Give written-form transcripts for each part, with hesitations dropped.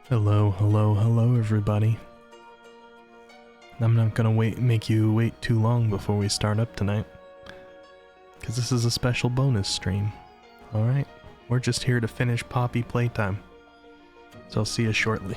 Hello everybody. I'm not gonna make you wait too long before we start up tonight, because this is a special bonus stream. Alright, we're just here to finish Poppy playtime, so I'll see you shortly.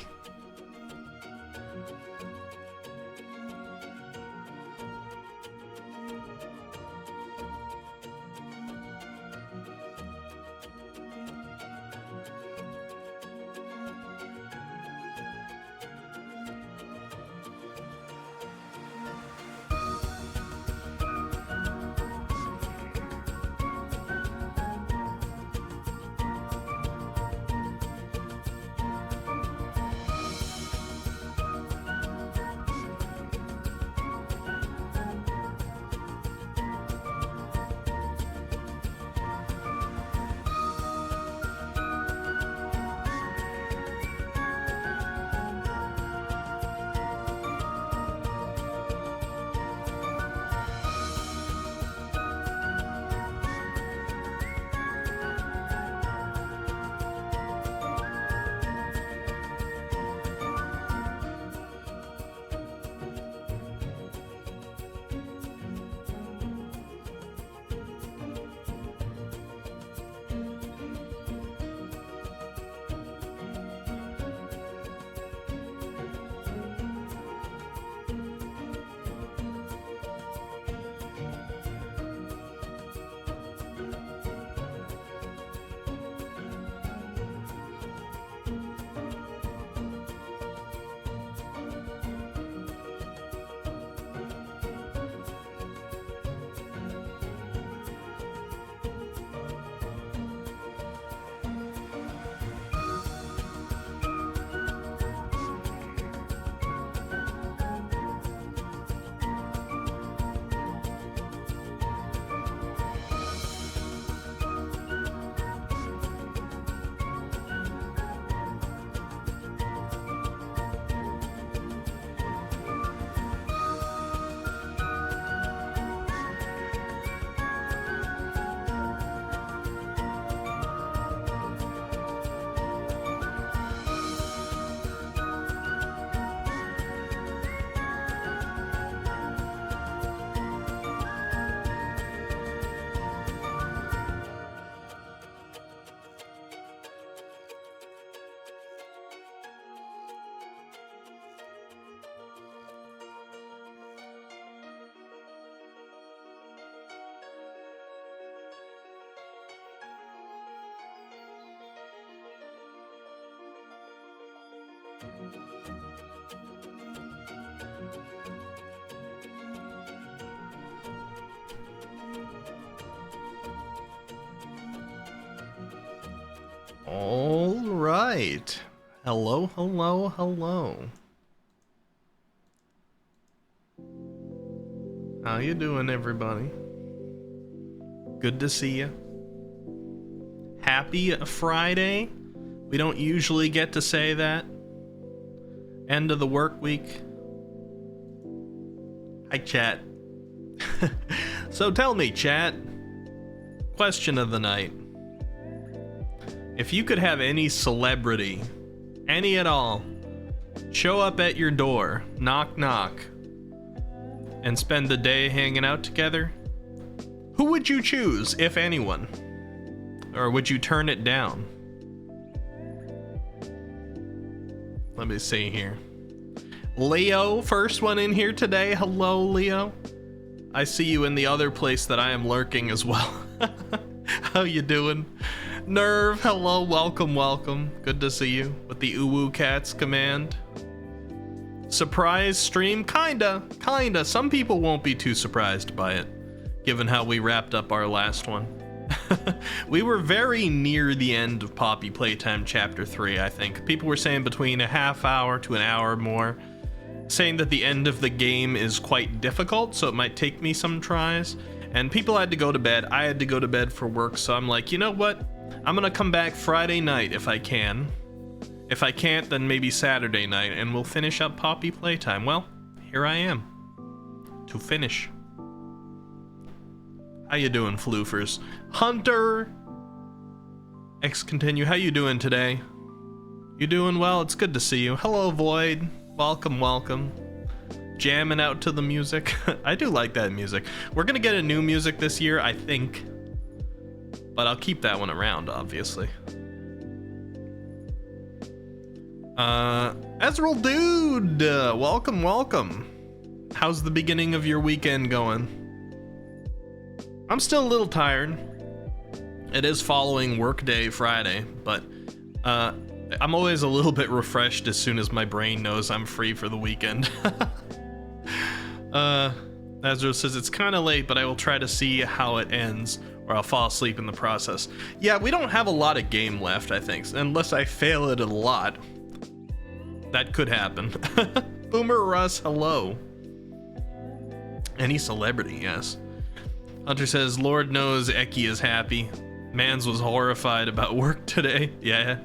All right. Hello, hello, hello. How you doing, everybody? Good to see you. Happy Friday. We don't usually get to say that. End of the work week. Hi, chat. So tell me, chat. Question of the night. If you could have any celebrity, any at all, show up at your door, knock knock, and spend the day hanging out together, who would you choose, if anyone? Or would you turn it down? Let me see here. Leo, first one in here today. Hello, Leo. I see you in the other place that I am lurking as well. How you doing? Nerve, hello, welcome, welcome. Good to see you with the Uwu Cats command. Surprise stream? Kinda. Some people won't be too surprised by it, given how we wrapped up our last one. We were very near the end of Poppy Playtime Chapter 3, I think. People were saying between a half hour to an hour more, saying that the end of the game is quite difficult, so it might take me some tries. And people had to go to bed. I had to go to bed for work, so I'm like, you know what? I'm gonna come back Friday night if I can. If I can't, then maybe Saturday night, and we'll finish up Poppy Playtime. Well, here I am. To finish. How you doing, floofers? Hunter! Continue. How you doing today? You doing well? It's good to see you. Hello, Void. Welcome, welcome. Jamming out to the music. I do like that music. We're gonna get a new music this year, I think. But I'll keep that one around, obviously. Ezreal Dude! Welcome, welcome. How's the beginning of your weekend going? I'm still a little tired. It is following workday Friday, but I'm always a little bit refreshed as soon as my brain knows I'm free for the weekend. Ezreal says it's kind of late, but I will try to see how it ends, or I'll fall asleep in the process. Yeah, we don't have a lot of game left, I think, unless I fail it a lot. That could happen. Boomer Russ, hello. Any celebrity, yes. Hunter says, Lord knows Eki is happy. Mans was horrified about work today. Yeah.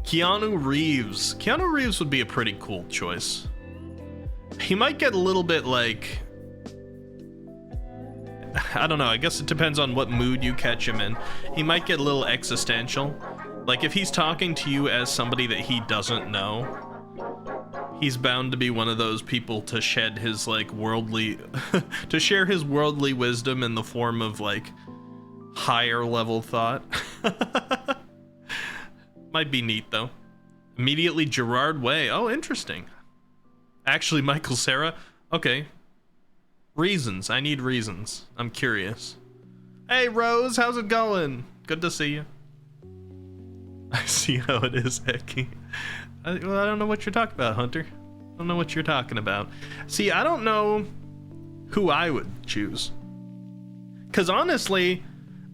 Keanu Reeves. Keanu Reeves would be a pretty cool choice. He might get a little bit like... I don't know, I guess it depends on what mood you catch him in. He might get a little existential. Like, if he's talking to you as somebody that he doesn't know, he's bound to be one of those people to shed his, like, worldly... to share his worldly wisdom in the form of, like, higher level thought. Might be neat, though. Immediately Gerard Way. Oh, interesting. Actually, Michael Cera? Okay. Reasons. I need reasons. I'm curious. Hey, Rose, how's it going? Good to see you. I see how it is, Eki. Well, I don't know what you're talking about, Hunter. I don't know what you're talking about. See, I don't know who I would choose. Because honestly,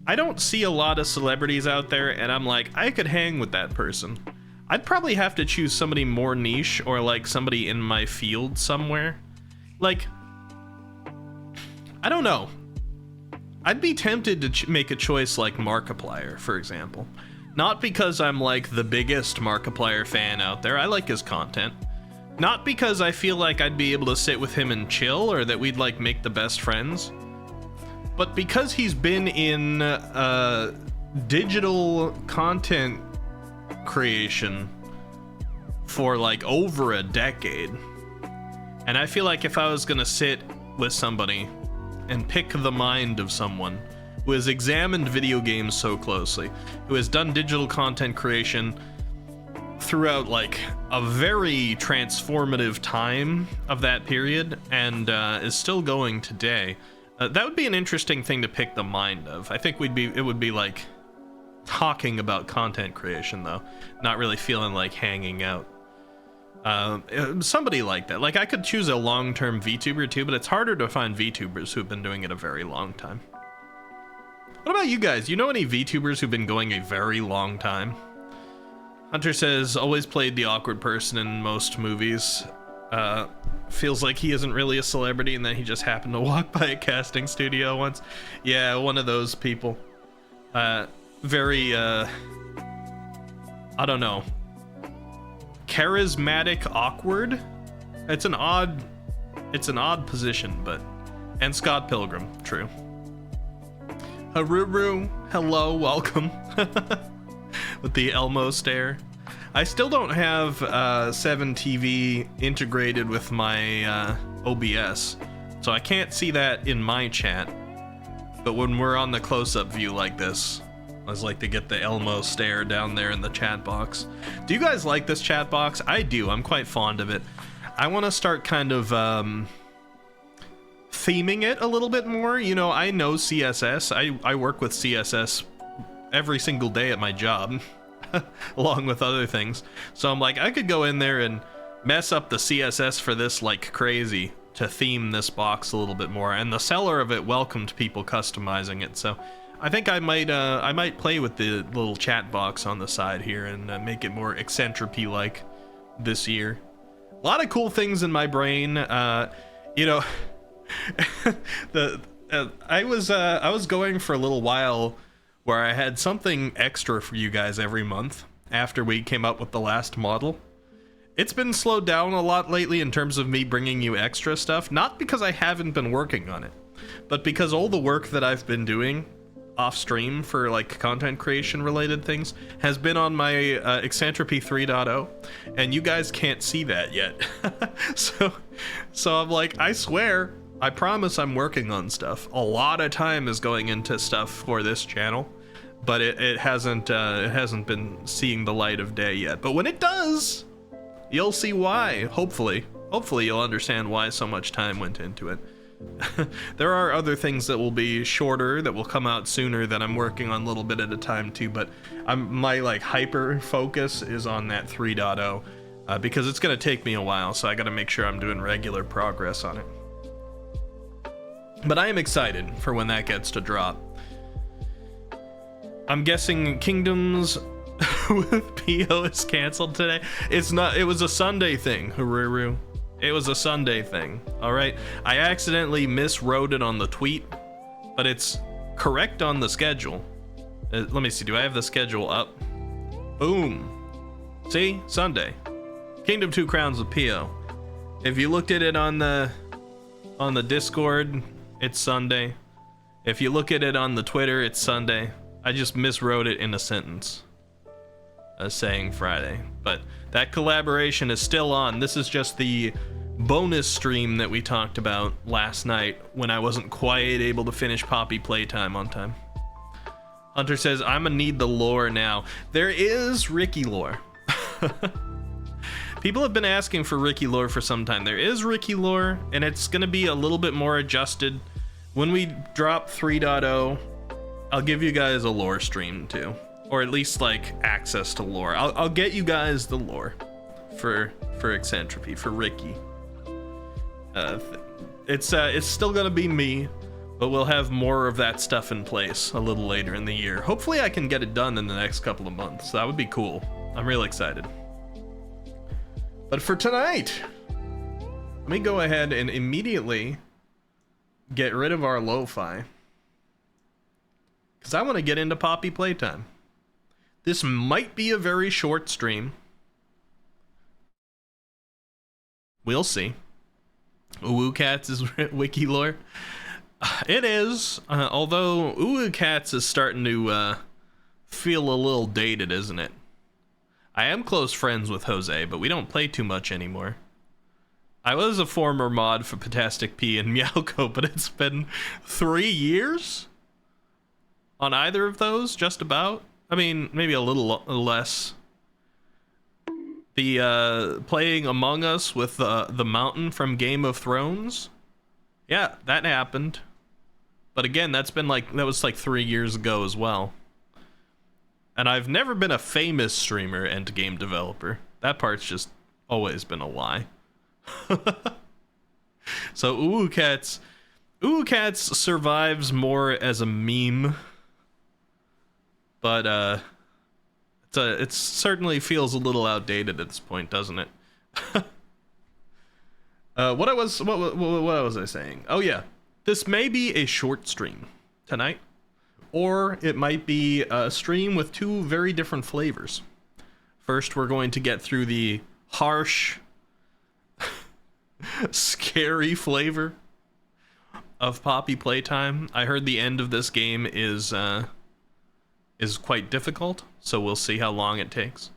I don't see a lot of celebrities out there, and I'm like, I could hang with that person. I'd probably have to choose somebody more niche, or like somebody in my field somewhere. Like, I don't know. I'd be tempted to make a choice like Markiplier, for example. Not because I'm like the biggest Markiplier fan out there. I like his content. Not because I feel like I'd be able to sit with him and chill, or that we'd like make the best friends. But because he's been in digital content creation for like over a decade. And I feel like if I was gonna sit with somebody and pick the mind of someone who has examined video games so closely, who has done digital content creation throughout like a very transformative time of that period, and is still going today, that would be an interesting thing to pick the mind of. I think it would be like talking about content creation, though, not really feeling like hanging out. Somebody like that. Like, I could choose a long-term VTuber too, but it's harder to find VTubers who've been doing it a very long time. What about you guys? You know any VTubers who've been going a very long time? Hunter says, always played the awkward person in most movies. Feels like he isn't really a celebrity and that he just happened to walk by a casting studio once. Yeah, one of those people. Very, I don't know. Charismatic awkward? It's an odd position, but... And Scott Pilgrim, true. Haruru, hello, welcome. With the Elmo stare. I still don't have 7TV integrated with my OBS, so I can't see that in my chat. But when we're on the close-up view like this, I just like to get the Elmo stare down there in the chat box. Do you guys like this chat box? I do. I'm quite fond of it. I want to start kind of theming it a little bit more. You know, I know CSS. I work with CSS every single day at my job, along with other things. So I'm like, I could go in there and mess up the CSS for this like crazy to theme this box a little bit more. And the seller of it welcomed people customizing it. So I think I might play with the little chat box on the side here and make it more Eccentropy like this year. A lot of cool things in my brain. You know, I was going for a little while where I had something extra for you guys every month after we came up with the last model. It's been slowed down a lot lately in terms of me bringing you extra stuff, not because I haven't been working on it, but because all the work that I've been doing off stream for like content creation related things has been on my Eccentropy 3.0, and you guys can't see that yet. so I'm like, I swear, I promise I'm working on stuff. A lot of time is going into stuff for this channel, but it hasn't been seeing the light of day yet. But when it does, you'll see why. Hopefully you'll understand why so much time went into it. There are other things that will be shorter, that will come out sooner, that I'm working on a little bit at a time too, but my like hyper focus is on that 3.0 because it's gonna take me a while, so I gotta make sure I'm doing regular progress on it. But I am excited for when that gets to drop. I'm guessing Kingdoms with PO is canceled today. It's not, it was a Sunday thing, Haruru. It was a Sunday thing, all right? I accidentally miswrote it on the tweet, but it's correct on the schedule. Let me see, do I have the schedule up? Boom. See, Sunday. Kingdom 2 Crowns with PO. If you looked at it on the Discord, it's Sunday. If you look at it on the Twitter, it's Sunday. I just miswrote it in a sentence, saying Friday. But that collaboration is still on. This is just the bonus stream that we talked about last night when I wasn't quite able to finish Poppy Playtime on time. Hunter says, I'm gonna need the lore now. There is Ricky lore. People have been asking for Ricky lore for some time. There is Ricky lore, and it's gonna be a little bit more adjusted. When we drop 3.0, I'll give you guys a lore stream too, or at least like access to lore. I'll get you guys the lore for Eccentropy, for Ricky. It's still gonna be me, but we'll have more of that stuff in place a little later in the year. Hopefully I can get it done in the next couple of months. That would be cool. I'm real excited. But for tonight, let me go ahead and immediately get rid of our lo-fi, because I want to get into Poppy Playtime. This might be a very short stream. We'll see. Uwu Cats is wiki lore. It is, although Uwu Cats is starting to feel a little dated, isn't it? I am close friends with Jose, but we don't play too much anymore. I was a former mod for Patastic P and Meowco, but it's been 3 years on either of those, just about. I mean, maybe a little less. The playing Among Us with the mountain from Game of Thrones. Yeah, that happened. But again, that was like 3 years ago as well. And I've never been a famous streamer and game developer. That part's just always been a lie. So Ooh Cats survives more as a meme, but it certainly feels a little outdated at this point, doesn't it? What was I saying? Oh yeah, this may be a short stream tonight, or it might be a stream with two very different flavors. First, we're going to get through the harsh, scary flavor of Poppy Playtime. I heard the end of this game is quite difficult, so we'll see how long it takes.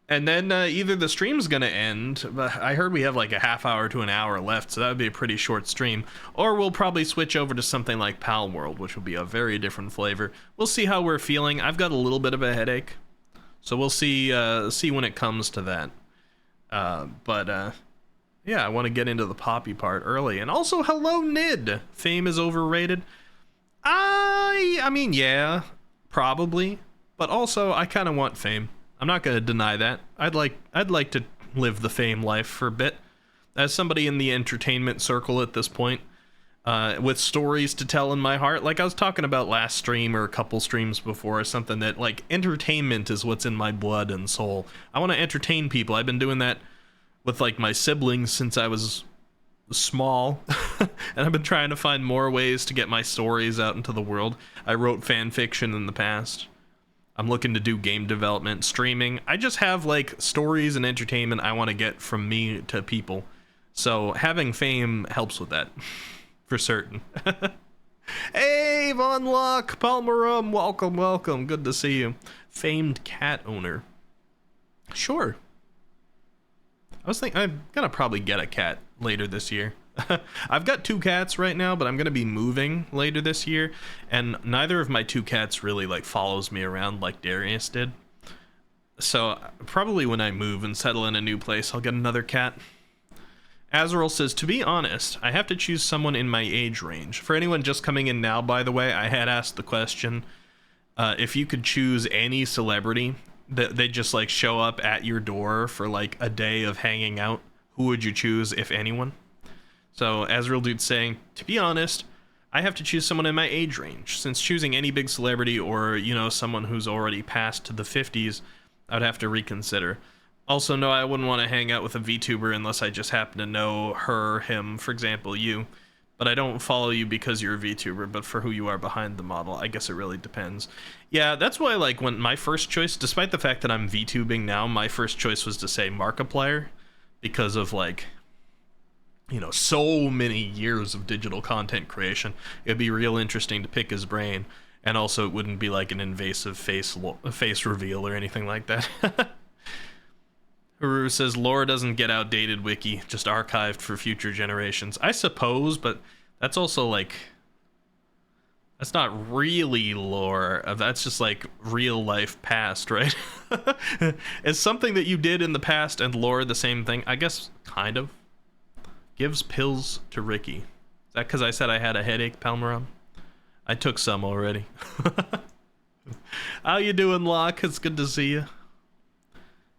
And then either the stream's gonna end, but I heard we have like a half hour to an hour left, so that would be a pretty short stream, or we'll probably switch over to something like Pal World, which will be a very different flavor. We'll see how we're feeling. I've got a little bit of a headache, so we'll see when it comes to that. Yeah, I want to get into the Poppy part early. And also, hello, Nid. Fame is overrated. I mean, yeah, probably, but also I kind of want fame. I'm not going to deny that. I'd like to live the fame life for a bit. As somebody in the entertainment circle at this point, with stories to tell in my heart, like I was talking about last stream or a couple streams before, or something, that like entertainment is what's in my blood and soul. I want to entertain people. I've been doing that with like my siblings since I was small, and I've been trying to find more ways to get my stories out into the world. I wrote fan fiction in the past. I'm looking to do game development, streaming. I just have like stories and entertainment I want to get from me to people. So having fame helps with that, for certain. Hey, Von Locke, Palmerum, welcome. Good to see you. Famed cat owner. Sure. I was thinking I'm gonna probably get a cat later this year. I've got 2 cats right now, but I'm gonna be moving later this year, and neither of my 2 cats really like follows me around like Darius did. So probably when I move and settle in a new place, I'll get another cat. Azrael says, to be honest, I have to choose someone in my age range. For anyone just coming in now, by the way, I had asked the question, if you could choose any celebrity that they just like show up at your door for like a day of hanging out, who would you choose, if anyone? So Azrael Dude's saying, to be honest, I have to choose someone in my age range. Since choosing any big celebrity or, you know, someone who's already passed to the 50s, I'd have to reconsider. Also, no, I wouldn't want to hang out with a VTuber unless I just happen to know her, him, for example, you. But I don't follow you because you're a VTuber, but for who you are behind the model. I guess it really depends. Yeah, that's why, like, when my first choice, despite the fact that I'm VTubing now, my first choice was to say Markiplier, because of, like, you know, so many years of digital content creation. It'd be real interesting to pick his brain, and also it wouldn't be like an invasive face reveal or anything like that. Haru says lore doesn't get outdated, wiki, just archived for future generations. I suppose, but that's also like, that's not really lore. That's just like real life past, right? Is something that you did in the past and lore the same thing? I guess kind of. Gives pills to Ricky. Is that because I said I had a headache, Palmerum? I took some already. How you doing, Locke? It's good to see you.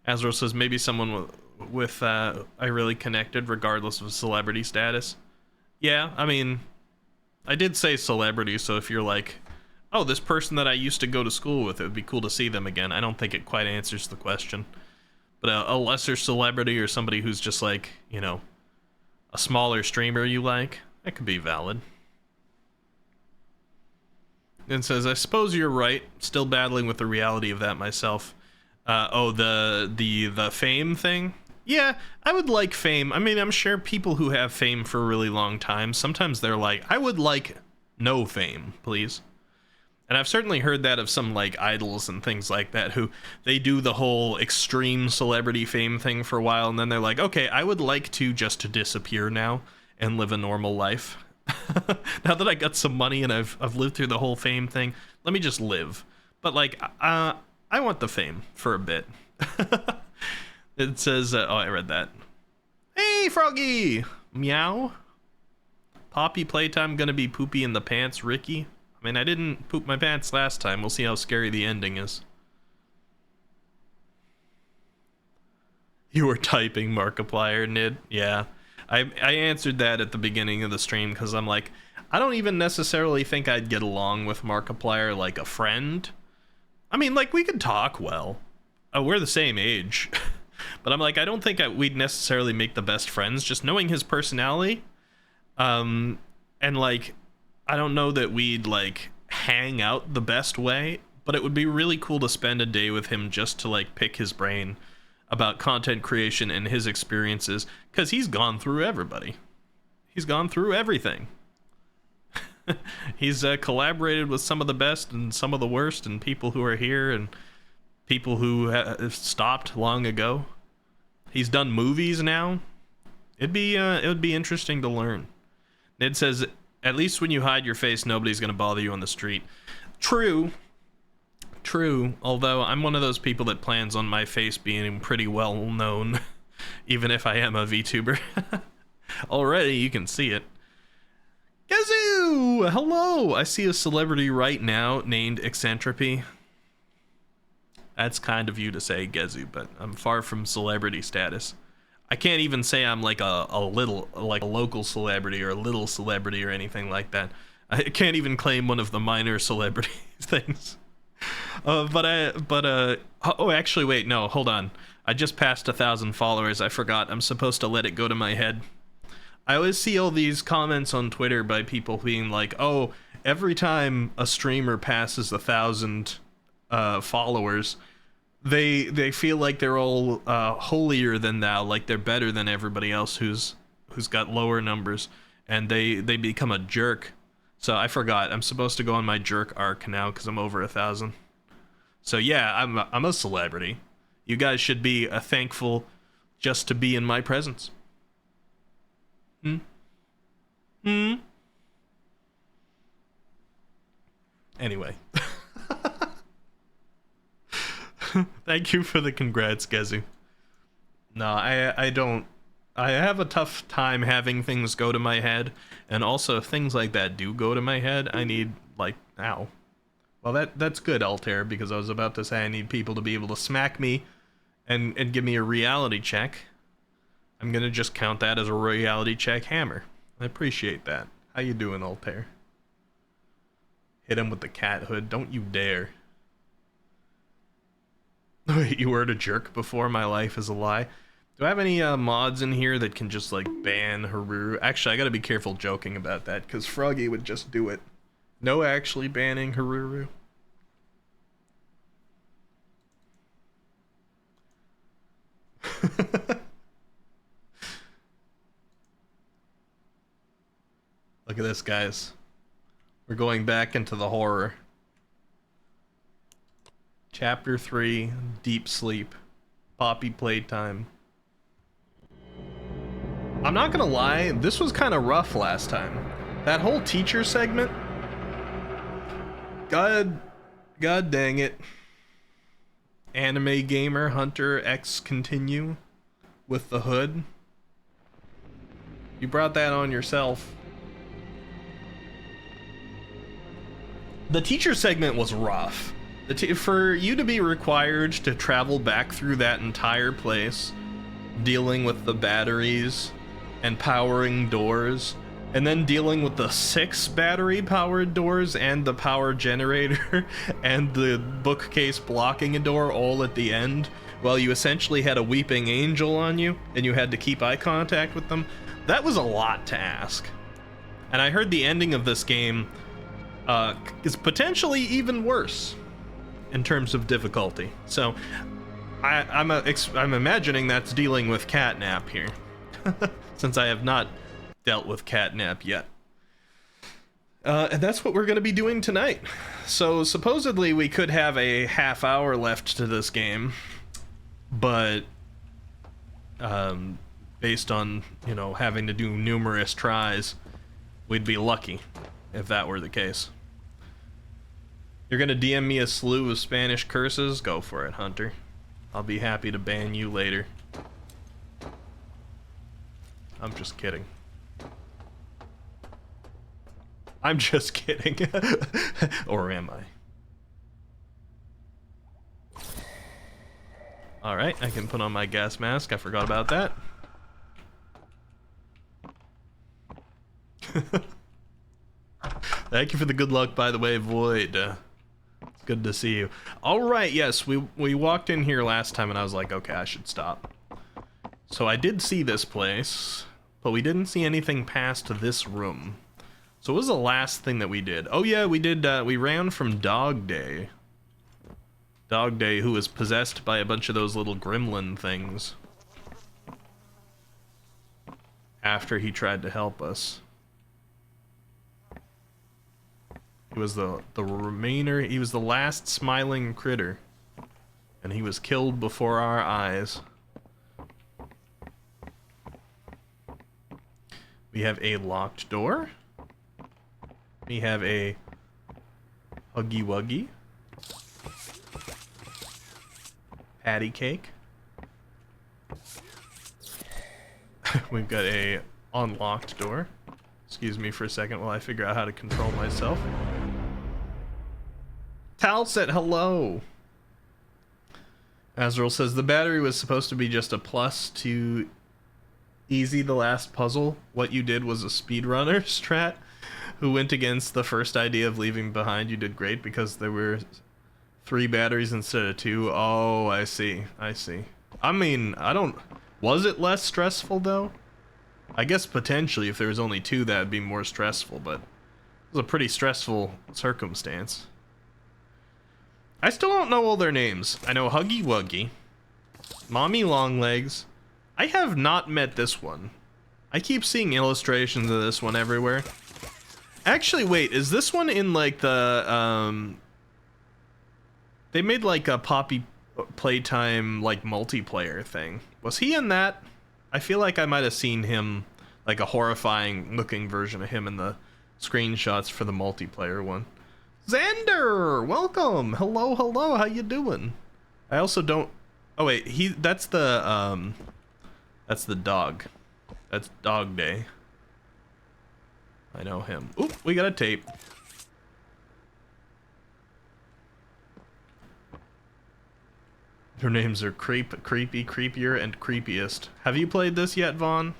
Azrael says maybe someone with I really connected regardless of celebrity status. Yeah, I mean, I did say celebrity, so if you're like, oh, this person that I used to go to school with, it would be cool to see them again. I don't think it quite answers the question. But a lesser celebrity or somebody who's just like, you know, a smaller streamer you like, that could be valid. And says, I suppose you're right. Still battling with the reality of that myself. The fame thing? Yeah, I would like fame. I mean, I'm sure people who have fame for a really long time, sometimes they're like, I would like no fame, please. And I've certainly heard that of some like idols and things like that who they do the whole extreme celebrity fame thing for a while, and then they're like, okay, I would like to just to disappear now and live a normal life. Now that I got some money and I've lived through the whole fame thing, let me just live. But like, I want the fame for a bit. It says, oh, I read that. Hey, Froggy! Meow? Poppy Playtime gonna be poopy in the pants, Ricky? I mean, I didn't poop my pants last time. We'll see how scary the ending is. You were typing Markiplier, Nid. Yeah. I answered that at the beginning of the stream because I'm like, I don't even necessarily think I'd get along with Markiplier like a friend. I mean, like, we could talk well. We're the same age. But I'm like, I don't think we'd necessarily make the best friends, just knowing his personality. And, like, I don't know that we'd, like, hang out the best way, but it would be really cool to spend a day with him just to, like, pick his brain about content creation and his experiences, because he's gone through everybody. He's gone through everything. He's collaborated with some of the best and some of the worst, and people who are here and people who have stopped long ago. He's done movies now. It would be interesting to learn. Ned says, at least when you hide your face, nobody's gonna bother you on the street. True, although I'm one of those people that plans on my face being pretty well known, even if I am a VTuber. Already, you can see it. Gazoo! Hello! I see a celebrity right now named Eccentropy. That's kind of you to say, Gazoo, but I'm far from celebrity status. I can't even say I'm like a local celebrity or a little celebrity or anything like that. I can't even claim one of the minor celebrity things. Oh, actually, wait, no, hold on. I just passed 1,000 followers. I forgot. I'm supposed to let it go to my head. I always see all these comments on Twitter by people being like, oh, every time a streamer passes 1,000 followers, they feel like they're all holier than thou, like they're better than everybody else who's got lower numbers, and they become a jerk. So I forgot. I'm supposed to go on my jerk arc now because I'm over 1,000. So yeah, I'm a celebrity. You guys should be thankful just to be in my presence. Anyway. Thank you for the congrats, Gezu. No, I don't. I have a tough time having things go to my head, and also if things like that do go to my head, I need, like, ow. Well, that's good, Altair, because I was about to say I need people to be able to smack me and give me a reality check. I'm gonna just count that as a reality check hammer. I appreciate that. How you doing, Altair? Hit him with the cat hood. Don't you dare. Wait, you were a jerk before? My life is a lie. Do I have any mods in here that can just, like, ban Haruru? Actually, I gotta be careful joking about that, because Froggy would just do it. No actually banning Haruru. Look at this, guys. We're going back into the horror. Chapter 3, Deep Sleep. Poppy Playtime. I'm not gonna lie, this was kind of rough last time. That whole teacher segment. God dang it. Anime Gamer Hunter X continue with the hood. You brought that on yourself. The teacher segment was rough. For you to be required to travel back through that entire place, dealing with the batteries and powering doors, and then dealing with the 6 battery powered doors and the power generator and the bookcase blocking a door all at the end, while you essentially had a weeping angel on you and you had to keep eye contact with them, that was a lot to ask. And I heard the ending of this game is potentially even worse in terms of difficulty. So I'm imagining that's dealing with catnap here, since I have not dealt with catnap yet. And that's what we're going to be doing tonight. So supposedly we could have a half hour left to this game, but based on, you know, having to do numerous tries, we'd be lucky if that were the case. You're gonna DM me a slew of Spanish curses? Go for it, Hunter. I'll be happy to ban you later. I'm just kidding. I'm just kidding. Or am I? Alright, I can put on my gas mask. I forgot about that. Thank you for the good luck, by the way, Void. It's good to see you. Alright, yes, we walked in here last time and I was like, okay, I should stop. So I did see this place, but we didn't see anything past this room. So what was the last thing that we did? Oh yeah, we did, we ran from Dog Day. Dog Day, who was possessed by a bunch of those little gremlin things. After he tried to help us. He was the remainder, he was the last smiling critter. And he was killed before our eyes. We have a locked door. We have a Huggy Wuggy. Patty cake. We've got a unlocked door. Excuse me for a second while I figure out how to control myself. Tal said hello. Azrael says the battery was supposed to be just a plus to easy the last puzzle. What you did was a speedrunner strat who went against the first idea of leaving behind. You did great because there were 3 batteries instead of 2. Oh, I see. I see. I mean, I don't... Was it less stressful, though? I guess potentially if there was only 2, that would be more stressful, but it was a pretty stressful circumstance. I still don't know all their names. I know Huggy Wuggy, Mommy Longlegs. I have not met this one. I keep seeing illustrations of this one everywhere. Actually, wait, is this one in, like, the, they made, like, a Poppy Playtime, like, multiplayer thing. Was he in that? I feel like I might have seen him, like, a horrifying-looking version of him in the screenshots for the multiplayer one. Xander! Welcome! Hello, hello, how you doing? I also don't... Oh, wait, that's the dog. That's Dog Day. I know him. Oop, we got a tape. Their names are Creep, Creepy, Creepier, and Creepiest. Have you played this yet, Vaughn?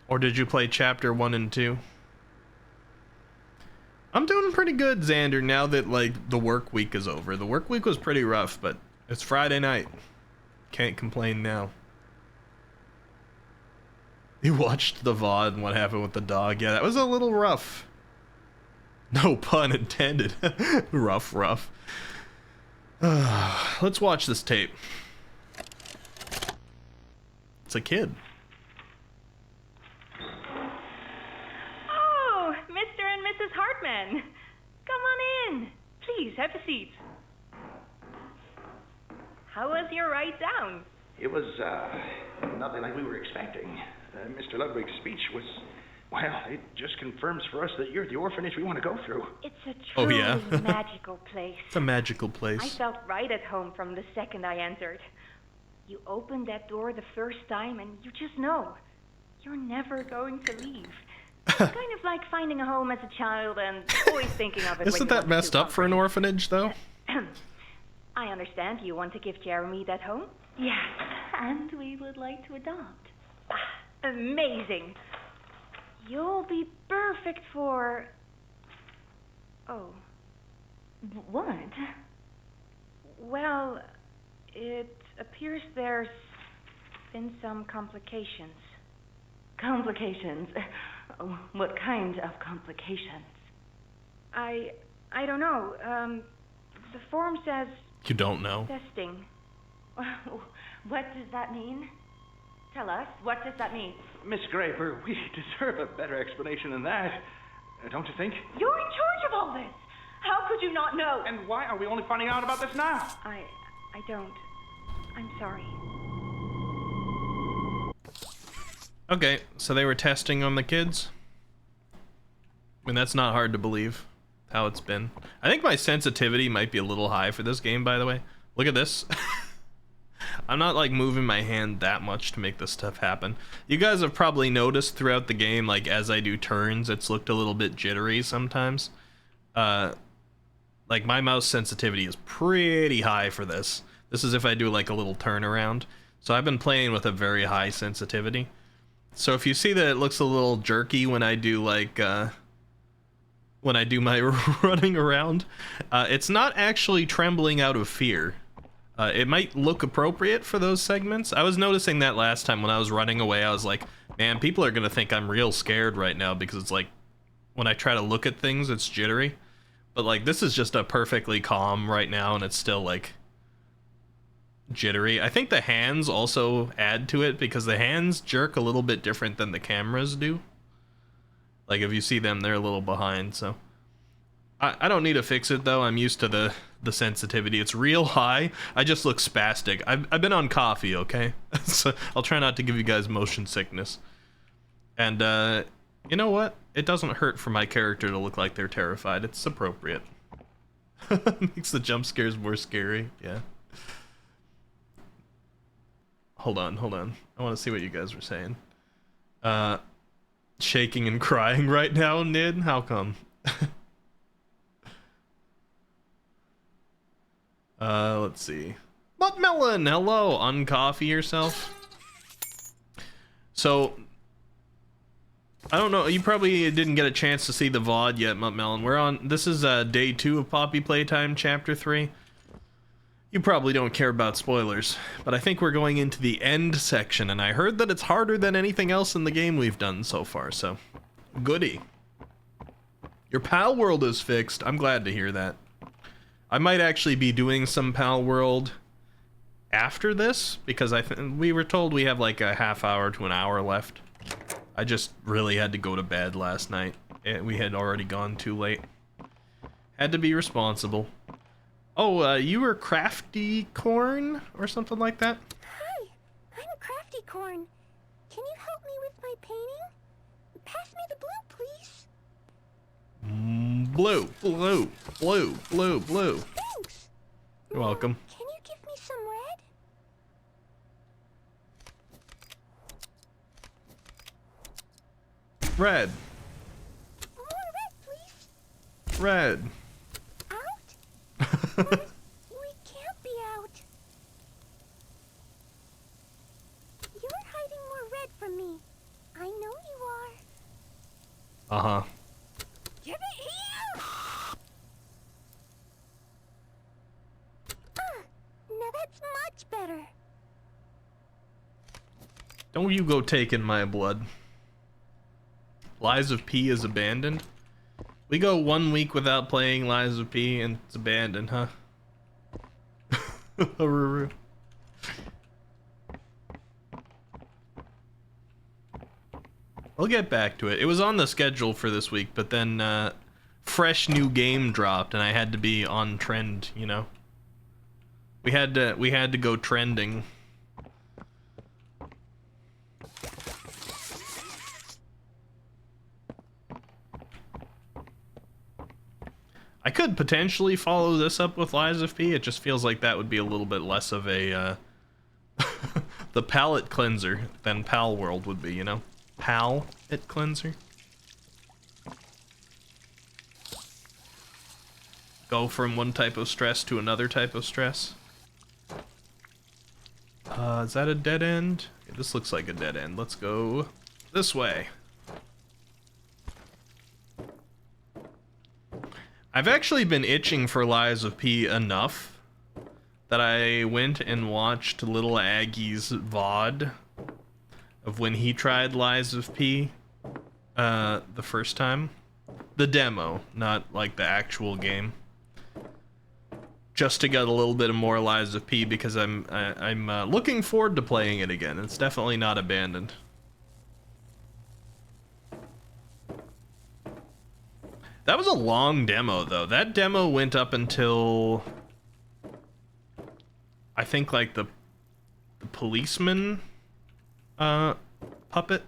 Or did you play Chapter 1 and 2? I'm doing pretty good, Xander, now that, like, the work week is over. The work week was pretty rough, but it's Friday night. Can't complain now. You watched the VOD and what happened with the dog. Yeah, that was a little rough. No pun intended. Rough. Let's watch this tape. It's a kid. Oh, Mr. and Mrs. Hartman. Come on in. Please, have a seat. How was your ride down? It was, nothing like we were expecting. Mr. Ludwig's speech was, well, it just confirms for us that you're the orphanage we want to go through. It's a truly magical place. It's a magical place. I felt right at home from the second I entered. You opened that door the first time and you just know. You're never going to leave. It's kind of like finding a home as a child and always thinking of it. Isn't that messed up for an orphanage, though? I understand you want to give Jeremy that home. Yes, and we would like to adopt. Amazing. You'll be perfect for... Oh. What? Well, it appears there's been some complications. Complications? What kind of complications? I don't know. The form says... You don't know? Testing. What does that mean? Tell us, what does that mean? Miss Graber, we deserve a better explanation than that. Don't you think? You're in charge of all this. How could you not know? And why are we only finding out about this now? I don't. I'm sorry. Okay, so they were testing on the kids? I mean, that's not hard to believe, how it's been. I think my sensitivity might be a little high for this game, by the way. Look at this. I'm not, like, moving my hand that much to make this stuff happen. You guys have probably noticed throughout the game, like, as I do turns, it's looked a little bit jittery sometimes. Like, my mouse sensitivity is pretty high for this. This is if I do, like, a little turnaround. So I've been playing with a very high sensitivity. So if you see that it looks a little jerky when I do, like, when I do my running around, it's not actually trembling out of fear. It might look appropriate for those segments. I was noticing that last time when I was running away. I was like, man, people are gonna think I'm real scared right now, because it's like, when I try to look at things, it's jittery. But like, this is just a perfectly calm right now, and it's still like jittery. I think the hands also add to it, because the hands jerk a little bit different than the cameras do. Like, if you see them, they're a little behind, so. I don't need to fix it, though. I'm used to the sensitivity. It's real high. I just look spastic. I've been on coffee, okay? So I'll try not to give you guys motion sickness. And, you know what? It doesn't hurt for my character to look like they're terrified. It's appropriate. Makes the jump scares more scary, yeah. Hold on. I want to see what you guys were saying. Shaking and crying right now, Nid? How come? Let's see. Muttmelon, hello! Uncoffee yourself. So, I don't know, you probably didn't get a chance to see the VOD yet, Muttmelon. This is day 2 of Poppy Playtime, Chapter 3. You probably don't care about spoilers, but I think we're going into the end section, and I heard that it's harder than anything else in the game we've done so far, so goody. Your Pal World is fixed. I'm glad to hear that. I might actually be doing some Pal World after this, because we were told we have like a half hour to an hour left. I just really had to go to bed last night. We had already gone too late. Had to be responsible. Oh, you were Crafty Corn or something like that? Hi, I'm Crafty Corn. Can you help me with my painting? Pass me the blue, please. Blue. Thanks. You're welcome. Can you give me some red? Red. More red, please. Red. Out? We can't be out. You're hiding more red from me. I know you are. Uh-huh. Give it here! Now that's much better. Don't you go taking my blood. Lies of P is abandoned. We go 1 week without playing Lies of P and it's abandoned, huh? We'll get back to it. It was on the schedule for this week, but then fresh new game dropped and I had to be on trend, you know. We had to go trending. I could potentially follow this up with Lies of P. It just feels like that would be a little bit less of a the palate cleanser than Pal World would be, you know? Palate cleanser. Go from one type of stress to another type of stress. Is that a dead end? Yeah, this looks like a dead end. Let's go this way. I've actually been itching for Lies of P enough that I went and watched Little Aggie's VOD of when he tried Lies of P the first time. The demo, not like the actual game. Just to get a little bit more Lies of P because I'm looking forward to playing it again. It's definitely not abandoned. That was a long demo, though. That demo went up until I think like the policeman puppet.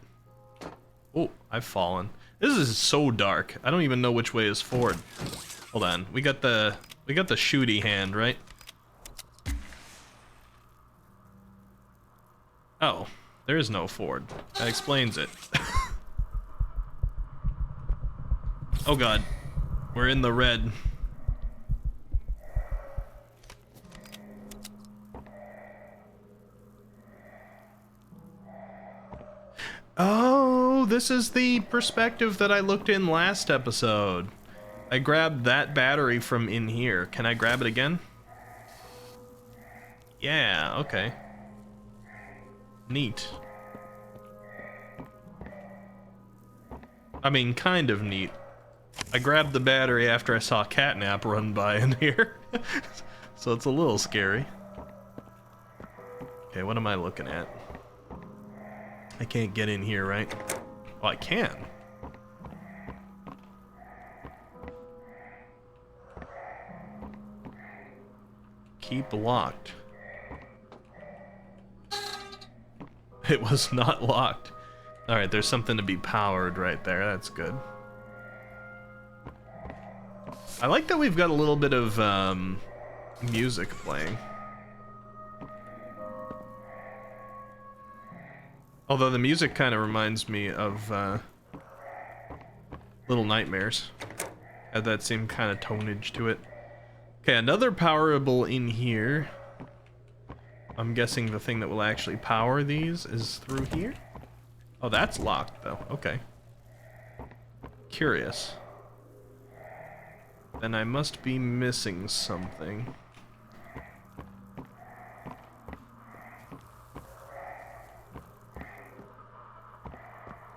Oh, I've fallen. This is so dark. I don't even know which way is forward. Hold on. We got the shooty hand, right? Oh, there is no forward. That explains it. Oh god. We're in the red. Oh, this is the perspective that I looked in last episode. I grabbed that battery from in here. Can I grab it again? Yeah, okay. Neat. I mean, kind of neat. I grabbed the battery after I saw Catnap run by in here. So it's a little scary. Okay, what am I looking at? I can't get in here, right? Well, I can. Keep locked. It was not locked. Alright, there's something to be powered right there. That's good. I like that we've got a little bit of music playing. Although the music kind of reminds me of Little Nightmares. Had that same kind of tonage to it. Okay, another powerable in here. I'm guessing the thing that will actually power these is through here? Oh, that's locked though. Okay. Curious. Then I must be missing something.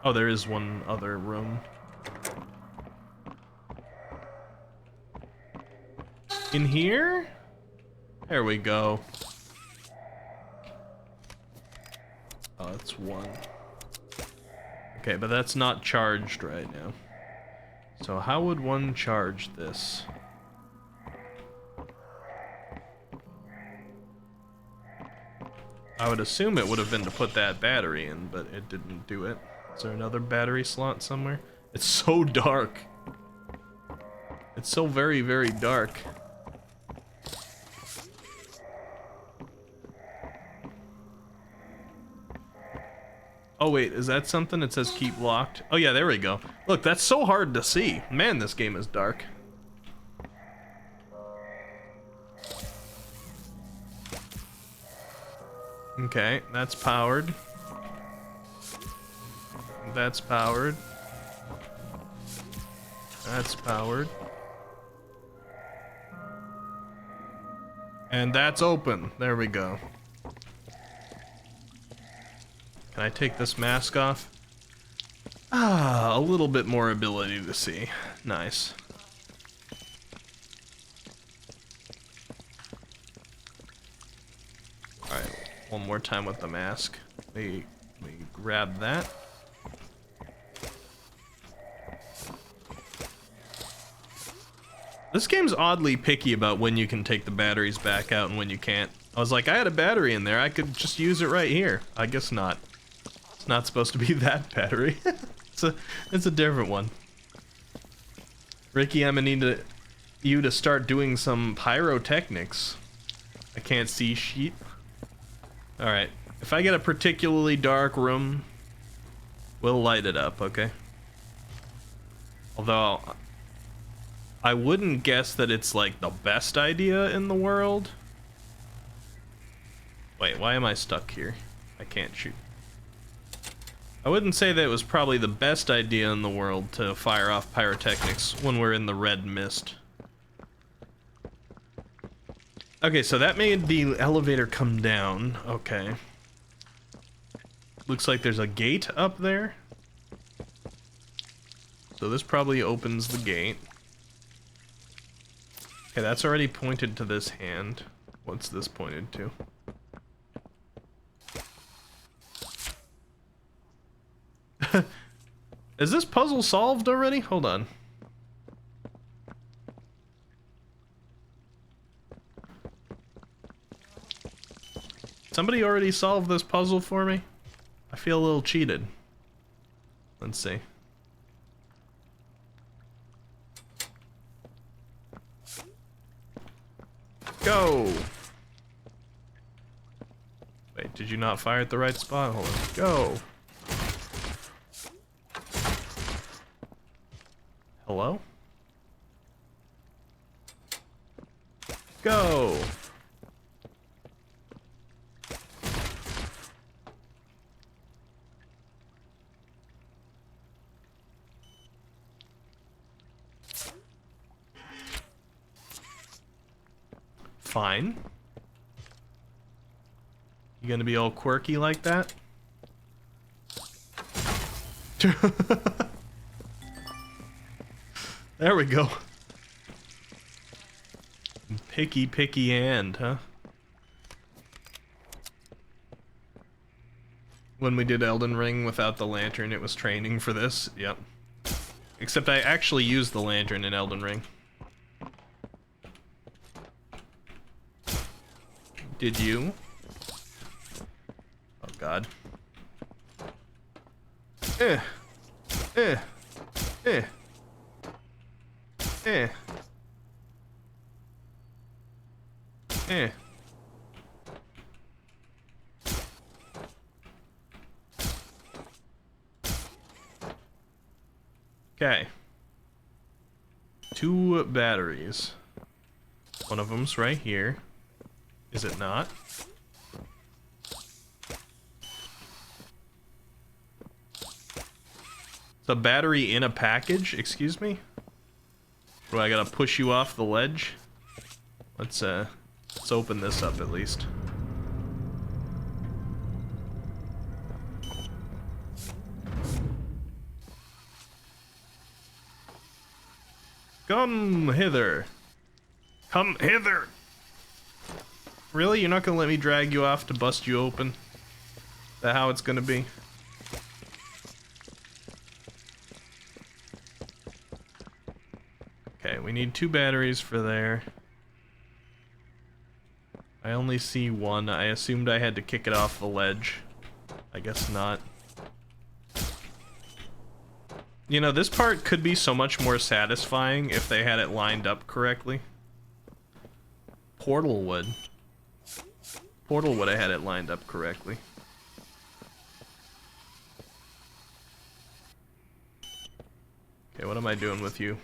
Oh, there is one other room. In here? There we go. Oh, that's one. Okay, but that's not charged right now. So how would one charge this? I would assume it would have been to put that battery in, but it didn't do it. Is there another battery slot somewhere? It's so dark. It's so very, very dark. Oh wait, is that something that says keep locked? Oh yeah, there we go. Look, that's so hard to see. Man, this game is dark. Okay, that's powered. That's powered. That's powered. And that's open. There we go. Can I take this mask off? Ah, a little bit more ability to see. Nice. Alright, one more time with the mask. Let me grab that. This game's oddly picky about when you can take the batteries back out and when you can't. I was like, I had a battery in there, I could just use it right here. I guess not. It's not supposed to be that battery. it's a different one. Ricky, I'm gonna need you to start doing some pyrotechnics. I can't see sheet. Alright, if I get a particularly dark room, we'll light it up, okay? Although, I wouldn't guess that it's like the best idea in the world. Wait, why am I stuck here? I can't shoot. I wouldn't say that it was probably the best idea in the world to fire off pyrotechnics when we're in the red mist. Okay, so that made the elevator come down. Okay. Looks like there's a gate up there. So this probably opens the gate. Okay, that's already pointed to this hand. What's this pointed to? Is this puzzle solved already? Hold on. Somebody already solved this puzzle for me? I feel a little cheated. Let's see. Go! Wait, did you not fire at the right spot? Hold on. Go! Hello? Go! fine. You gonna be all quirky like that? There we go. Picky hand, huh? When we did Elden Ring without the lantern, it was training for this. Yep. Except I actually used the lantern in Elden Ring. Did you? Oh god. Eh. Eh. Eh. Eh. Eh. Okay. 2 batteries. One of them's right here. Is it not? It's a battery in a package? Excuse me? Do I gotta push you off the ledge? Let's open this up at least. Come hither. Come hither. Really? You're not gonna let me drag you off to bust you open? Is that how it's gonna be? Okay, we need 2 batteries for there. I only see 1. I assumed I had to kick it off the ledge. I guess not. You know, this part could be so much more satisfying if they had it lined up correctly. Portal would. Portal would have had it lined up correctly. Okay, what am I doing with you?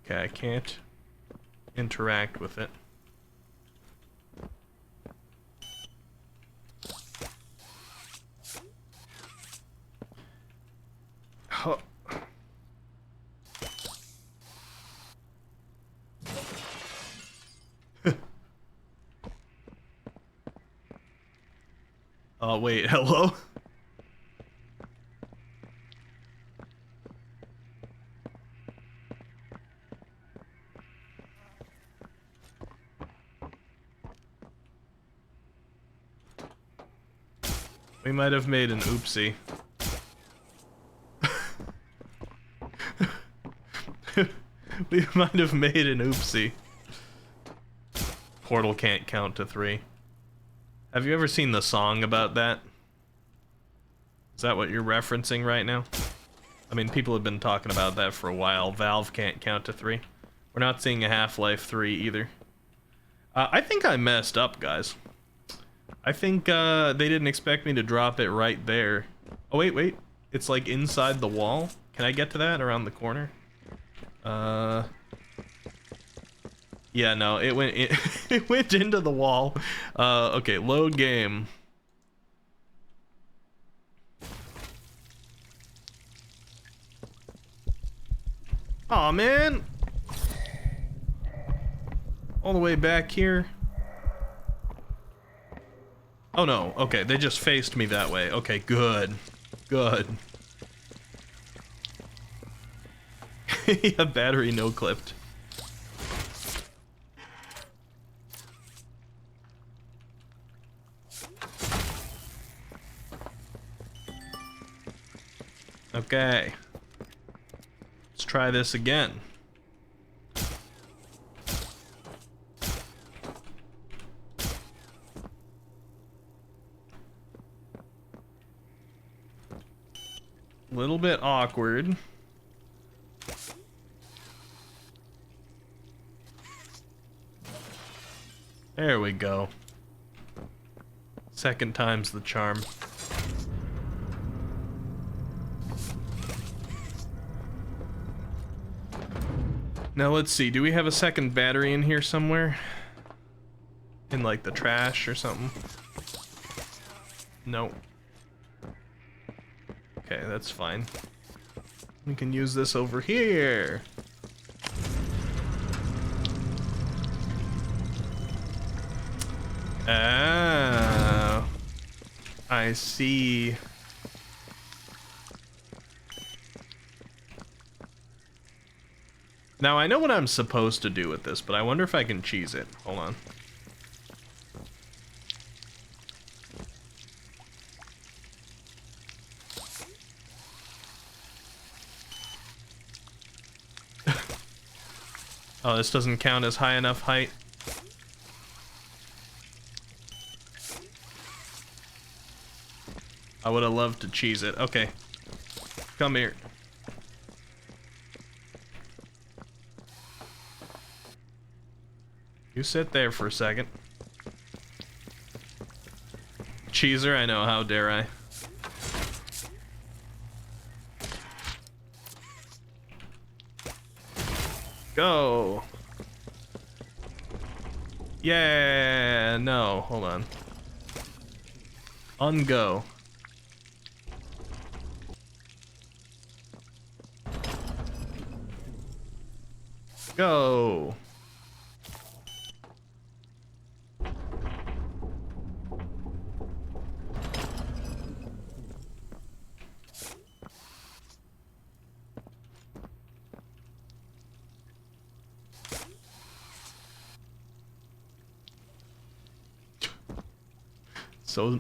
Okay, I can't interact with it. Huh. Oh, wait, hello? We might have made an oopsie. We might have made an oopsie. Portal can't count to 3. Have you ever seen the song about that? Is that what you're referencing right now? I mean, people have been talking about that for a while. Valve can't count to 3. We're not seeing a Half-Life 3 either. I think I messed up, guys. I think they didn't expect me to drop it right there. Oh, wait. It's like inside the wall. Can I get to that around the corner? Yeah, no, it went it went into the wall. Okay, load game. Aw, man. All the way back here. Oh no, okay, they just faced me that way. Okay, good. Good. Yeah, battery no clipped. Okay. Let's try this again. Little bit awkward. There we go. Second time's the charm. Now let's see, do we have a second battery in here somewhere? In like the trash or something? No. Okay, that's fine. We can use this over here. Oh, I see. Now I know what I'm supposed to do with this, but I wonder if I can cheese it. Hold on. Oh, this doesn't count as high enough height. I would have loved to cheese it. Okay. Come here. You sit there for a second. Cheeser, I know, how dare I. Go! Yeah, no, hold on. Ungo. Go!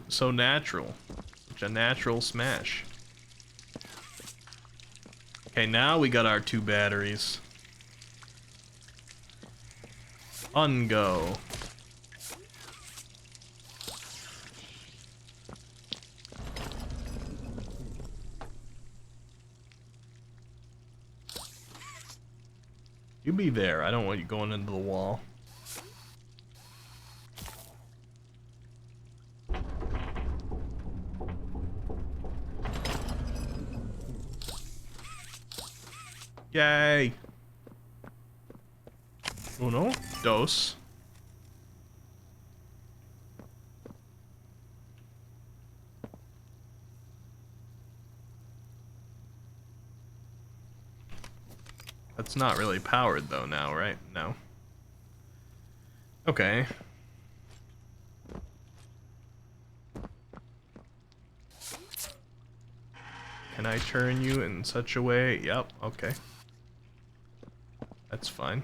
So natural. Such a natural smash. Okay, now we got our 2 batteries. Ungo. You be there. I don't want you going into the wall. Yay! Uno, dos. That's not really powered though now, right? No. Okay. Can I turn you in such a way? Yep, okay. That's fine.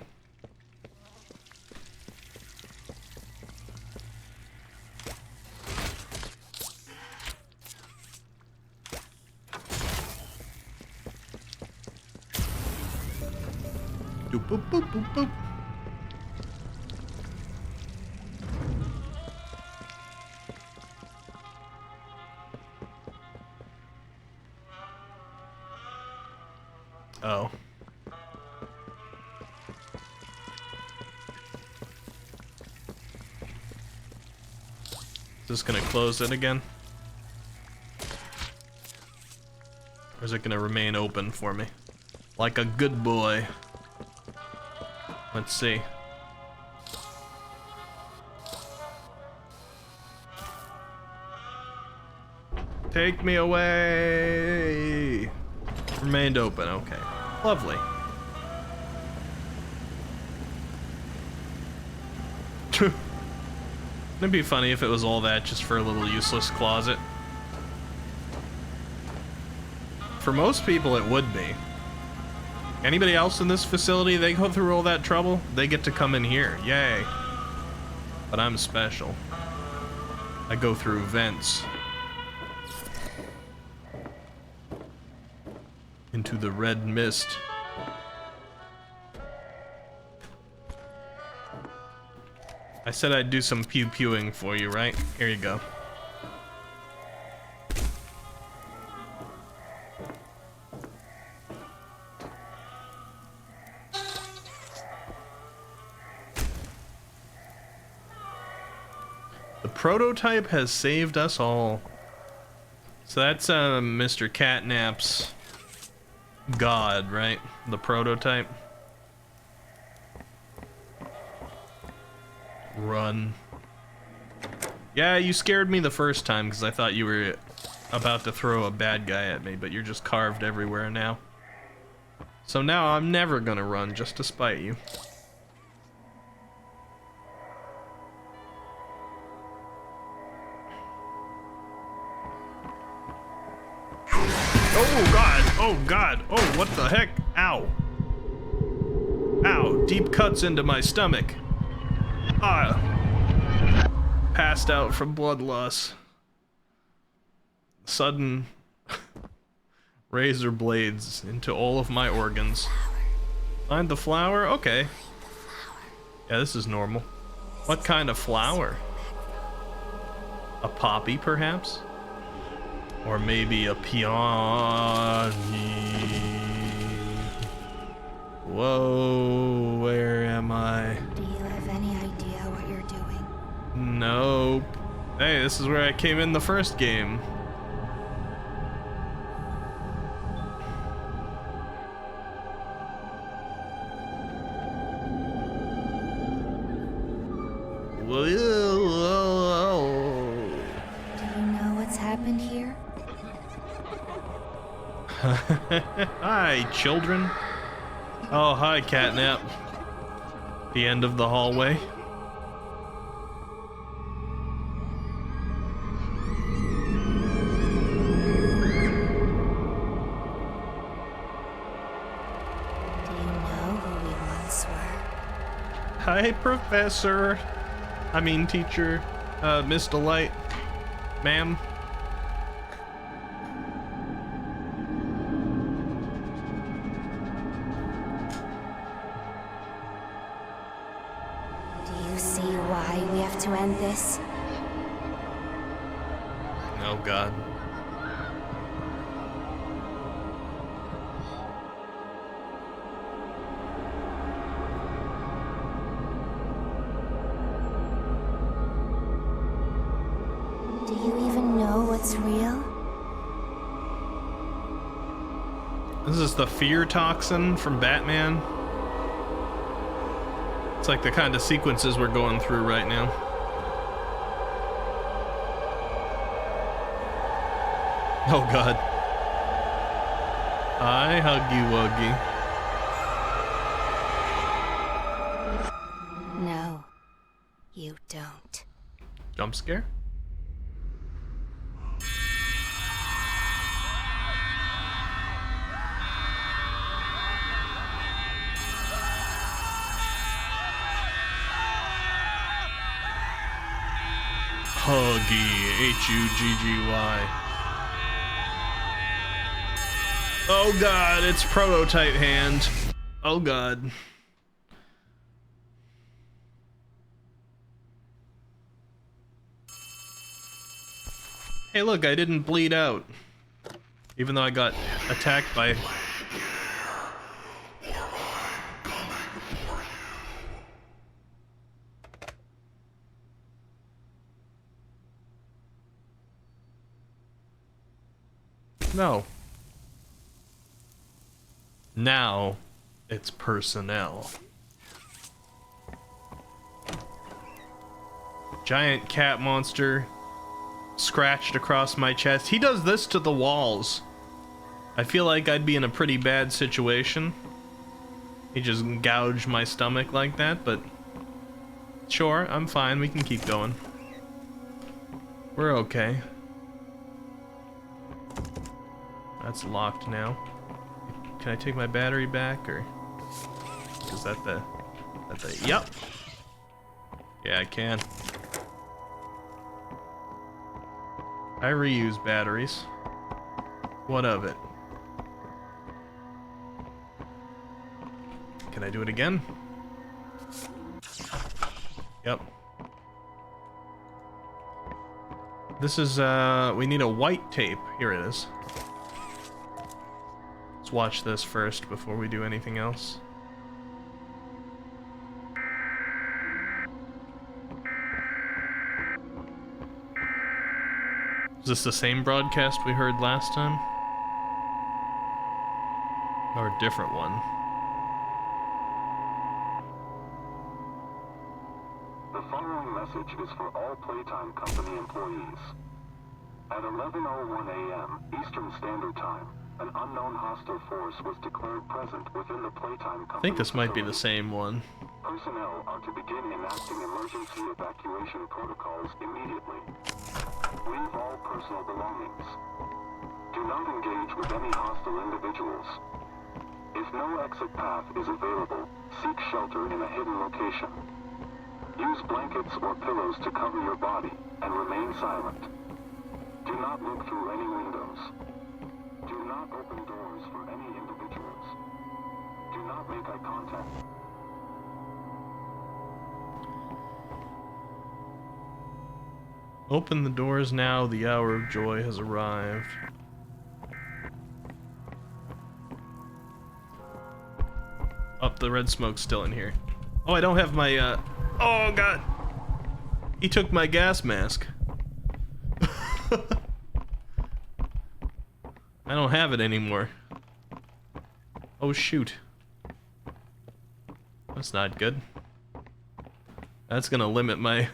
Doop boop boop boop boop. Oh. Is this gonna close it again? Or is it gonna remain open for me? Like a good boy. Let's see. Take me away! Remained open, okay. Lovely. It'd be funny if it was all that just for a little useless closet. For most people, it would be. Anybody else in this facility, they go through all that trouble, they get to come in here. Yay. But I'm special. I go through vents. Into the red mist. I said I'd do some pew-pewing for you, right? Here you go. The prototype has saved us all. So that's Mr. Catnap's god, right? The prototype. Run. Yeah, you scared me the first time because I thought you were about to throw a bad guy at me, but you're just carved everywhere now. So now I'm never gonna run just to spite you. Oh god! Oh god! Oh, what the heck? Ow! Ow! Deep cuts into my stomach. Ah! Passed out from blood loss. Sudden razor blades into all of my organs. Find the flower? Okay. Yeah, this is normal. What kind of flower? A poppy, perhaps? Or maybe a peony? Whoa, where am I? Do you have any idea what you're doing? Nope. Hey, this is where I came in the first game. Do you know what's happened here? Hi, children. Oh, hi, Catnap. The end of the hallway. Do you know who we once were? Hi, Professor. I mean, teacher. Miss Delight. Ma'am. Do you see why we have to end this? Oh, God. Do you even know what's real? This is the fear toxin from Batman. It's like the kind of sequences we're going through right now. Oh god. Hi, Huggy Wuggy. No, you don't. Jump scare? Huggy, Huggy. Oh god, it's prototype hand. Oh god. Hey look, I didn't bleed out. Even though I got attacked by... No. Now, it's personnel. Giant cat monster scratched across my chest. He does this to the walls. I feel like I'd be in a pretty bad situation. He just gouged my stomach like that, but sure, I'm fine. We can keep going. We're okay. That's locked now. Can I take my battery back, or is that the yep. Yeah, I can. I reuse batteries. What of it? Can I do it again? Yep. This is we need a white tape. Here it is. Let's watch this first before we do anything else. Is this the same broadcast we heard last time? Or a different one? The following message is for all Playtime Company employees. At 11:01 a.m. Eastern Standard Time, an unknown hostile force was declared present within the Playtime Company. I think this might be the facility. same one. Personnel are to begin enacting emergency evacuation protocols immediately. Leave all personal belongings. Do not engage with any hostile individuals. If no exit path is available, seek shelter in a hidden location. Use blankets or pillows to cover your body and remain silent. Do not look through any windows. Do not open doors for any individuals. Do not make eye contact. Open the doors now, the hour of joy has arrived. Oh, the red smoke's still in here. Oh, I don't have my, oh god! He took my gas mask. I don't have it anymore. Oh shoot. That's not good. That's gonna limit my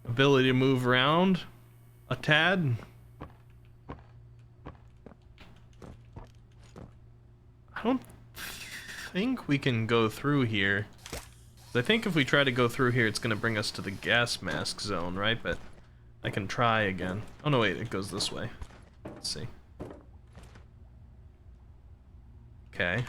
ability to move around a tad. I don't think we can go through here. I think if we try to go through here, it's gonna bring us to the gas mask zone, right? But I can try again. Oh no, wait, it goes this way. Let's see. Okay.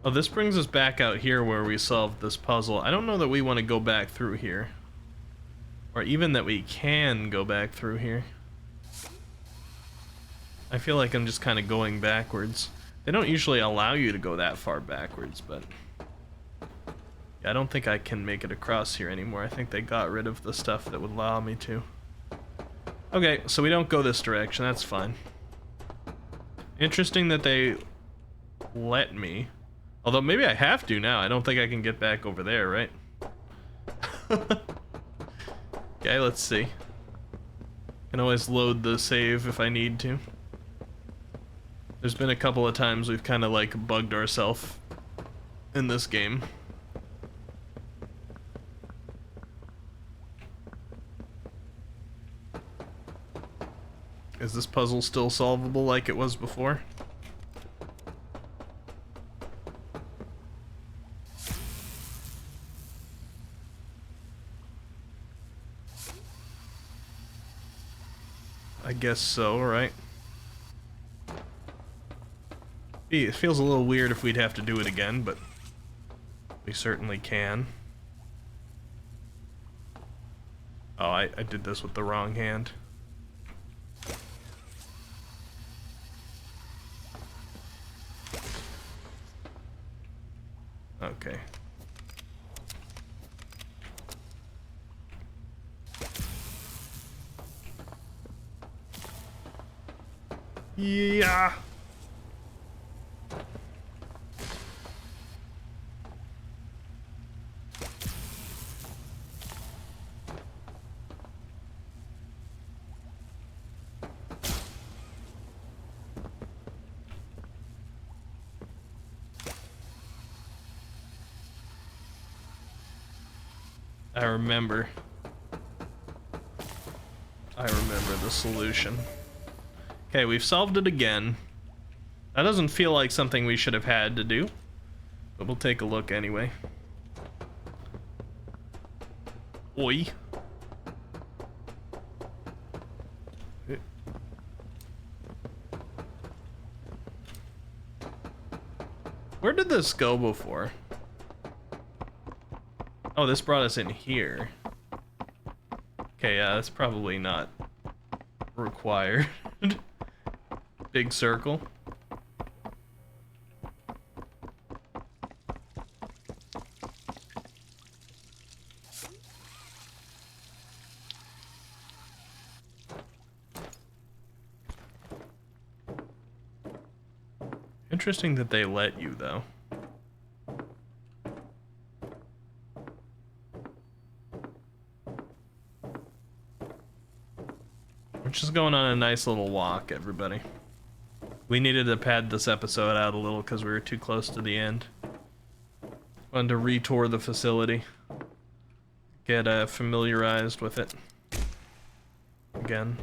Oh, this brings us back out here where we solved this puzzle. I don't know that we want to go back through here. Or even that we can go back through here. I feel like I'm just kind of going backwards. They don't usually allow you to go that far backwards, but... yeah, I don't think I can make it across here anymore. I think they got rid of the stuff that would allow me to. Okay, so we don't go this direction, that's fine. Interesting that they let me. Although maybe I have to now. I don't think I can get back over there, right? Okay, let's see. Can always load the save if I need to. There's been a couple of times we've kind of like bugged ourselves in this game. Is this puzzle still solvable like it was before? I guess so, right? It feels a little weird if we'd have to do it again, but we certainly can. Oh, I did this with the wrong hand. Okay. Yeah. I remember the solution. Okay, we've solved it again. That doesn't feel like something we should have had to do, but we'll take a look anyway. Oi. Where did this go before? Oh, this brought us in here. Okay, yeah, that's probably not required. Big circle. Interesting that they let you, though. We're just going on a nice little walk, everybody. We needed to pad this episode out a little because we were too close to the end. Wanted to retour the facility. Get familiarized with it. Again.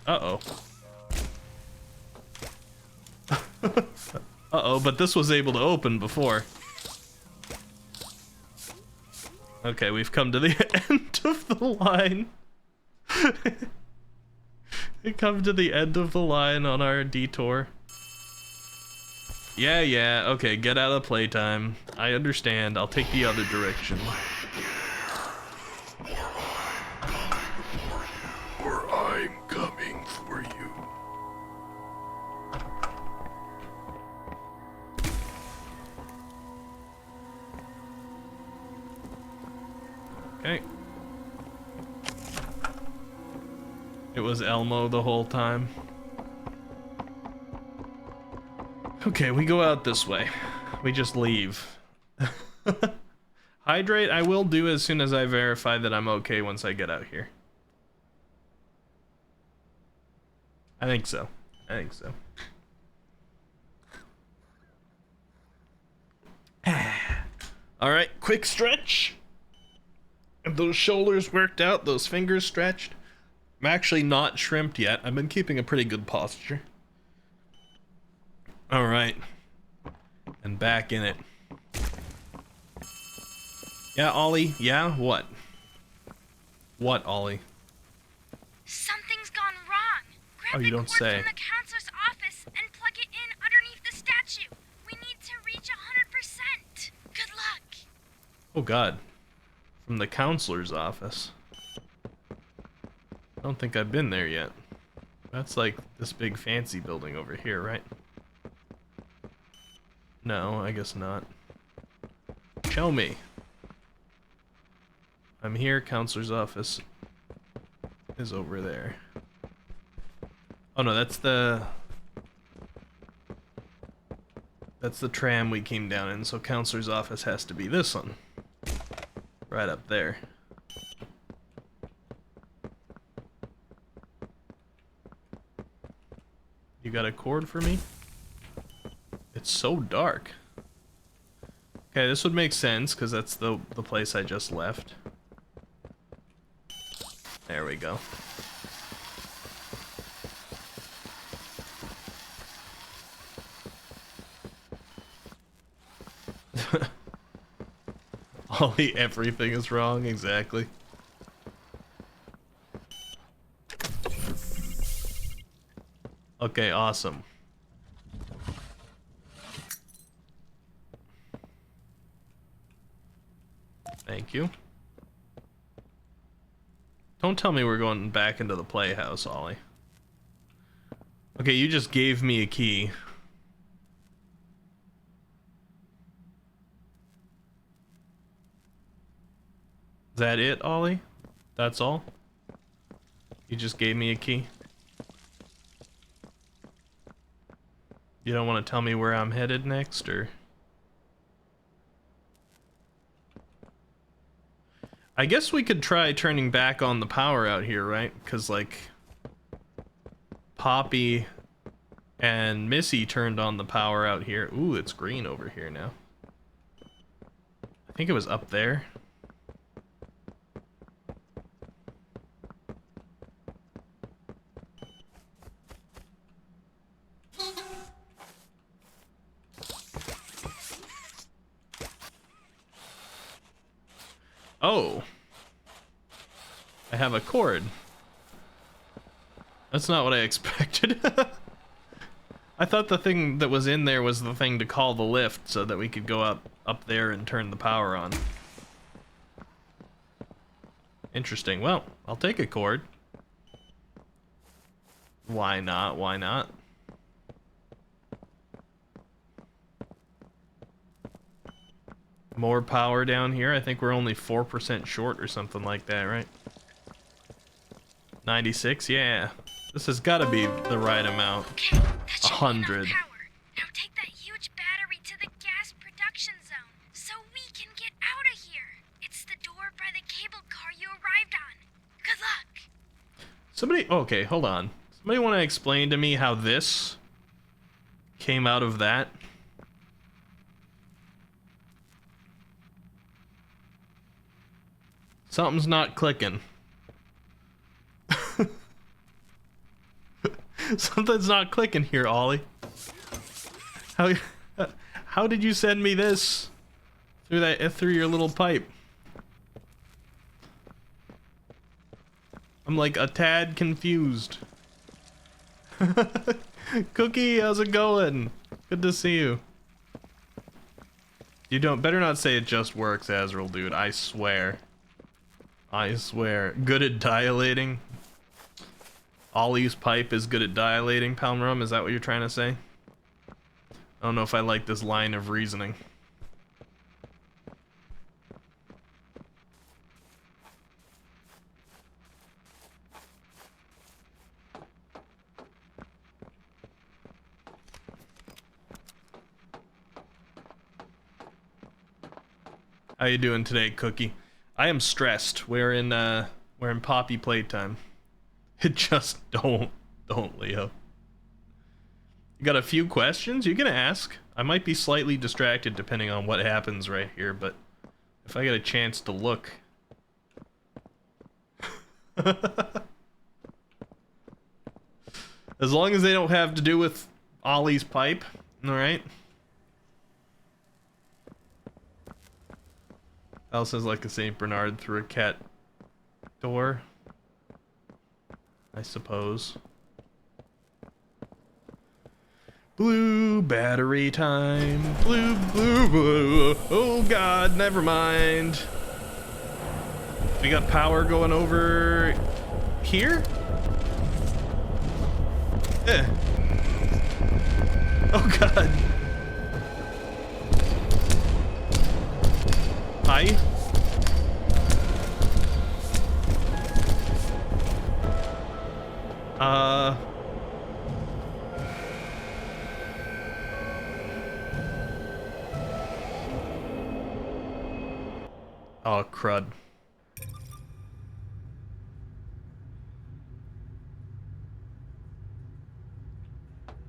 Uh-oh. Uh-oh, but this was able to open before. Okay, we've come to the end of the line. We come to the end of the line on our detour. Yeah, okay, get out of playtime. I understand, I'll take the other direction. Or I'm coming for you. Okay. It was Elmo the whole time. Okay, we go out this way. We just leave. Hydrate, I will do as soon as I verify that I'm okay once I get out here. I think so. Alright, quick stretch. Have those shoulders worked out, those fingers stretched. I'm actually not shrimped yet. I've been keeping a pretty good posture. Alright. And back in it. Yeah, Ollie? Yeah? What? What, Ollie? Something's gone wrong. Grab You the don't cord say. from the counselor's office and plug it in underneath the statue. We need to reach 100%. Good luck. Oh god. From the counselor's office. I don't think I've been there yet. That's like this big fancy building over here, right? No, I guess not. Show me. I'm here, counselor's office is over there. Oh no, that's the tram we came down in, so counselor's office has to be this one. Right up there. You got a cord for me? It's so dark. Okay, this would make sense because that's the place I just left. There we go. Ollie, everything is wrong, exactly. Okay, awesome. Thank you. Don't tell me we're going back into the playhouse, Ollie. Okay, you just gave me a key. Is that it, Ollie? That's all? You just gave me a key? You don't want to tell me where I'm headed next, or? I guess we could try turning back on the power out here, right? Because, like, Poppy and Missy turned on the power out here. Ooh, it's green over here now. I think it was up there. Oh. I have a cord. That's not what I expected. I thought the thing that was in there was the thing to call the lift so that we could go up there and turn the power on. Interesting. Well, I'll take a cord. Why not? Why not? More power down here. I think we're only 4% short or something like that, right? 96, yeah. This has got to be the right amount. Okay, that should be 100. enough power. Now take that huge battery to the gas production zone so we can get out of here. It's the door by the cable car you arrived on. Good luck. Somebody, okay, hold on. Somebody want to explain to me how this came out of that? Something's not clicking. Something's not clicking here, Ollie. How did you send me this through your little pipe? I'm like a tad confused. Cookie, how's it going? Good to see you. You better not say it just works, Azrael, dude. I swear. I swear. Good at dilating. Ollie's pipe is good at dilating, Palmrum. Is that what you're trying to say? I don't know if I like this line of reasoning. How you doing today, Cookie? I am stressed. We're in Poppy playtime. Just don't, Leo. You got a few questions you can ask. I might be slightly distracted depending on what happens right here, but if I get a chance to look. As long as they don't have to do with Ollie's pipe, alright? Al says like a St. Bernard through a cat door. I suppose. Blue battery time. Blue, blue, blue. Oh god, never mind. We got power going over here? Eh. Oh god. Hi. Oh, crud.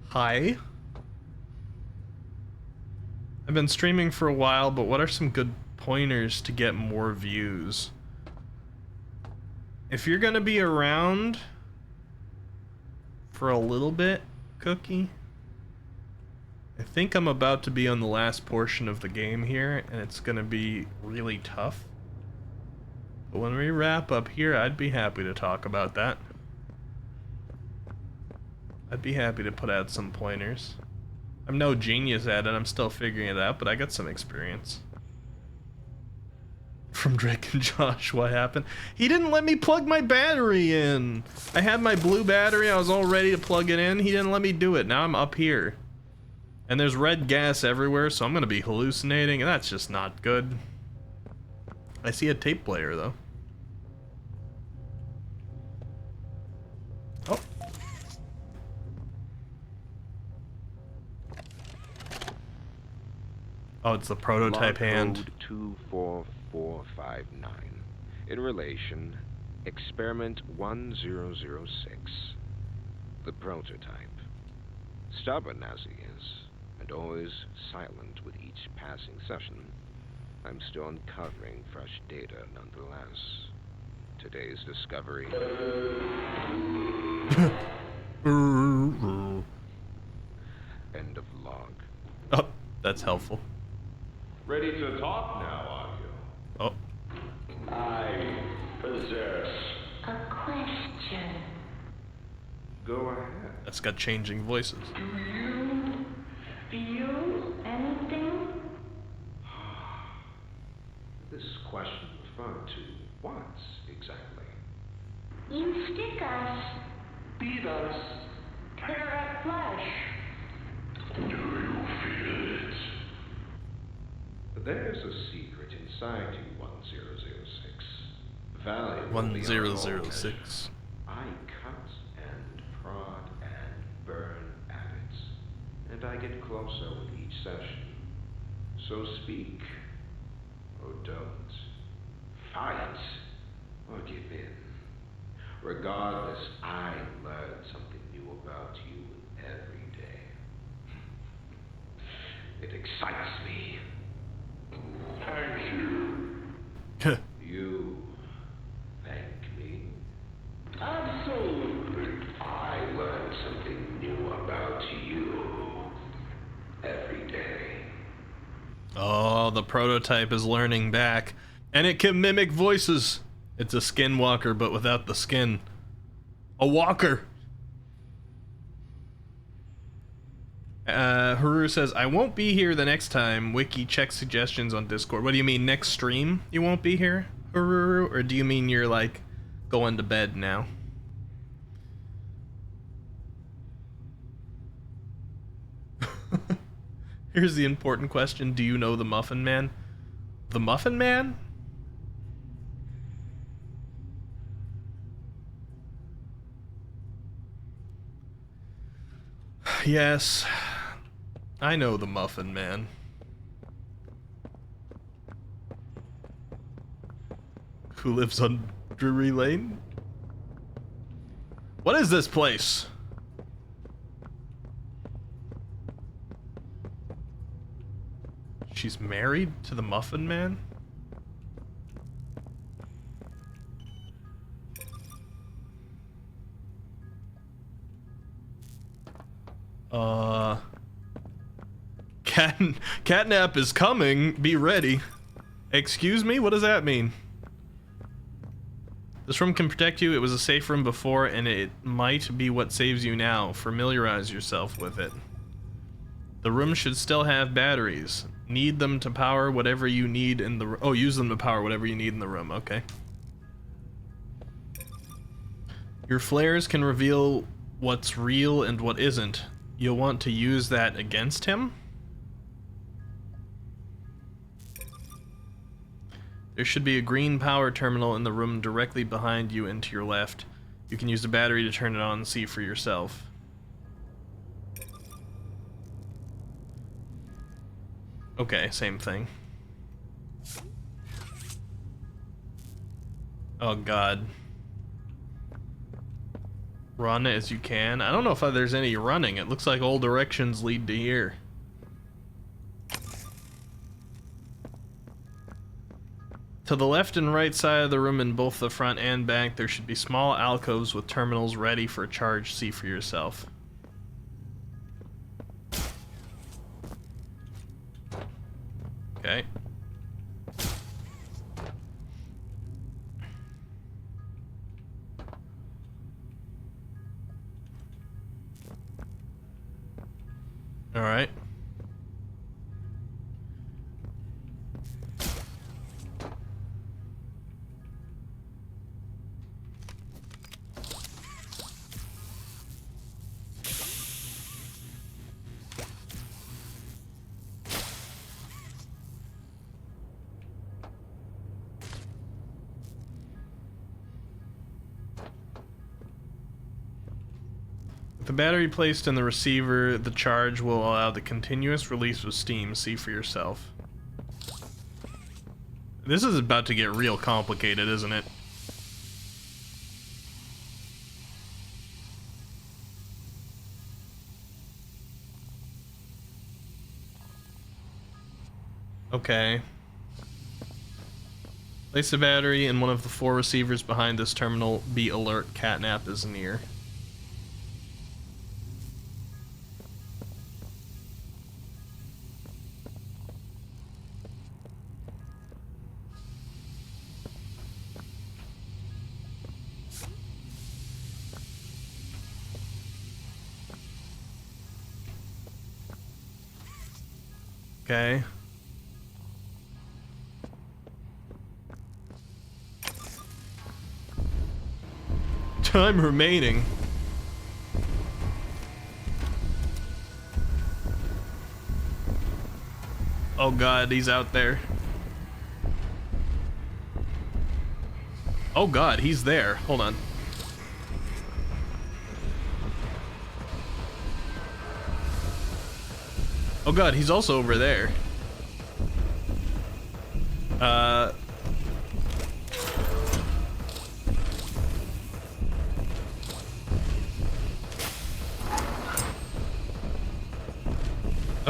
Hi. I've been streaming for a while, but what are some good pointers to get more views? If you're gonna be around for a little bit, Cookie, I think I'm about to be on the last portion of the game here, and it's gonna be really tough. But when we wrap up here, I'd be happy to talk about that. I'd be happy to put out some pointers. I'm no genius at it, I'm still figuring it out, but I got some experience. From Drake and Josh, what happened? He didn't let me plug my battery in. I had my blue battery, I was all ready to plug it in. He didn't let me do it. Now I'm up here. And there's red gas everywhere, so I'm gonna be hallucinating, and that's just not good. I see a tape player, though. Oh. Oh, it's the prototype hand. Code 24459. In relation, experiment 1006. The prototype. Stubborn as he is, and always silent with each passing session, I'm still uncovering fresh data nonetheless. Today's discovery. End of log. Oh, that's helpful. Ready to talk now, are you? Oh. I possess. A question. Go ahead. That's got changing voices. Do you Feel anything? This question referred to what exactly? You stick us. beat us? Tear at flesh. Do you feel it? There's a secret inside you, 1006. Valuable 1006. I cut and prod and burn at it, and I get closer with each session. So speak, or don't. Fight, or give in. Regardless, I learn something new about you every day. It excites me. Thank you. You thank me. Absolutely. I learn something new about you every day. Oh, the prototype is learning back. And it can mimic voices. It's a skinwalker, but without the skin. A walker. Haru says, I won't be here the next time. Wiki, check suggestions on Discord. What do you mean, next stream you won't be here, Haru? Or do you mean you're, like, going to bed now? Here's the important question. Do you know the Muffin Man? The Muffin Man? Yes. I know the Muffin Man. Who lives on Drury Lane? What is this place? She's married to the Muffin Man? Catnap is coming. Be ready. Excuse me? What does that mean? This room can protect you. It was a safe room before, and it might be what saves you now. Familiarize yourself with it. The room should still have batteries. Need them to power whatever you need in the... Oh, use them to power whatever you need in the room. Okay. Your flares can reveal what's real and what isn't. You'll want to use that against him? There should be a green power terminal in the room directly behind you and to your left. You can use the battery to turn it on and see for yourself. Okay, same thing. Oh god. Run as you can. I don't know if there's any running. It looks like all directions lead to here. To the left and right side of the room in both the front and back, there should be small alcoves with terminals ready for charge. See for yourself. Okay. All right. With the battery placed in the receiver, the charge will allow the continuous release of steam. See for yourself. This is about to get real complicated, isn't it? Okay. Place the battery in one of the 4 receivers behind this terminal. Be alert, Catnap is near. Okay. Time remaining. Oh god, he's out there. Oh god, he's there. Hold on. Oh god, he's also over there.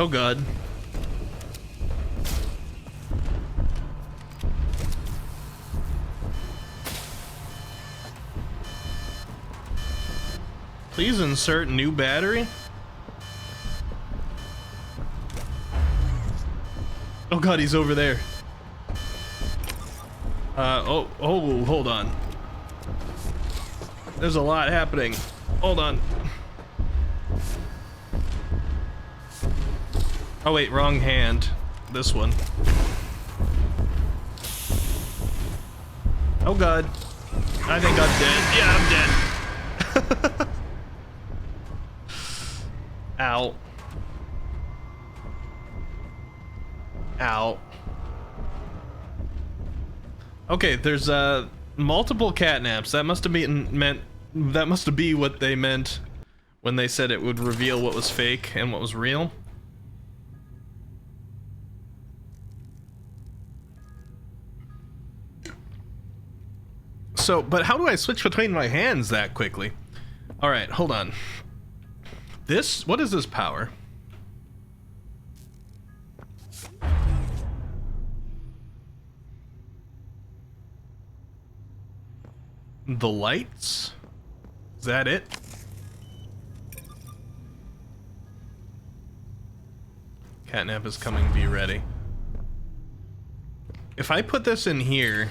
Oh god. Please insert new battery. Oh god, he's over there. Oh, hold on. There's a lot happening. Hold on. Oh wait, wrong hand. This one. Oh god. I think I'm dead. Yeah, I'm dead. Ow. Ow. Okay, there's multiple catnaps. That must have be what they meant when they said it would reveal what was fake and what was real. So, but how do I switch between my hands that quickly? All right, hold on. This, what is this power? The lights? Is that it? Catnap is coming, be ready. If I put this in here,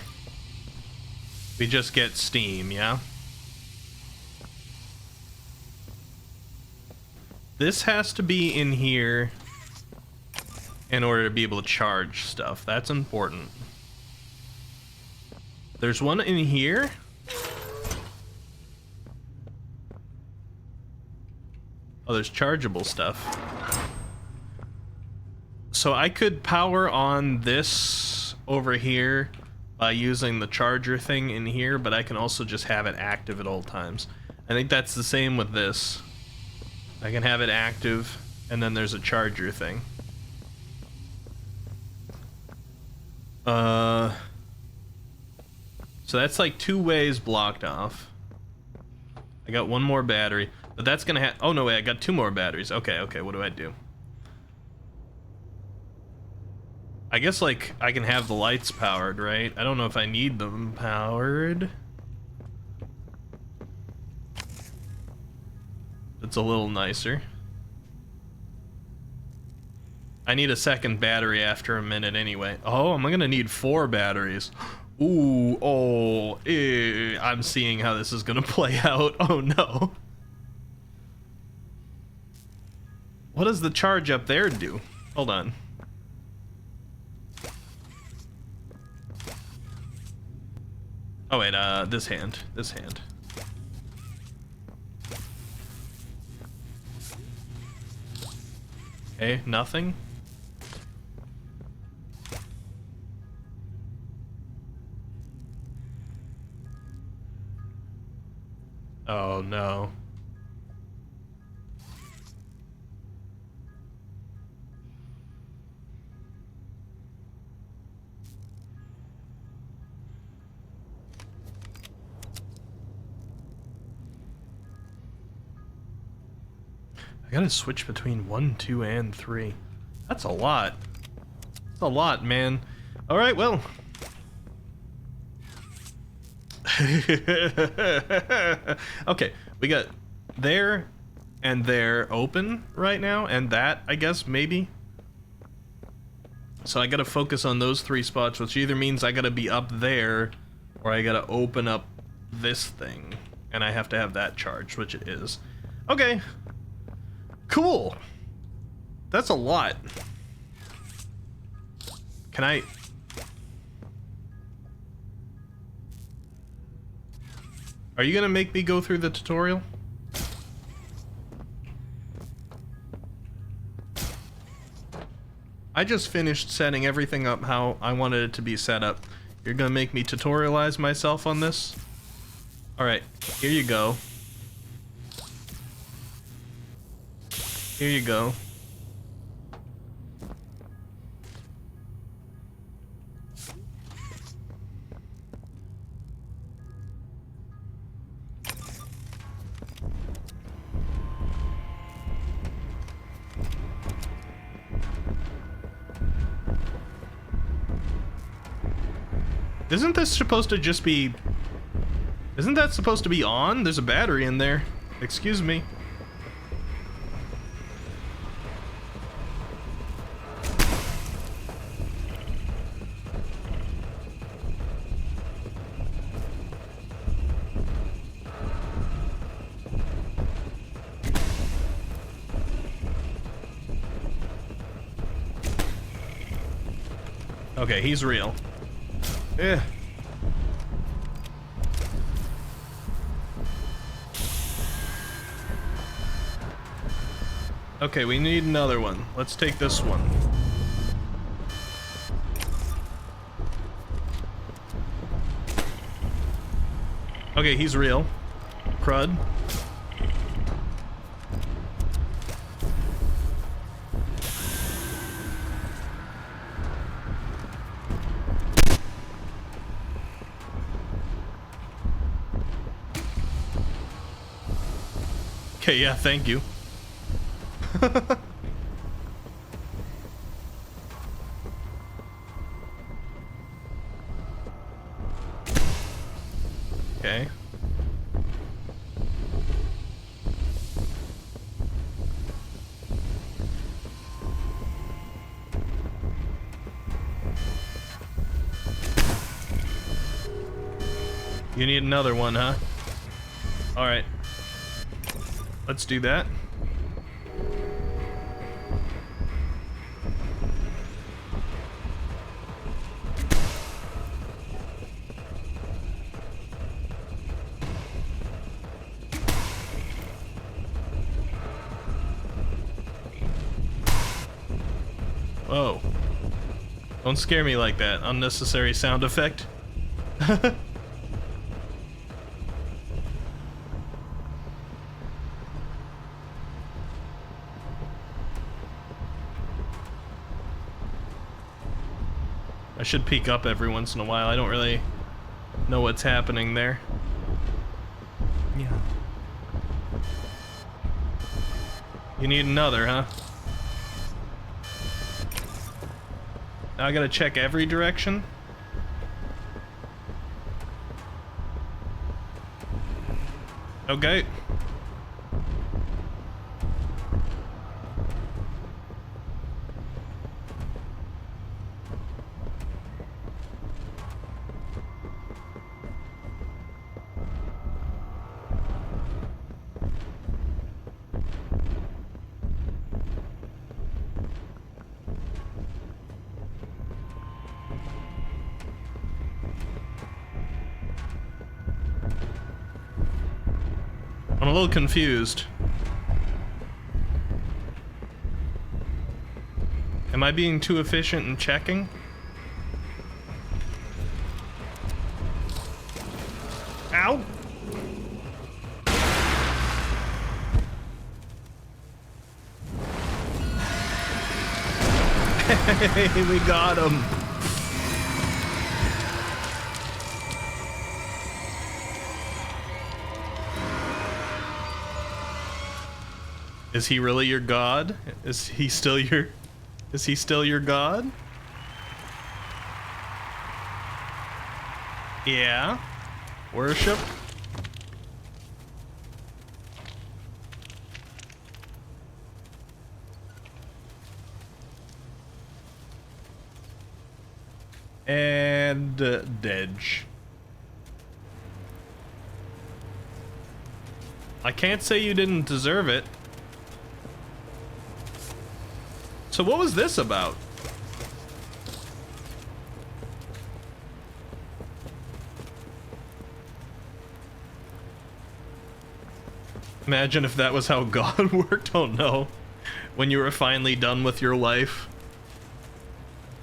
we just get steam, yeah? This has to be in here in order to be able to charge stuff. That's important. There's one in here. Oh, there's chargeable stuff. So I could power on this over here by using the charger thing in here, but I can also just have it active at all times. I think that's the same with this. I can have it active, and then there's a charger thing. So that's like 2 ways blocked off. I got 1 more battery, but that's gonna have, oh no wait, I got 2 more batteries. Okay, what do I do? I guess like I can have the lights powered, right? I don't know if I need them powered. It's a little nicer. I need a second battery after a minute anyway. Oh, I'm gonna need 4 batteries. Ooh, oh, I'm seeing how this is gonna play out. Oh no. What does the charge up there do? Hold on. Oh wait, this hand. Okay, nothing. Oh no. I gotta switch between 1, 2, and 3. That's a lot. That's a lot, man. Alright, well. Okay, we got there and there open right now, and that, I guess, maybe. So I gotta focus on those 3 spots, which either means I gotta be up there, or I gotta open up this thing. And I have to have that charged, which it is. Okay. Cool. That's a lot. Can I... Are you gonna make me go through the tutorial? I just finished setting everything up how I wanted it to be set up. You're gonna make me tutorialize myself on this? Alright, here you go. Here you go. Isn't this supposed to just be... Isn't that supposed to be on? There's a battery in there. Excuse me. Okay, he's real. Yeah. Okay, we need another one. Let's take this one. Okay, he's real. Crud. Okay, yeah, thank you. Okay. You need another one, huh? All right. Let's do that. Whoa. Don't scare me like that. Unnecessary sound effect. I should peek up every once in a while. I don't really know what's happening there. Yeah. You need another, huh? Now I gotta check every direction? Okay. I'm a little confused. Am I being too efficient in checking? Ow! Hey, we got him! Is he really your god? Is he still your god? Yeah. Worship? And Dedge. I can't say you didn't deserve it. So what was this about? Imagine if that was how God worked. Oh no. When you were finally done with your life,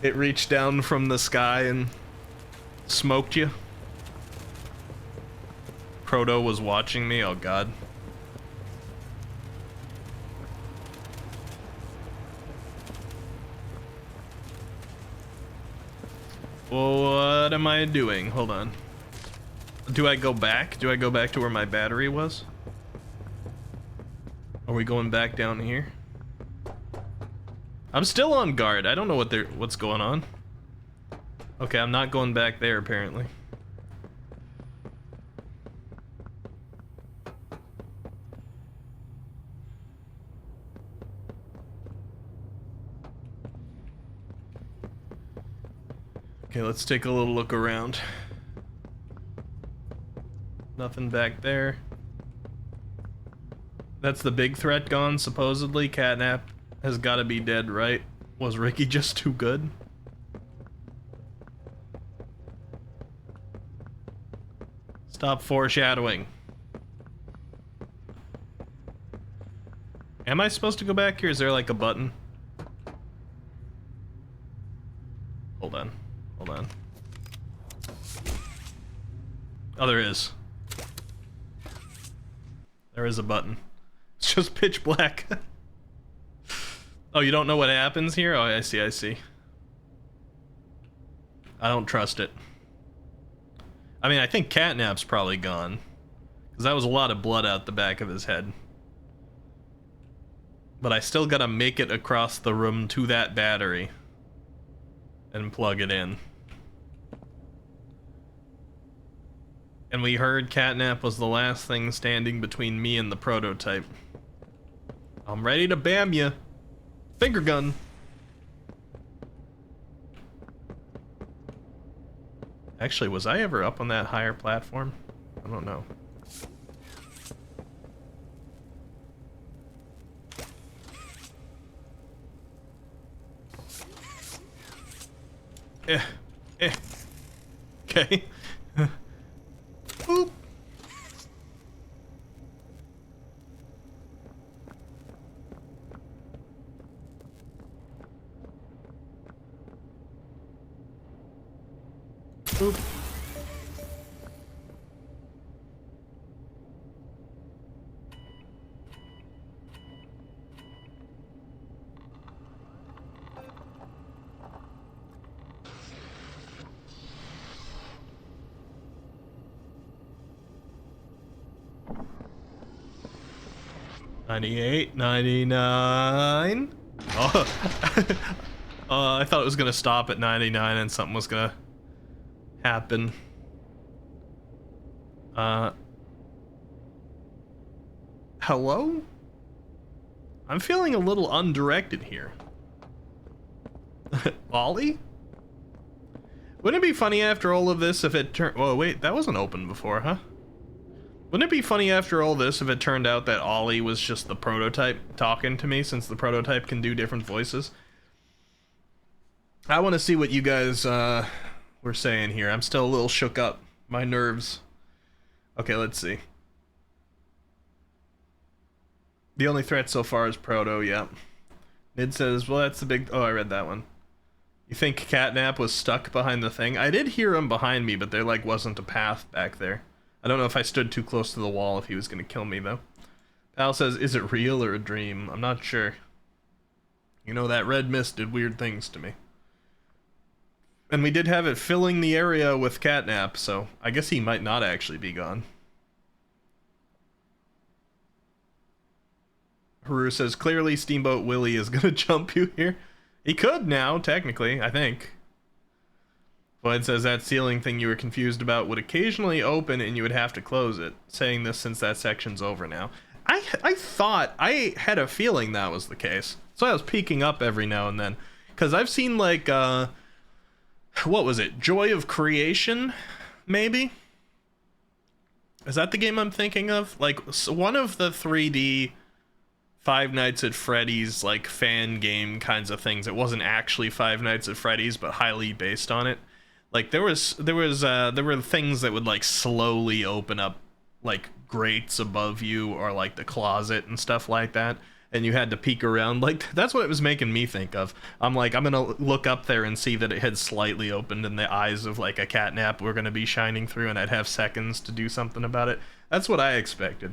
it reached down from the sky and smoked you. Proto was watching me. Oh god. What am I doing? Hold on. Do I go back? Do I go back to where my battery was? Are we going back down here? I'm still on guard. I don't know what's going on. Okay, I'm not going back there apparently. Okay, let's take a little look around. Nothing back there. That's the big threat gone, supposedly. Catnap has got to be dead, right? Was Ricky just too good? Stop foreshadowing. Am I supposed to go back here? Is there like a button? Hold on. Hold on. Oh, there is. There is a button. It's just pitch black. Oh, you don't know what happens here? Oh, I see, I see. I don't trust it. I mean, I think Catnap's probably gone. Because that was a lot of blood out the back of his head. But I still gotta make it across the room to that battery. And plug it in. And we heard Catnap was the last thing standing between me and the prototype. I'm ready to bam you. Finger gun. Actually, was I ever up on that higher platform? I don't know. Okay. Boop. Boop. $98, $99. Oh, I thought it was gonna stop at 99 and something was gonna happen. Hello? I'm feeling a little undirected here. Ollie? Wouldn't it be funny after all of this if it turned... Oh, wait, that wasn't open before, huh? Wouldn't it be funny after all this if it turned out that Ollie was just the prototype talking to me, since the prototype can do different voices? I want to see what you guys were saying here. I'm still a little shook up. My nerves. Okay, let's see. The only threat so far is Proto, yeah. Nid says, well, that's the big... Oh, I read that one. You think Catnap was stuck behind the thing? I did hear him behind me, but there, like, wasn't a path back there. I don't know if I stood too close to the wall if he was going to kill me, though. Pal says, is it real or a dream? I'm not sure. You know, that red mist did weird things to me. And we did have it filling the area with Catnap, so I guess he might not actually be gone. Haru says, clearly Steamboat Willie is going to jump you here. He could now, technically, I think. Floyd says that ceiling thing you were confused about would occasionally open and you would have to close it. Saying this since that section's over now. I thought, I had a feeling that was the case. So I was peeking up every now and then. Because I've seen like, what was it? Joy of Creation, maybe? Is that the game I'm thinking of? Like, one of the 3D Five Nights at Freddy's, like, fan game kinds of things. It wasn't actually Five Nights at Freddy's, but highly based on it. Like, there were things that would, like, slowly open up, like, grates above you, or, like, the closet and stuff like that. And you had to peek around. Like, that's what it was making me think of. I'm like, I'm gonna look up there and see that it had slightly opened and the eyes of, like, a Catnap were gonna be shining through and I'd have seconds to do something about it. That's what I expected.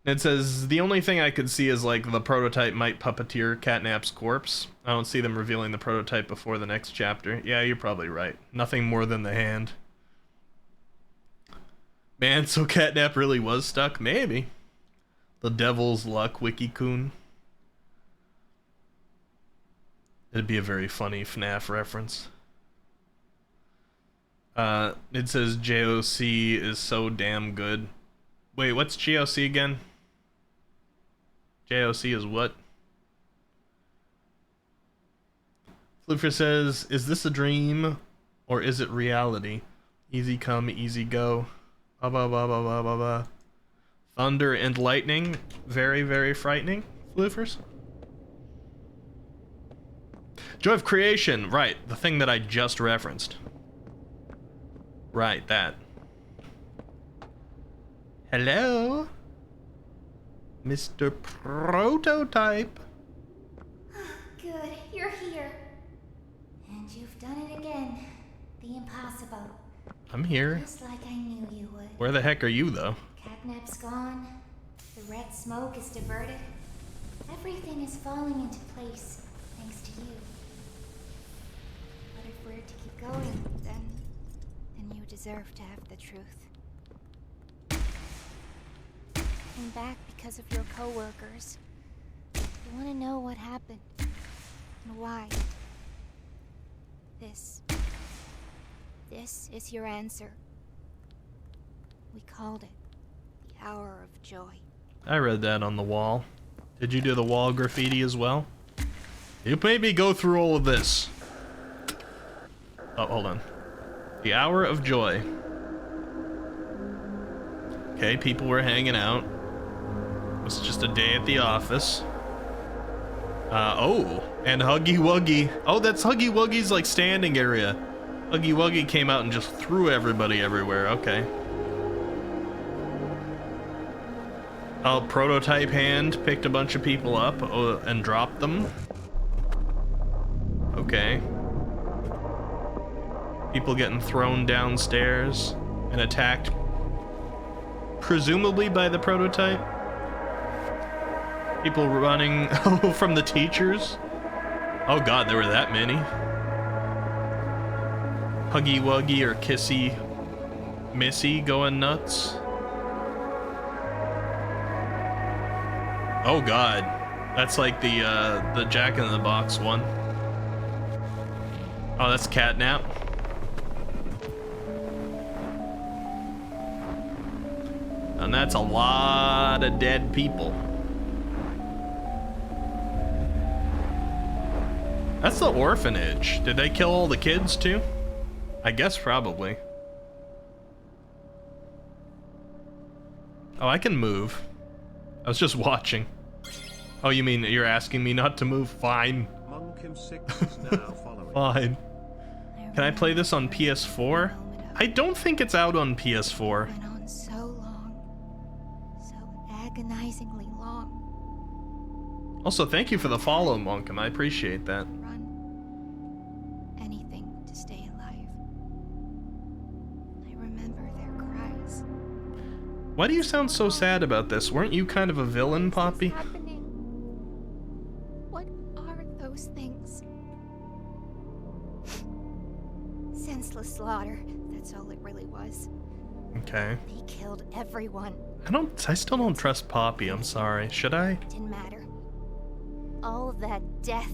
It says, the only thing I could see is, like, the prototype might puppeteer Catnap's corpse. I don't see them revealing the prototype before the next chapter. Yeah, you're probably right. Nothing more than the hand. Man, so Catnap really was stuck? Maybe. The devil's luck, Wiki-kun. It'd be a very funny FNAF reference. It says JOC is so damn good. Wait, what's JOC again? JOC is what? Fluffer says, is this a dream or is it reality? Easy come, easy go. Ba ba ba ba ba ba ba. Thunder and lightning, very, very frightening. Floofers. Joy of creation, right, the thing that I just referenced. Right, that. Hello? Mr. Prototype. Good, you're here. And you've done it again. The impossible. I'm here. Just like I knew you would. Where the heck are you, though? Catnap's gone. The red smoke is diverted. Everything is falling into place, thanks to you. But if we're to keep going, then you deserve to have the truth. Came back because of your coworkers. You want to know what happened and why. This is your answer. We called it the Hour of Joy. I read that on the wall. Did you do the wall graffiti as well? You made me go through all of this. Oh, hold on. The Hour of Joy. Okay, people were hanging out. It was just a day at the office. Oh, and Huggy Wuggy. Oh, that's Huggy Wuggy's like standing area. Huggy Wuggy came out and just threw everybody everywhere. Okay. Oh, Prototype Hand picked a bunch of people up and dropped them. Okay. People getting thrown downstairs and attacked, presumably by the Prototype. People running from the teachers. Oh god, there were that many. Huggy Wuggy or Kissy Missy going nuts. Oh god, that's like the Jack in the Box one. Oh, that's Catnap. And that's a lot of dead people. That's the orphanage. Did they kill all the kids too? I guess probably. Oh, I can move. I was just watching. Oh, you mean you're asking me not to move? Fine. Fine. Can I play this on PS4? I don't think it's out on PS4. Went on so long. So agonizingly long. Also, thank you for the follow, Monkum. I appreciate that. Run. Anything to stay alive. I remember their cries. Why do you sound so sad about this? Weren't you kind of a villain, Poppy? What's happening? What are those things? Senseless slaughter. That's all it really was. Okay. They killed everyone. I still don't trust Poppy, I'm sorry. Should I? Didn't matter. All of that death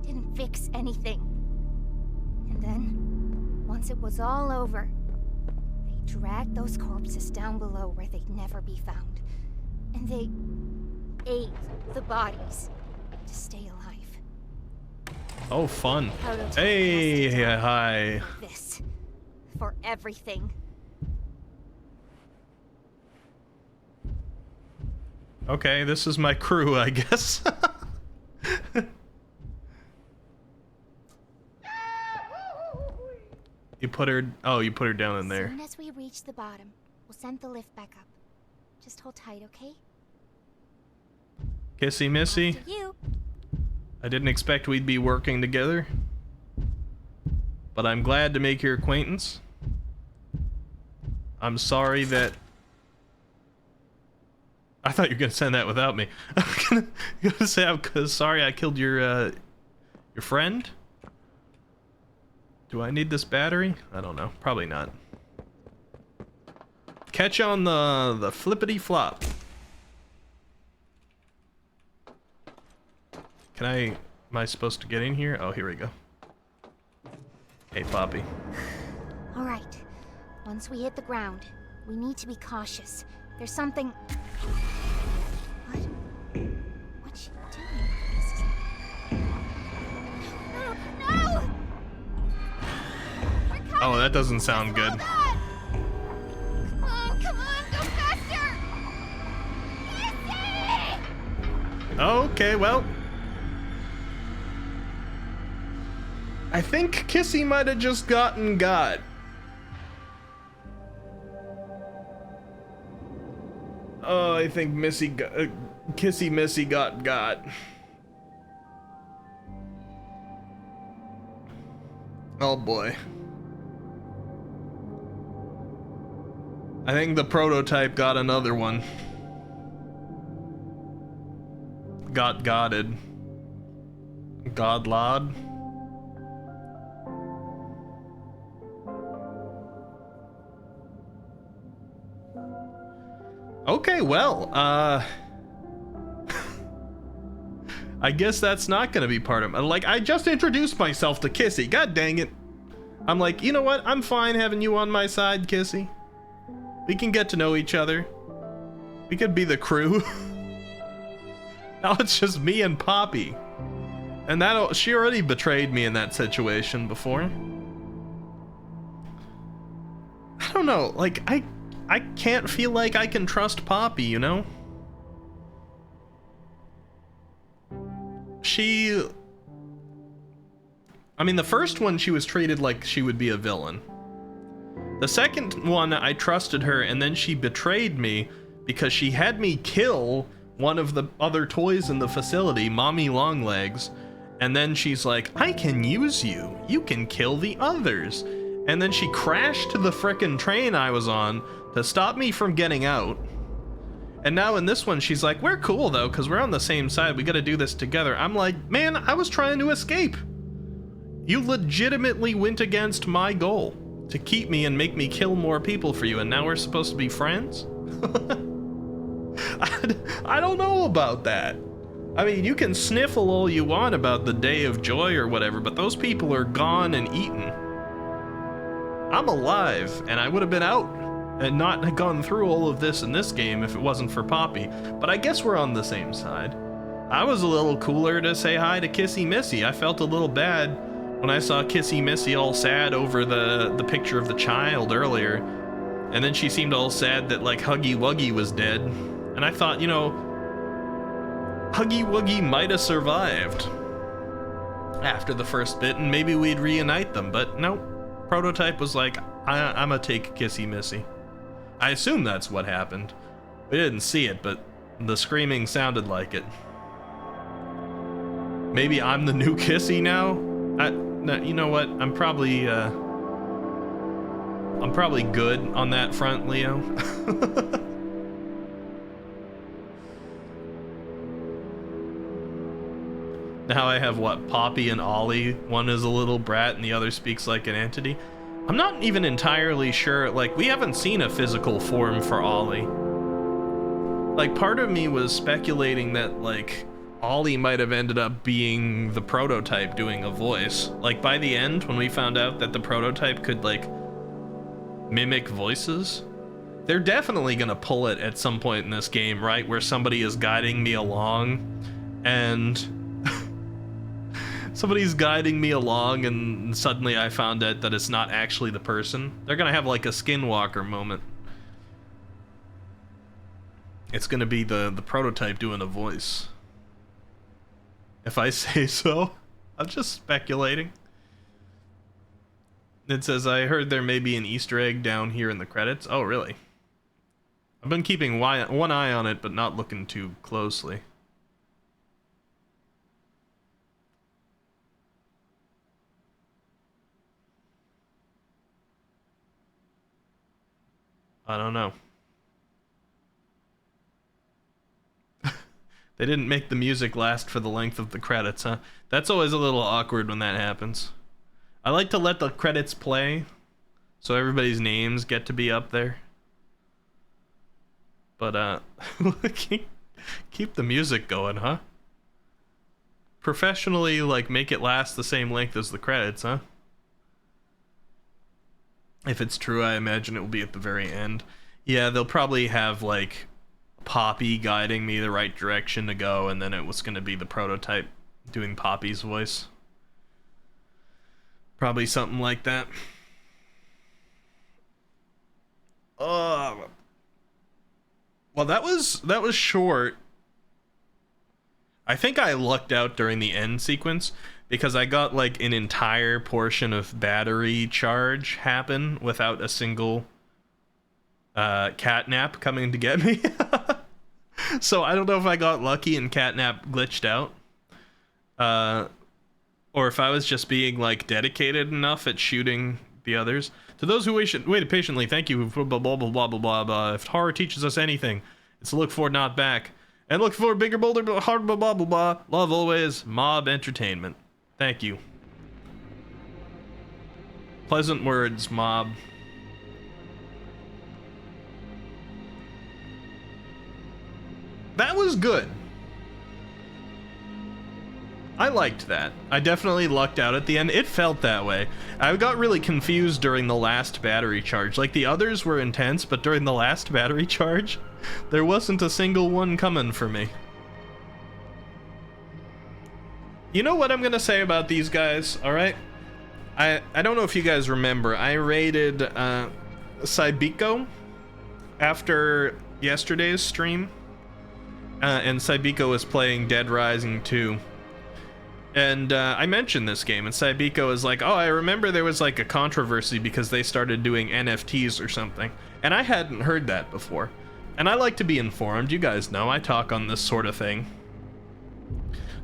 didn't fix anything. And then, once it was all over, they dragged those corpses down below where they'd never be found. And they ate the bodies to stay alive. Oh, fun. Prototype Hey, has to die hi. for this. For everything. Okay, this is my crew, I guess. You put her down in there. As soon as we reach the bottom, we'll send the lift back up. Just hold tight, okay? Kissy Missy. After you. I didn't expect we'd be working together, but I'm glad to make your acquaintance. I'm sorry that... I thought you were gonna send that without me. I'm gonna say I'm sorry I killed your friend. Do I need this battery? I don't know. Probably not. Catch you on the flippity flop. Can I Am I supposed to get in here? Oh, here we go. Hey, Poppy. All right. Once we hit the ground, we need to be cautious. There's something... What? What's she doing? This is... No! We're coming! Oh, that doesn't sound good. Come on, go faster! Kissy! Okay, well. I think Kissy might have just gotten got. Oh, I think Kissy Missy got. Oh boy. I think the prototype got another one. Got godded. Godlod. Okay, well, I guess that's not gonna be part of it. Like, I just introduced myself to Kissy. God dang it. I'm like, you know what? I'm fine having you on my side, Kissy. We can get to know each other. We could be the crew. Now it's just me and Poppy. And she already betrayed me in that situation before. I don't know, like, I can't feel like I can trust Poppy, you know? I mean, the first one, she was treated like she would be a villain. The second one, I trusted her, and then she betrayed me because she had me kill one of the other toys in the facility, Mommy Longlegs, and then she's like, I can use you. You can kill the others. And then she crashed the frickin' train I was on to stop me from getting out. And now in this one, she's like, we're cool though, because we're on the same side. We gotta do this together. I'm like, man, I was trying to escape. You legitimately went against my goal to keep me and make me kill more people for you, and now we're supposed to be friends? I don't know about that. I mean, you can sniffle all you want about the day of joy or whatever, but those people are gone and eaten. I'm alive, and I would have been out and not gone through all of this in this game if it wasn't for Poppy, but I guess we're on the same side. I was a little cooler to say hi to Kissy Missy. I felt a little bad when I saw Kissy Missy all sad over the picture of the child earlier, and then she seemed all sad that, like, Huggy Wuggy was dead, and I thought, you know, Huggy Wuggy might have survived after the first bit, and maybe we'd reunite them, but no. Prototype was like, I'm gonna take Kissy Missy. I assume that's what happened. We didn't see it, but the screaming sounded like it. Maybe I'm the new Kissy now? No, you know what? I'm probably good on that front, Leo. Now I have, what, Poppy and Ollie. One is a little brat and the other speaks like an entity. I'm not even entirely sure, like, we haven't seen a physical form for Ollie. Like, part of me was speculating that, like, Ollie might have ended up being the prototype doing a voice. Like, by the end, when we found out that the prototype could, like, mimic voices, they're definitely gonna pull it at some point in this game, right? Where somebody is guiding me along, and somebody's guiding me along, and suddenly I found out that it's not actually the person. They're gonna have, like, a skinwalker moment. It's gonna be the prototype doing a voice. If I say so. I'm just speculating. It says, I heard there may be an Easter egg down here in the credits. Oh, really? I've been keeping one eye on it, but not looking too closely. I don't know. They didn't make the music last for the length of the credits, huh? That's always a little awkward when that happens. I like to let the credits play, so everybody's names get to be up there. But, keep the music going, huh? professionally, like, make it last the same length as the credits, huh? If it's true, I imagine it will be at the very end. Yeah, they'll probably have, like, Poppy guiding me the right direction to go, and then it was going to be the prototype doing Poppy's voice. Probably something like that. Well, that was short. I think I lucked out during the end sequence because I got like an entire portion of battery charge happen without a single catnap coming to get me. So I don't know if I got lucky and catnap glitched out, or if I was just being like dedicated enough at shooting the others. To those who waited patiently, thank you. Blah blah blah blah blah blah blah. If horror teaches us anything, it's to look forward, not back, and look for bigger, bolder, hard, blah blah blah blah. Love always, Mob Entertainment. Thank you. Pleasant words, Mob. That was good. I liked that. I definitely lucked out at the end. It felt that way. I got really confused during the last battery charge. Like, the others were intense, but during the last battery charge, there wasn't a single one coming for me. You know what I'm gonna say about these guys, alright? I don't know if you guys remember, I raided Saibiko after yesterday's stream. And Saibiko was playing Dead Rising 2. And I mentioned this game, and Saibiko was like, oh, I remember there was like a controversy because they started doing NFTs or something. And I hadn't heard that before. And I like to be informed, you guys know, I talk on this sort of thing.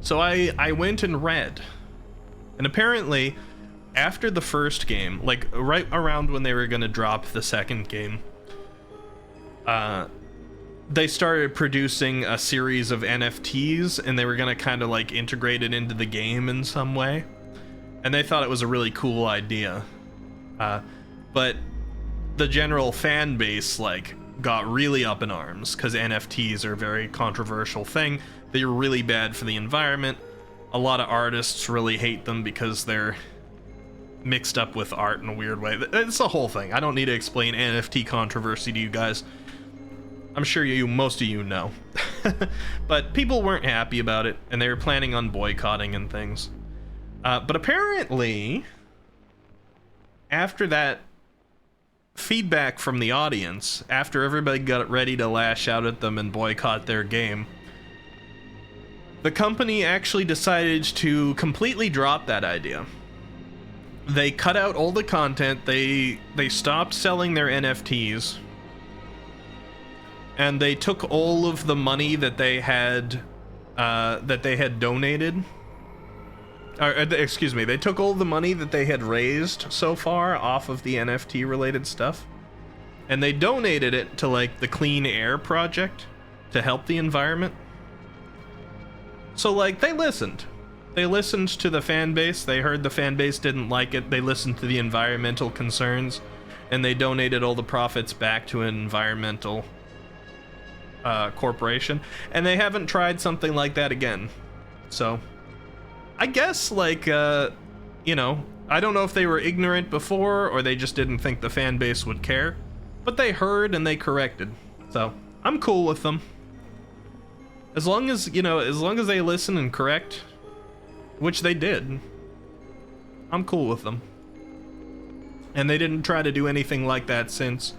So I went and read. And apparently, after the first game, like right around when they were gonna drop the second game, they started producing a series of NFTs, and they were gonna kind of like integrate it into the game in some way, and they thought it was a really cool idea, but the general fan base like got really up in arms because NFTs are a very controversial thing. They're really bad for the environment. A lot of artists really hate them because they're mixed up with art in a weird way. It's a whole thing. I don't need to explain NFT controversy to you guys. I'm sure most of you know. But people weren't happy about it, and they were planning on boycotting and things. But apparently, after that feedback from the audience, after everybody got ready to lash out at them and boycott their game, the company actually decided to completely drop that idea. They cut out all the content, they stopped selling their NFTs, and they took all of the money that they had donated. Excuse me, they took all the money that they had raised so far off of the NFT related stuff, and they donated it to like the Clean Air Project to help the environment. So like they listened to the fan base. They heard the fan base didn't like it. They listened to the environmental concerns, and they donated all the profits back to an environmental corporation, and they haven't tried something like that again. So I guess like you know, I don't know if they were ignorant before or they just didn't think the fan base would care, but they heard and they corrected. So I'm cool with them. As long as, you know, as long as they listen and correct, which they did, I'm cool with them. And they didn't try to do anything like that since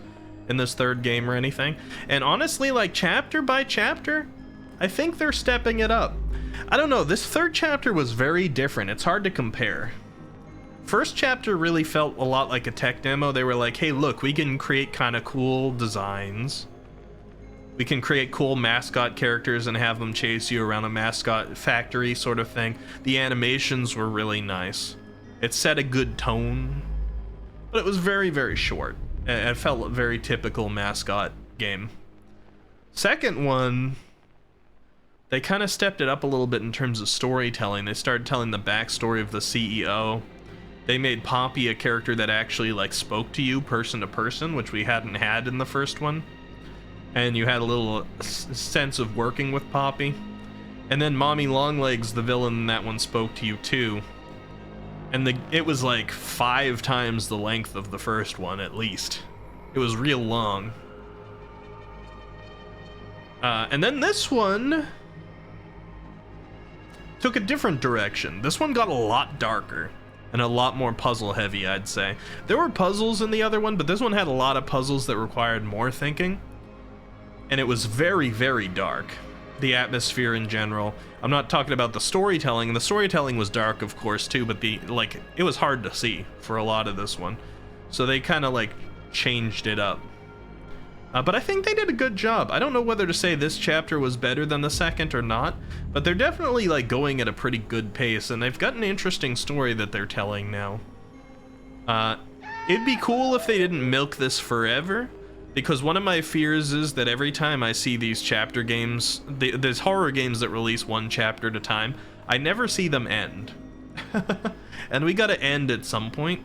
in this third game or anything. And honestly, like chapter by chapter, I think they're stepping it up. I don't know, this third chapter was very different. It's hard to compare. First chapter really felt a lot like a tech demo. They were like, hey, look, we can create kind of cool designs. We can create cool mascot characters and have them chase you around a mascot factory sort of thing. The animations were really nice. It set a good tone, but it was very, very short. It felt a very typical mascot game. Second one, they kind of stepped it up a little bit in terms of storytelling. They started telling the backstory of the CEO. They made Poppy a character that actually like spoke to you person to person, which we hadn't had in the first one. And you had a little sense of working with Poppy. And then Mommy Longlegs, the villain in that one, spoke to you too. And it was like 5 times the length of the first one, at least. It was real long. And then this one took a different direction. This one got a lot darker and a lot more puzzle heavy, I'd say. There were puzzles in the other one, but this one had a lot of puzzles that required more thinking. And it was very, very dark. The atmosphere in general. I'm not talking about the storytelling. The storytelling was dark, of course, too, but it was hard to see for a lot of this one. So they kind of like changed it up. But I think they did a good job. I don't know whether to say this chapter was better than the second or not, but they're definitely like going at a pretty good pace, and they've got an interesting story that they're telling now. It'd be cool if they didn't milk this forever, because one of my fears is that every time I see these chapter games, there's horror games that release one chapter at a time, I never see them end. And we gotta end at some point.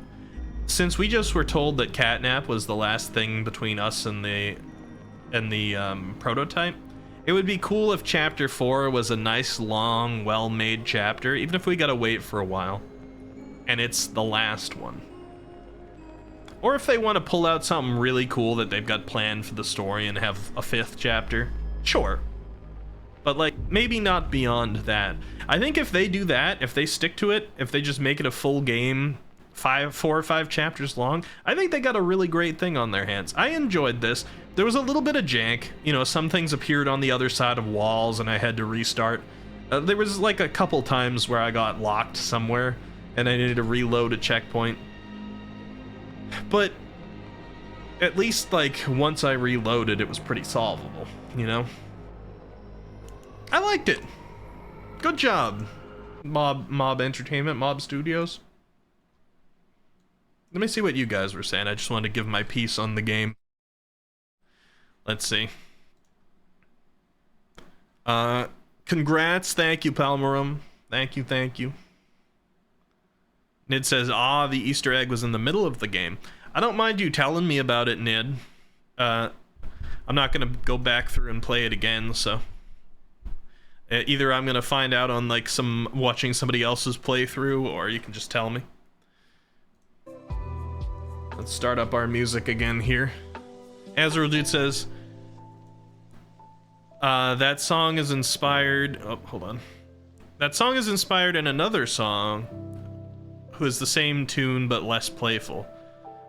Since we just were told that Catnap was the last thing between us and the prototype, it would be cool if Chapter 4 was a nice, long, well-made chapter, even if we gotta wait for a while. And it's the last one. Or if they want to pull out something really cool that they've got planned for the story and have a 5th chapter, sure. But like, maybe not beyond that. I think if they do that, if they stick to it, if they just make it a full game, 4 or 5 chapters long, I think they got a really great thing on their hands. I enjoyed this. There was a little bit of jank. You know, some things appeared on the other side of walls and I had to restart. There was like a couple times where I got locked somewhere and I needed to reload a checkpoint. But at least like once I reloaded, it was pretty solvable, you know? I liked it. Good job, Mob Entertainment, Mob Studios. Let me see what you guys were saying. I just wanted to give my piece on the game. Let's see. Congrats, thank you, Palmerum. Thank you, thank you. Nid says, the Easter egg was in the middle of the game. I don't mind you telling me about it, Nid. I'm not gonna go back through and play it again, so. Either I'm gonna find out on like watching somebody else's playthrough, or you can just tell me. Let's start up our music again here. Azrael Dude says, that song is inspired, hold on. That song is inspired in another song, who is the same tune but less playful.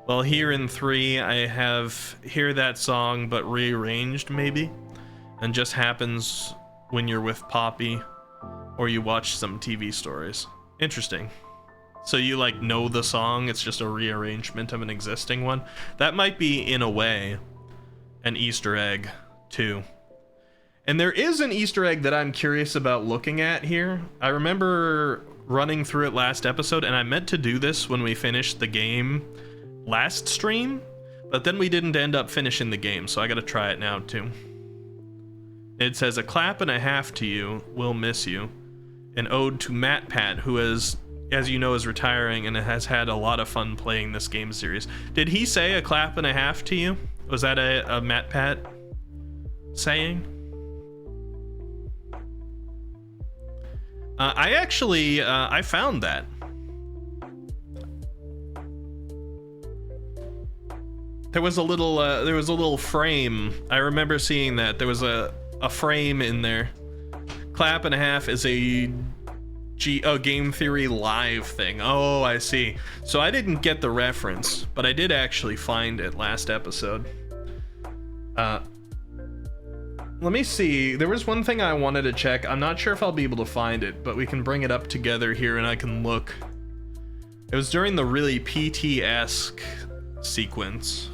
Well, here in 3, I have Hear That Song but rearranged, maybe, and just happens when you're with Poppy or you watch some TV stories. Interesting. So you like know the song, it's just a rearrangement of an existing one. That might be, in a way, an Easter egg too. And there is an Easter egg that I'm curious about looking at here. I remember running through it last episode, and I meant to do this when we finished the game last stream, but then we didn't end up finishing the game, so I gotta try it now too. It says, a clap and a half to you, we'll miss you. An ode to Matt Pat, who is, as you know, is retiring and has had a lot of fun playing this game series. Did he say a clap and a half to you? Was that a Matt Pat saying? I actually, I found that. There was a little frame. I remember seeing that. There was a frame in there. Clap and a half is a Game Theory Live thing. Oh, I see. So I didn't get the reference, but I did actually find it last episode. Let me see. There was one thing I wanted to check. I'm not sure if I'll be able to find it, but we can bring it up together here and I can look. It was during the really PT-esque sequence.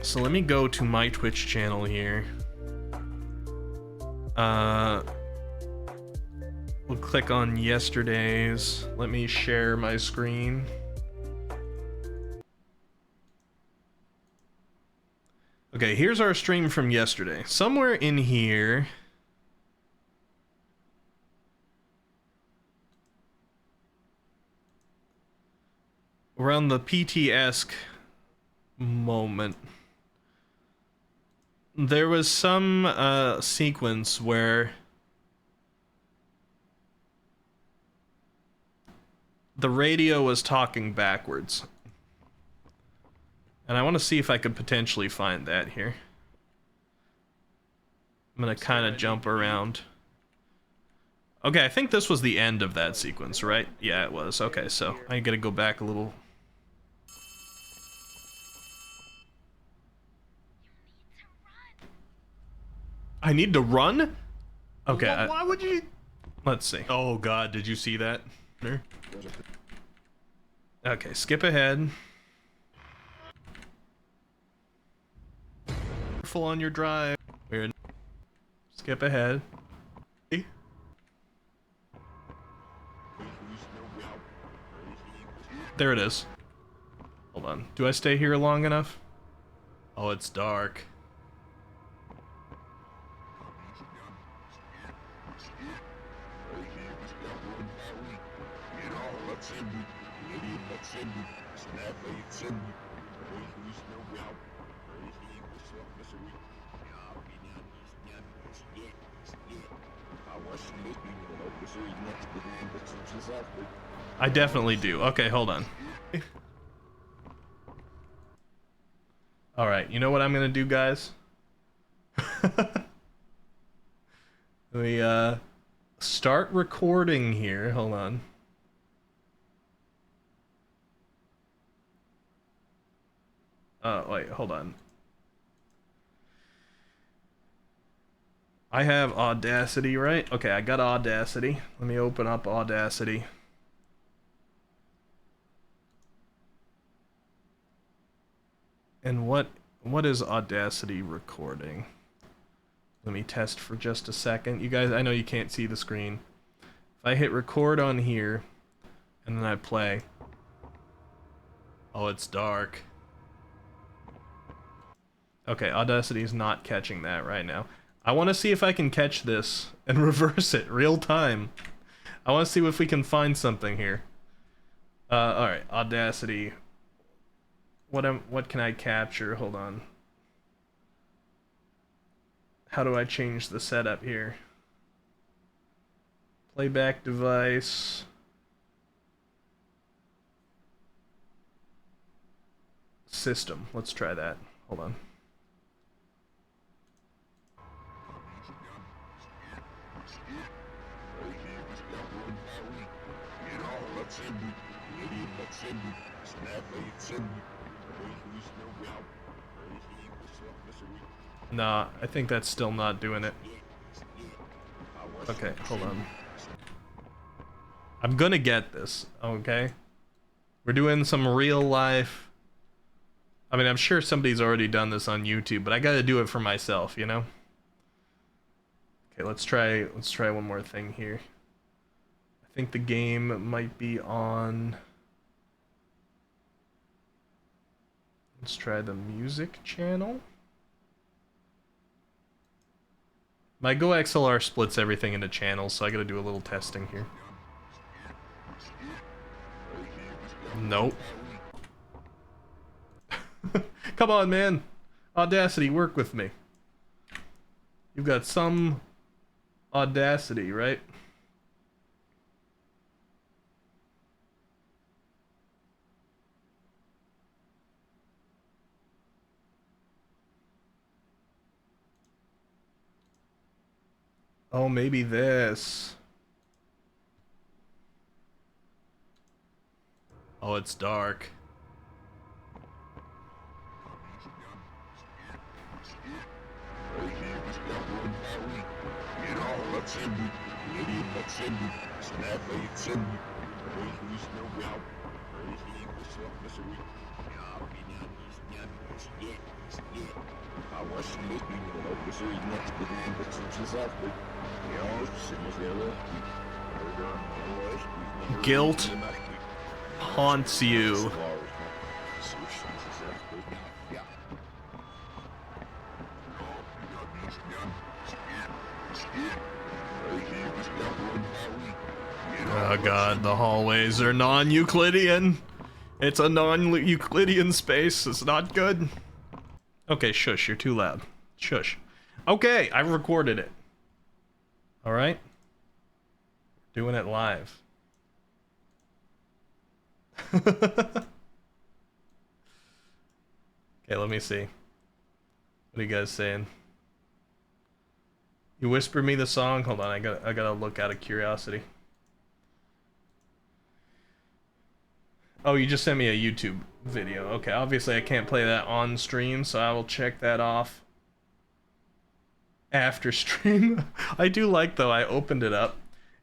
So let me go to my Twitch channel here. We'll click on yesterday's. Let me share my screen. Okay, here's our stream from yesterday. Somewhere in here. Around the PT-esque moment. There was some sequence where the radio was talking backwards. And I want to see if I could potentially find that here. I'm gonna kind of jump around. Okay, I think this was the end of that sequence, right? Yeah, it was. Okay, so I gotta go back a little. I need to run? Okay. Why would you? Let's see. Oh God, did you see that? Okay, skip ahead. Careful on your drive. Weird. Skip ahead. There it is. Hold on. Do I stay here long enough? Oh, it's dark. I definitely do. Okay, hold on. Alright, you know what I'm gonna do, guys? Let me, start recording here. Hold on. Wait, hold on. I have Audacity, right? Okay, I got Audacity. Let me open up Audacity. And what is Audacity recording? Let me test for just a second. You guys, I know you can't see the screen. If I hit record on here, and then I play. Oh, it's dark. Okay, Audacity is not catching that right now. I want to see if I can catch this and reverse it real time. I want to see if we can find something here. Alright, Audacity. What can I capture? Hold on. How do I change the setup here? Playback device. System. Let's try that. Hold on. Nah, I think that's still not doing it. Okay, hold on. I'm gonna get this, okay? We're doing some real life... I mean, I'm sure somebody's already done this on YouTube, but I gotta do it for myself, you know? Okay, let's try one more thing here. I think the game might be on... Let's try the music channel. My Go XLR splits everything into channels, so I gotta do a little testing here. Nope. Come on, man. Audacity, work with me. You've got some Audacity, right? Oh, maybe this. Oh, it's dark. Guilt haunts you. Oh God, the hallways are non-Euclidean. It's a non-Euclidean space. It's not good. Okay, shush, you're too loud. Shush. Okay, I've recorded it. Alright? Doing it live. Okay, let me see. What are you guys saying? You whisper me the song? Hold on, I gotta look out of curiosity. Oh, you just sent me a YouTube video. Okay, obviously I can't play that on stream, so I will check that off after stream. I do like, though, I opened it up,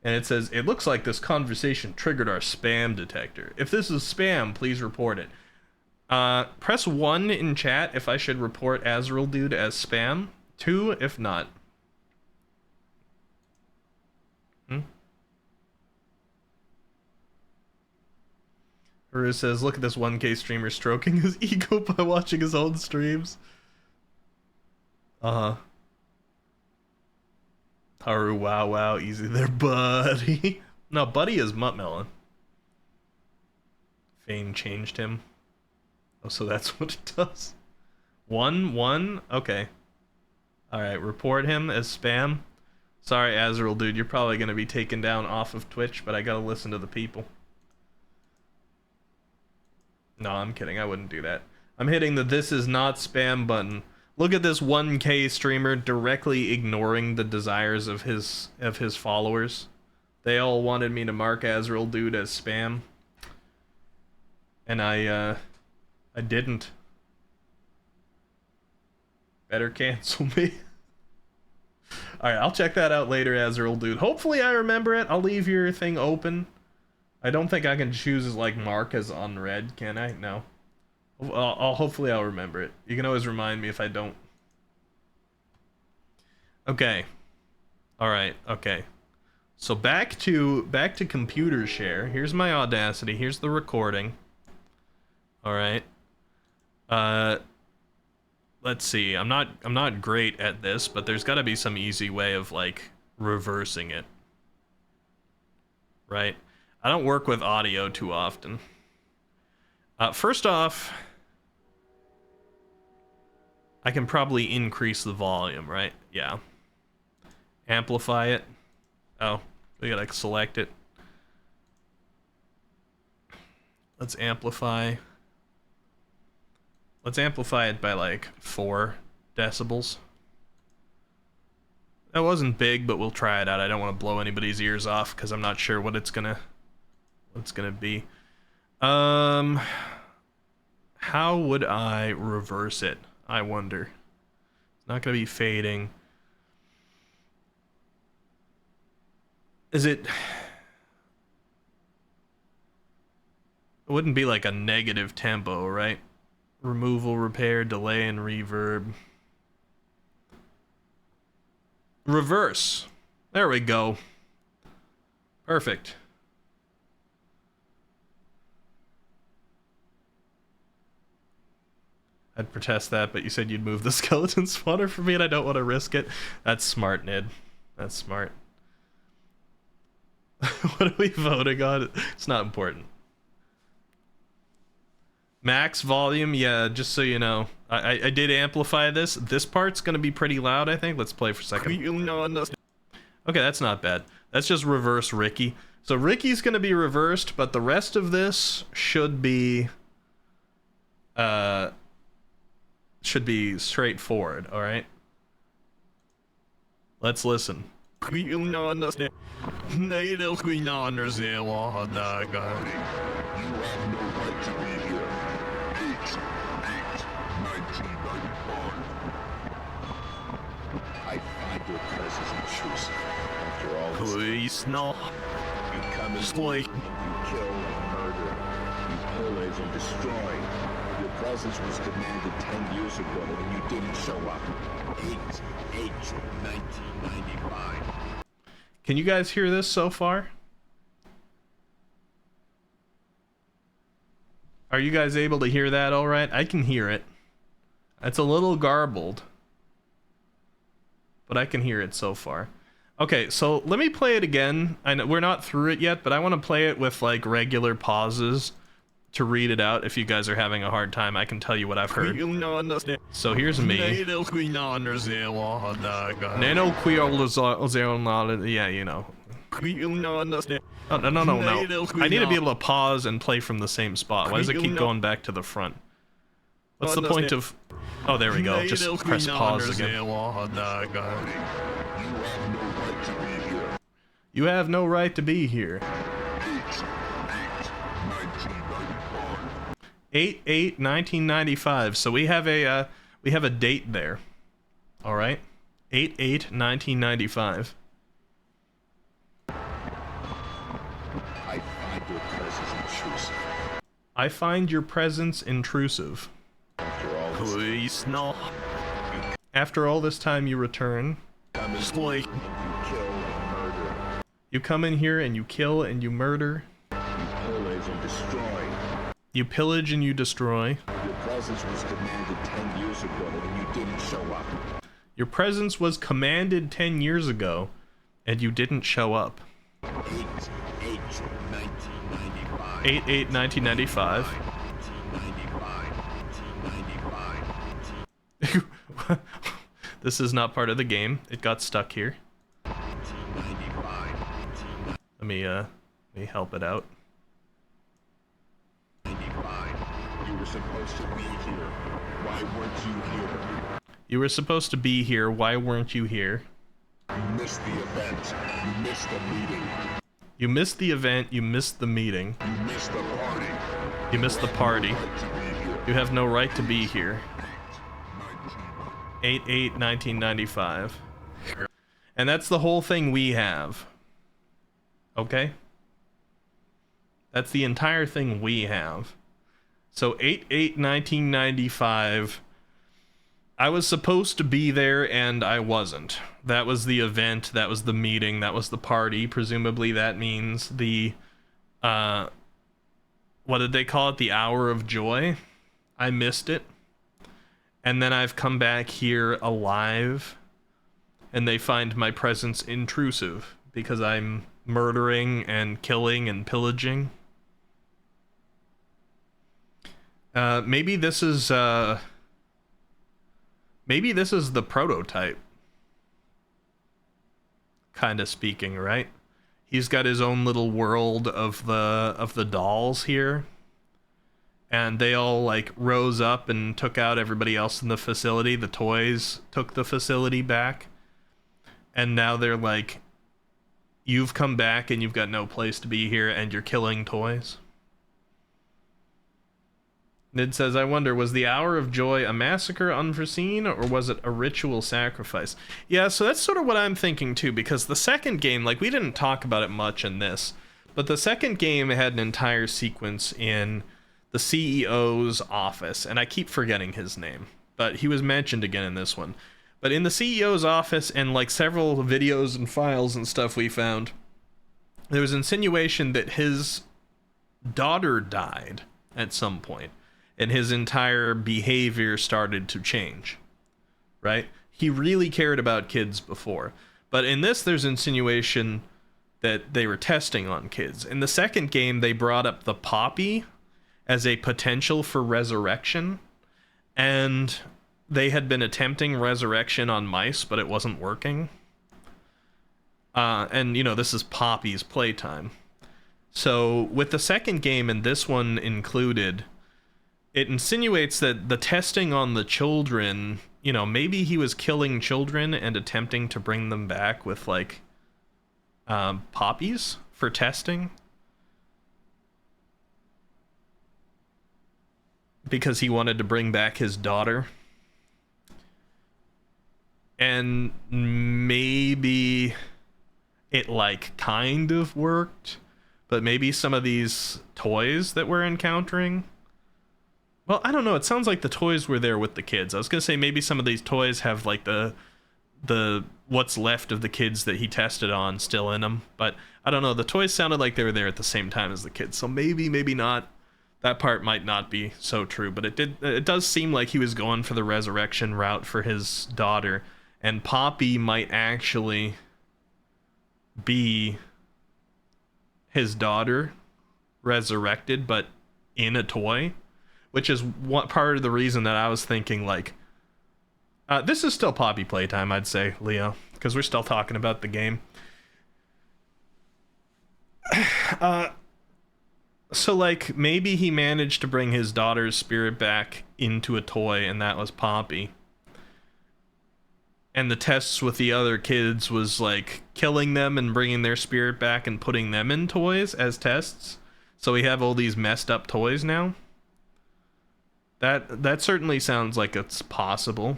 and it says, it looks like this conversation triggered our spam detector. If this is spam, please report it. Press 1 in chat if I should report Azrael Dude as spam. 2 if not. Haru says, look at this 1K streamer stroking his ego by watching his own streams. Uh-huh. Haru, wow, easy there, buddy. No, buddy is Muttmelon. Fane changed him. Oh, so that's what it does. 1? Okay. Alright, report him as spam. Sorry, Azrael Dude, you're probably gonna be taken down off of Twitch, but I gotta listen to the people. No, I'm kidding. I wouldn't do that. I'm hitting the this is not spam button. Look at this 1K streamer directly ignoring the desires of his followers. They all wanted me to mark Azrael Dude as spam. And I didn't. Better cancel me. Alright, I'll check that out later, Azrael Dude. Hopefully I remember it. I'll leave your thing open. I don't think I can choose as like mark as unread, can I? No. Hopefully I'll remember it. You can always remind me if I don't. Okay. Alright, okay. So back to computer share. Here's my Audacity. Here's the recording. Alright. Let's see. I'm not great at this, but there's gotta be some easy way of like reversing it. Right? I don't work with audio too often. First off, I can probably increase the volume, right? Yeah. Amplify it. Oh, we gotta select it. Let's amplify. Let's amplify it by like 4 decibels. That wasn't big, but we'll try it out. I don't want to blow anybody's ears off because I'm not sure what it's gonna be. How would I reverse it? I wonder. It's not gonna be fading. Is it? It wouldn't be like a negative tempo, right? Removal, repair, delay, and reverb. Reverse. There we go. Perfect. I'd protest that, but you said you'd move the skeleton spawner for me and I don't want to risk it. That's smart, Nid. That's smart. What are we voting on? It's not important. Max volume, yeah, just so you know. I did amplify this. This part's gonna be pretty loud, I think. Let's play for a second. Okay, that's not bad. That's just reverse Ricky. So Ricky's gonna be reversed, but the rest of this should be straightforward, alright? Let's listen. You have no right to be here. 8/8/1995. I find your presence intrusive. After all this, Please, no. you come in, Sleep. you kill and murder, you pillage and destroy. Your presence was demanded 10 years ago and you didn't show up. 8/8/1995. Can you guys hear this so far? Are you guys able to hear that all right? I can hear it. It's a little garbled, but I can hear it so far. Okay, so let me play it again. I know we're not through it yet, but I want to play it with like regular pauses to read it out. If you guys are having a hard time, I can tell you what I've heard. So here's me. Nano yeah, you know. Oh, no. I need to be able to pause and play from the same spot. Why does it keep going back to the front? What's the point of... Oh, there we go. Just press pause again. You have no right to be here. 8/8/1995. So we have a date there. All right. 8/8/1995. I find your presence intrusive. Please, no. After all this time, you return. You come in here and you kill and you murder. You pillage and you destroy. Your presence was commanded 10 years ago and you didn't show up. Your presence was commanded 10 years ago and you didn't show up. 8/8/1995. 8/8/1995. This is not part of the game. It got stuck here. Let me help it out. You were supposed to be here. Why weren't you here? You were supposed to be here. Why weren't you here? You missed the event. You missed the meeting. You missed the event. You missed the meeting. You missed the party. You missed the party. You have no right to be here. 8/8/1995. And that's the whole thing we have. Okay? That's the entire thing we have. So 8/8/1995, I was supposed to be there and I wasn't. That was the event, that was the meeting, that was the party. Presumably that means the, what did they call it? The hour of joy? I missed it. And then I've come back here alive, and they find my presence intrusive because I'm murdering and killing and pillaging. Maybe this is the prototype, kind of speaking, right? He's got his own little world of the dolls here, and they all like rose up and took out everybody else in the facility. The toys took the facility back, and now they're like, you've come back and you've got no place to be here and you're killing toys. Nid says, I wonder, was the Hour of Joy a massacre unforeseen, or was it a ritual sacrifice? Yeah, so that's sort of what I'm thinking too, because the second game, like, we didn't talk about it much in this, but the second game had an entire sequence in the CEO's office, and I keep forgetting his name, but he was mentioned again in this one. But in the CEO's office, and like several videos and files and stuff we found, there was insinuation that his daughter died at some point, and his entire behavior started to change, right? He really cared about kids before, but in this there's insinuation that they were testing on kids. In the second game, they brought up the poppy as a potential for resurrection, and they had been attempting resurrection on mice, but it wasn't working. And, you know, this is Poppy's playtime. So, with the second game, and this one included, it insinuates that the testing on the children, you know, maybe he was killing children and attempting to bring them back with, like, poppies for testing. Because he wanted to bring back his daughter. And maybe it, like, kind of worked, but maybe some of these toys that we're encountering, well, I don't know, it sounds like the toys were there with the kids. I was gonna say maybe some of these toys have, like, the what's left of the kids that he tested on still in them, but I don't know, the toys sounded like they were there at the same time as the kids, so maybe not. That part might not be so true, but it does seem like he was going for the resurrection route for his daughter, and Poppy might actually be his daughter resurrected, but in a toy, which is what part of the reason that I was thinking, like, this is still Poppy playtime, I'd say, Leo, because we're still talking about the game. So, like, maybe he managed to bring his daughter's spirit back into a toy, and that was Poppy. And the tests with the other kids was, like, killing them and bringing their spirit back and putting them in toys as tests. So we have all these messed up toys now. That certainly sounds like it's possible.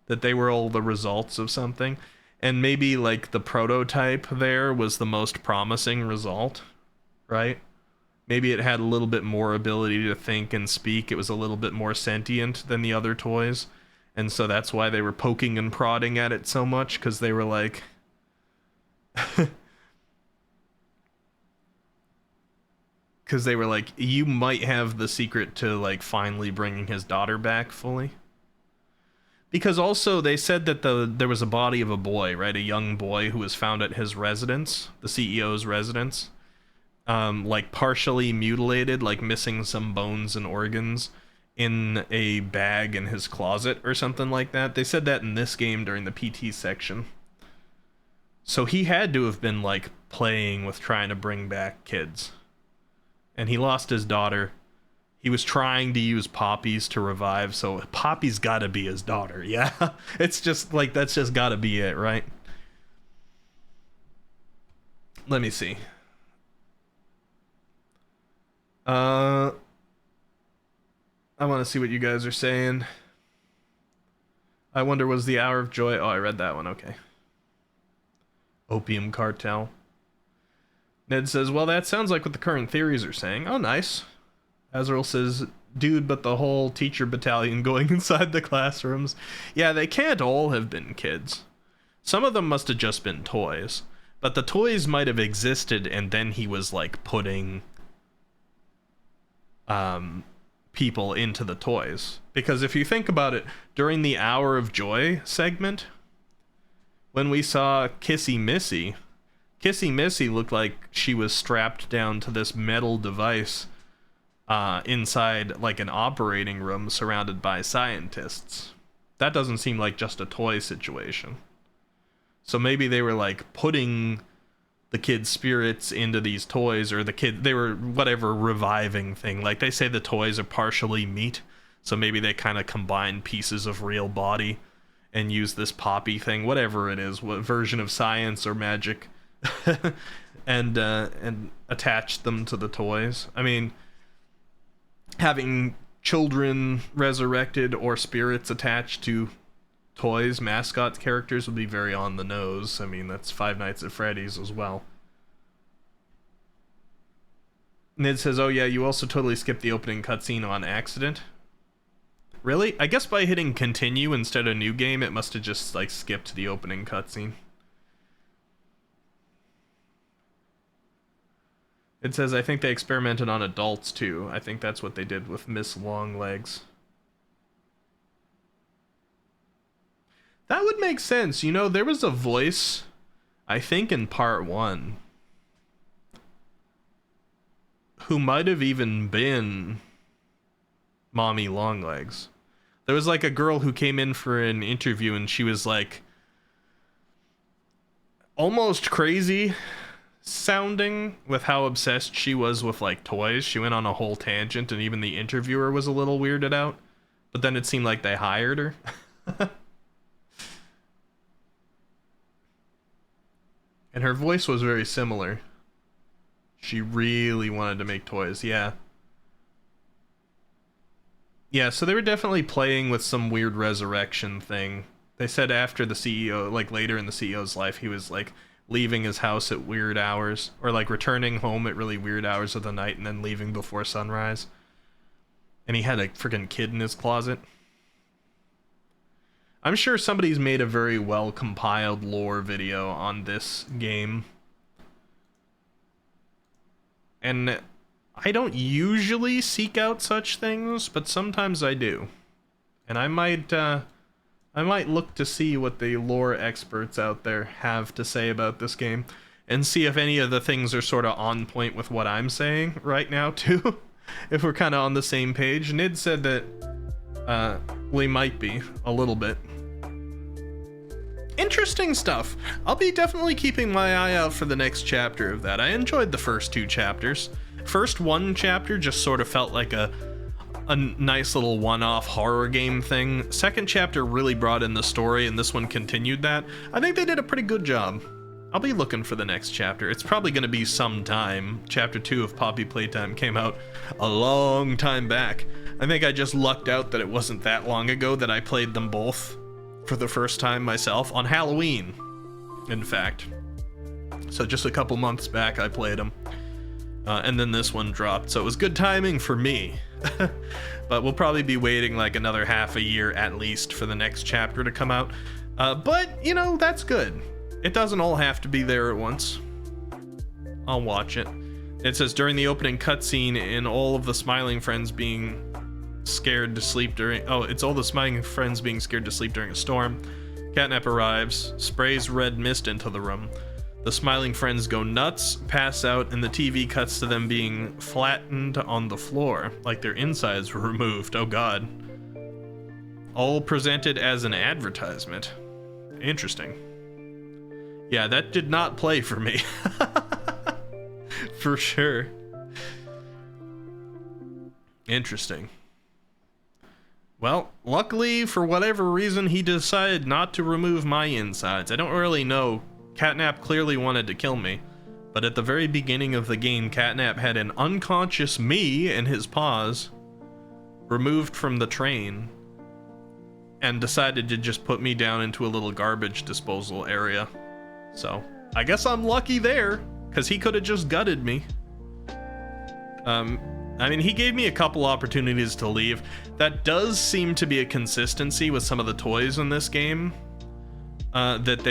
That they were all the results of something. And maybe, like, the prototype there was the most promising result, right? Maybe it had a little bit more ability to think and speak. It was a little bit more sentient than the other toys. And so that's why they were poking and prodding at it so much, because they were like... Because they were like, you might have the secret to, like, finally bringing his daughter back fully. Because also they said that there was a body of a boy, right? A young boy who was found at his residence, the CEO's residence. Like partially mutilated, like missing some bones and organs in a bag in his closet or something like that. They said that in this game during the PT section. So he had to have been, like, playing with trying to bring back kids. And he lost his daughter. He was trying to use Poppy's to revive, so Poppy's gotta be his daughter, yeah? It's just, like, that's just gotta be it, right? Let me see. I want to see what you guys are saying. I wonder, was the Hour of Joy... Oh, I read that one, okay. Opium Cartel. Ned says, well, that sounds like what the current theories are saying. Oh, nice. Azrael says, dude, but the whole teacher battalion going inside the classrooms. Yeah, they can't all have been kids. Some of them must have just been toys. But the toys might have existed, and then he was, like, putting... people into the toys. Because if you think about it, during the Hour of Joy segment, when we saw Kissy Missy looked like she was strapped down to this metal device inside, like, an operating room surrounded by scientists. That doesn't seem like just a toy situation. So maybe they were, like, putting the kids' spirits into these toys, or they were whatever reviving thing. Like, they say the toys are partially meat, so maybe they kind of combine pieces of real body and use this Poppy thing, whatever it is, what version of science or magic, and attach them to the toys. I mean, having children resurrected or spirits attached to toys, mascot characters, would be very on the nose. I mean, that's Five Nights at Freddy's as well. Nid says, oh yeah, you also totally skipped the opening cutscene on accident. Really? I guess by hitting continue instead of new game, it must have just, like, skipped the opening cutscene. It says, I think they experimented on adults too. I think that's what they did with Miss Longlegs. That would make sense. You know, there was a voice, I think in part 1, who might have even been Mommy Longlegs. There was, like, a girl who came in for an interview, and she was, like, almost crazy sounding with how obsessed she was with, like, toys. She went on a whole tangent, and even the interviewer was a little weirded out. But then it seemed like they hired her. And her voice was very similar. She really wanted to make toys, yeah. Yeah, so they were definitely playing with some weird resurrection thing. They said after the CEO, like later in the CEO's life, he was like leaving his house at weird hours, or like returning home at really weird hours of the night and then leaving before sunrise. And he had a freaking kid in his closet. I'm sure somebody's made a very well compiled lore video on this game. And I don't usually seek out such things, but sometimes I do. And I might look to see what the lore experts out there have to say about this game, and see if any of the things are sort of on point with what I'm saying right now too. if we're kind of on the same page. Nid said that we might be a little bit. Interesting stuff. I'll be definitely keeping my eye out for the next chapter of that. I enjoyed the first 2 chapters. First one chapter just sort of felt like a nice little one-off horror game thing. Second chapter really brought in the story, and this one continued that. I think they did a pretty good job. I'll be looking for the next chapter. It's probably going to be some time. Chapter 2 of Poppy Playtime came out a long time back. I think I just lucked out that it wasn't that long ago that I played them both for the first time myself on Halloween, in fact. So just a couple months back I played them. And then this one dropped, so it was good timing for me. But we'll probably be waiting like another half a year at least for the next chapter to come out. But, you know, that's good. It doesn't all have to be there at once. I'll watch it. It says, during the opening cutscene, in all of the smiling friends being scared to sleep during... Oh, it's all the smiling friends being scared to sleep during a storm. Catnap arrives, sprays red mist into the room. The smiling friends go nuts, pass out, and the TV cuts to them being flattened on the floor, like their insides were removed. Oh god. All presented as an advertisement. Interesting. Yeah, that did not play for me. For sure. Interesting. Well, luckily, for whatever reason, he decided not to remove my insides. I don't really know. Catnap clearly wanted to kill me, but at the very beginning of the game, Catnap had an unconscious me in his paws, removed from the train, and decided to just put me down into a little garbage disposal area. So, I guess I'm lucky there, because he could have just gutted me. I mean, he gave me a couple opportunities to leave. That does seem to be a consistency with some of the toys in this game. That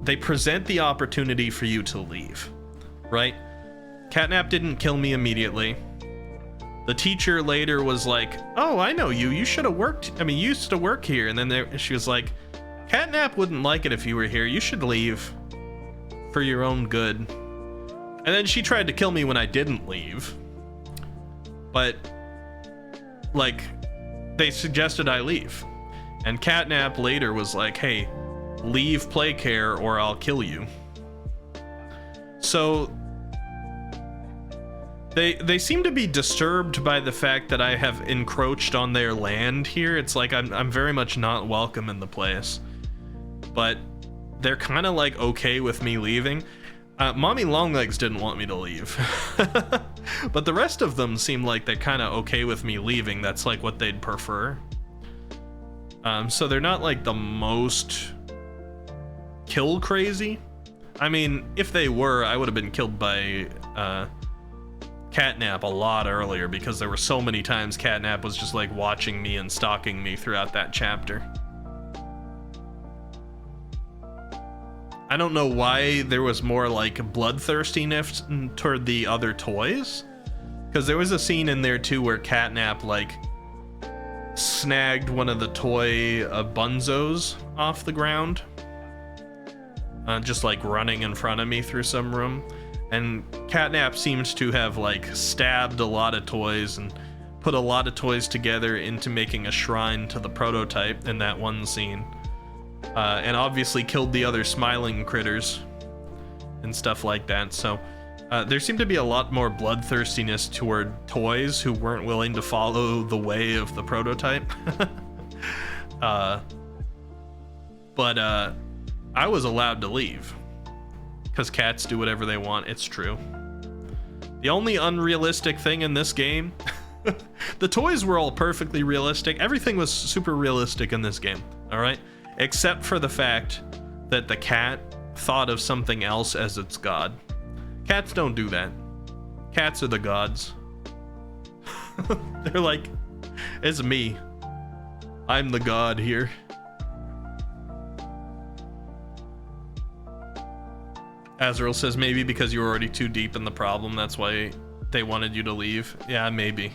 they present the opportunity for you to leave, right? Catnap didn't kill me immediately. The teacher later was like, oh, I know you. You should have worked. I mean, you used to work here. And then she was like, Catnap wouldn't like it if you were here. You should leave for your own good. And then she tried to kill me when I didn't leave. But, like, they suggested I leave. And Catnap later was like, hey, leave Playcare or I'll kill you. So, they seem to be disturbed by the fact that I have encroached on their land here. It's like I'm very much not welcome in the place. But they're kind of like okay with me leaving. Mommy Longlegs didn't want me to leave. But the rest of them seem like they're kind of okay with me leaving. That's like what they'd prefer. So they're not like the most kill crazy. I mean, if they were, I would have been killed by Catnap a lot earlier, because there were so many times Catnap was just like watching me and stalking me throughout that chapter. I don't know why there was more like bloodthirstiness toward the other toys, because there was a scene in there too where Catnap like snagged one of the toy bunzos off the ground, just like running in front of me through some room. And Catnap seems to have like stabbed a lot of toys and put a lot of toys together into making a shrine to the prototype in that one scene. And obviously killed the other smiling critters and stuff like that. So there seemed to be a lot more bloodthirstiness toward toys who weren't willing to follow the way of the prototype. But I was allowed to leave, because cats do whatever they want. It's true. The only unrealistic thing in this game, the toys were all perfectly realistic. Everything was super realistic in this game, all right? Except for the fact that the cat thought of something else as its god. Cats don't do that. Cats are the gods. They're like, it's me. I'm the god here. Azrael says maybe because you were already too deep in the problem, that's why they wanted you to leave. Yeah, maybe.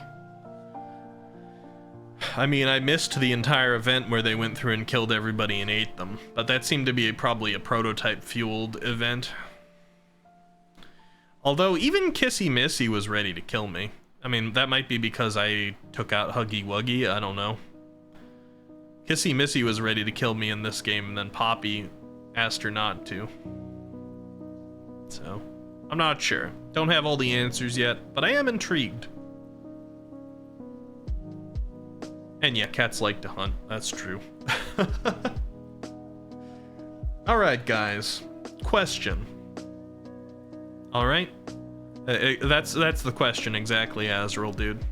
I mean, I missed the entire event where they went through and killed everybody and ate them, but that seemed to be probably a prototype-fueled event. Although even Kissy Missy was ready to kill me. I mean, that might be because I took out Huggy Wuggy, I don't know. Kissy Missy was ready to kill me in this game, and then Poppy asked her not to. So, I'm not sure. Don't have all the answers yet, but I am intrigued. And yeah, cats like to hunt. That's true. Alright, guys. Question. Alright? That's the question exactly, Azrael, dude.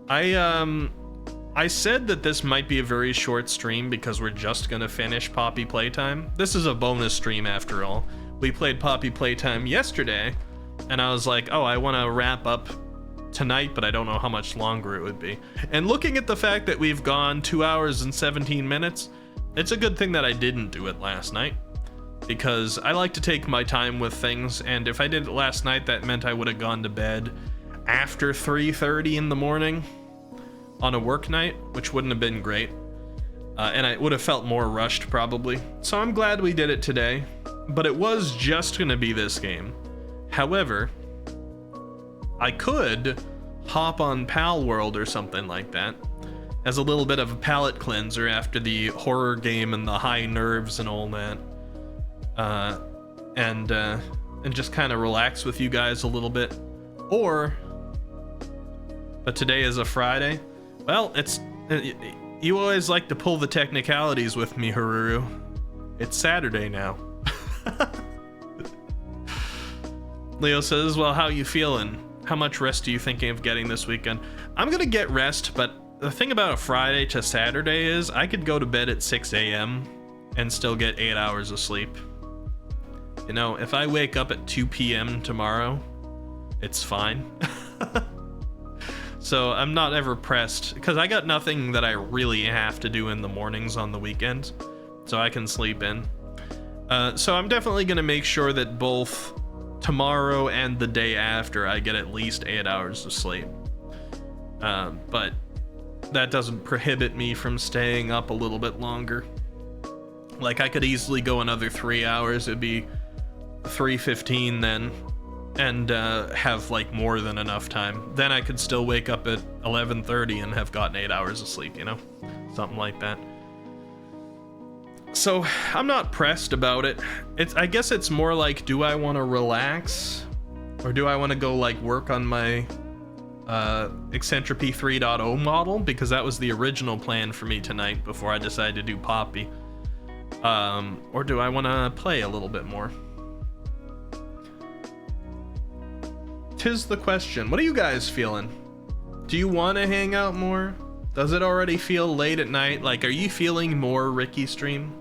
I said that this might be a very short stream because we're just gonna finish Poppy Playtime. This is a bonus stream after all. We played Poppy Playtime yesterday, and I was like, oh, I want to wrap up tonight, but I don't know how much longer it would be. And looking at the fact that we've gone 2 hours and 17 minutes, it's a good thing that I didn't do it last night, because I like to take my time with things, and if I did it last night, that meant I would have gone to bed after 3:30 in the morning on a work night, which wouldn't have been great, and I would have felt more rushed probably. So I'm glad we did it today, but it was just gonna be this game. However, I could hop on Pal World or something like that as a little bit of a palate cleanser after the horror game and the high nerves and all that, and just kind of relax with you guys a little bit. But today is a Friday. Well, you always like to pull the technicalities with me, Haruru. It's Saturday now. Leo says, well, how you feeling? How much rest are you thinking of getting this weekend? I'm gonna get rest, but the thing about a Friday to Saturday is I could go to bed at 6 a.m. and still get 8 hours of sleep. You know, if I wake up at 2 p.m. tomorrow, it's fine. So I'm not ever pressed, because I got nothing that I really have to do in the mornings on the weekends, so I can sleep in. So I'm definitely gonna make sure that both tomorrow and the day after I get at least 8 hours of sleep. But that doesn't prohibit me from staying up a little bit longer. Like, I could easily go another 3 hours. It'd be 3:15 then, and have like more than enough time. Then I could still wake up at 11:30 and have gotten 8 hours of sleep, you know? Something like that. So I'm not pressed about it. I guess it's more like, do I want to relax, or do I want to go like work on my Eccentropy 3.0 model, because that was the original plan for me tonight before I decided to do Poppy. Or do I want to play a little bit more? 'Tis the question. What are you guys feeling? Do you want to hang out more? Does it already feel late at night? Like, are you feeling more Ricky stream?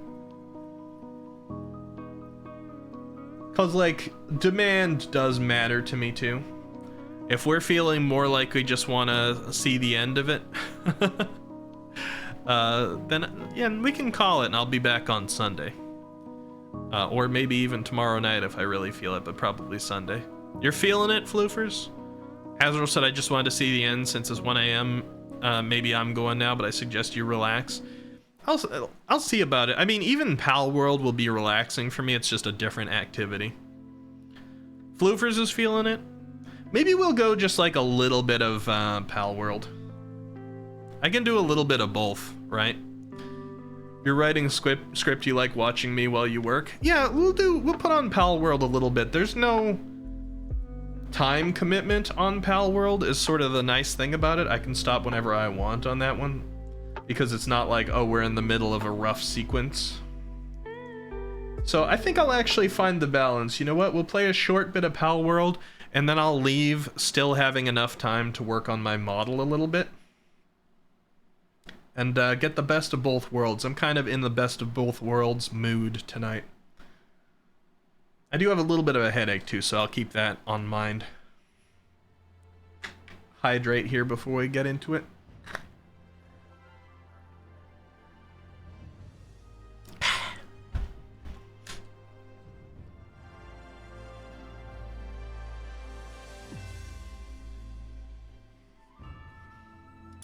Cause like, demand does matter to me too. If we're feeling more like we just want to see the end of it, then yeah, we can call it and I'll be back on Sunday. Or maybe even tomorrow night if I really feel it, but probably Sunday. You're feeling it, Floofers? Azrael said I just wanted to see the end since it's 1 a.m. Maybe I'm going now, but I suggest you relax. I'll see about it. I mean, even Pal World will be relaxing for me. It's just a different activity. Floofers is feeling it. Maybe we'll go just like a little bit of Pal World. I can do a little bit of both, right? You're writing script, you like watching me while you work? Yeah, we'll put on Pal World a little bit. There's no time commitment on Pal World, is sort of the nice thing about it. I can stop whenever I want on that one, because it's not like, oh, we're in the middle of a rough sequence. So I think I'll actually find the balance. You know what? We'll play a short bit of Pal World, and then I'll leave still having enough time to work on my model a little bit. And get the best of both worlds. I'm kind of in the best of both worlds mood tonight. I do have a little bit of a headache too, so I'll keep that on mind. Hydrate here before we get into it.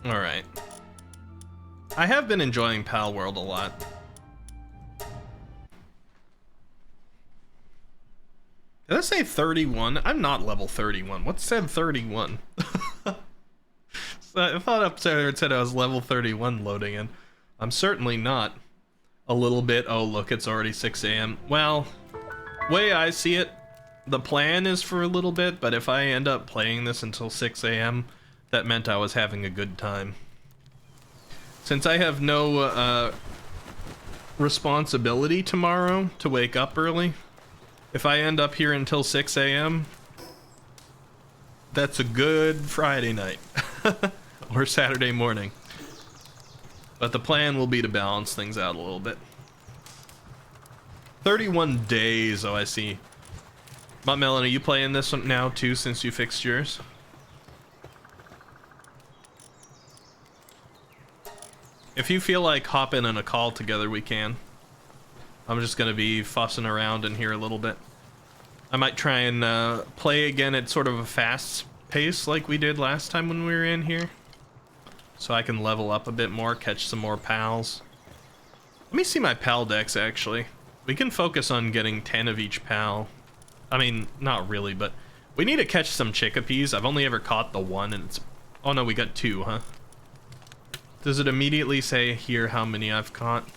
All right. I have been enjoying Pal World a lot. Did that does say 31. I'm not level 31. What said 31? So I thought up there it said I was level 31 loading in. I'm certainly not. A little bit. Oh, look, it's already 6 a.m. Well, way I see it, the plan is for a little bit, but if I end up playing this until 6 a.m., that meant I was having a good time. Since I have no responsibility tomorrow to wake up early, if I end up here until 6 a.m., that's a good Friday night. Or Saturday morning. But the plan will be to balance things out a little bit. 31 days, oh I see. But Melanie, are you playing this one now too since you fixed yours? If you feel like hopping on a call together, we can. I'm just gonna be fussing around in here a little bit. I might try and play again at sort of a fast pace like we did last time when we were in here. So I can level up a bit more, catch some more pals. Let me see my pal decks, actually. We can focus on getting 10 of each pal. I mean, not really, but we need to catch some chickapees. I've only ever caught the one, and it's... Oh no, we got 2, huh? Does it immediately say here how many I've caught?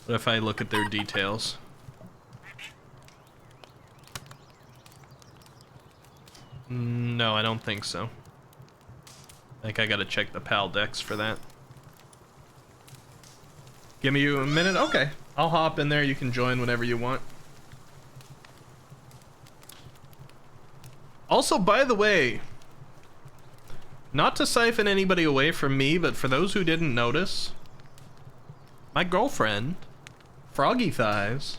What if I look at their details? No, I don't think so. I think I gotta check the PAL decks for that. Give me a minute? Okay. I'll hop in there. You can join whenever you want. Also, by the way, not to siphon anybody away from me, but for those who didn't notice, my girlfriend, Froggy Thighs,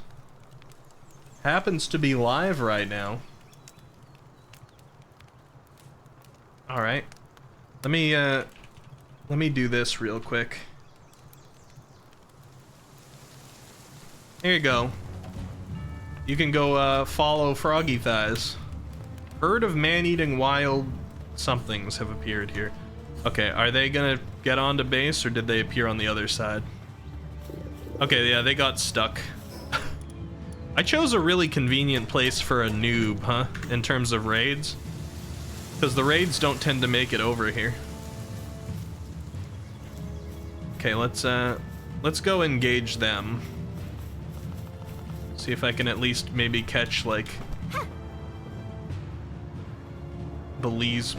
happens to be live right now. Alright. Let me do this real quick. Here you go. You can go follow Froggy Thighs. Herd of man-eating wild somethings have appeared here. Okay, are they gonna get onto base or did they appear on the other side? Okay, yeah, they got stuck. I chose a really convenient place for a noob, huh? In terms of raids. Because the raids don't tend to make it over here. Okay, let's go engage them. See if I can at least maybe catch, like, the Lee's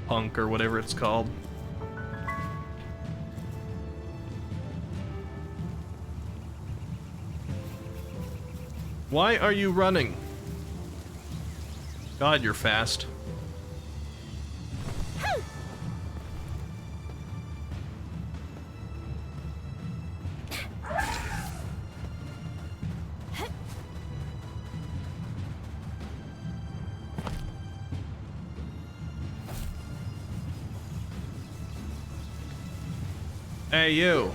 punk or whatever it's called. Why are you running? God, you're fast. Hey, you.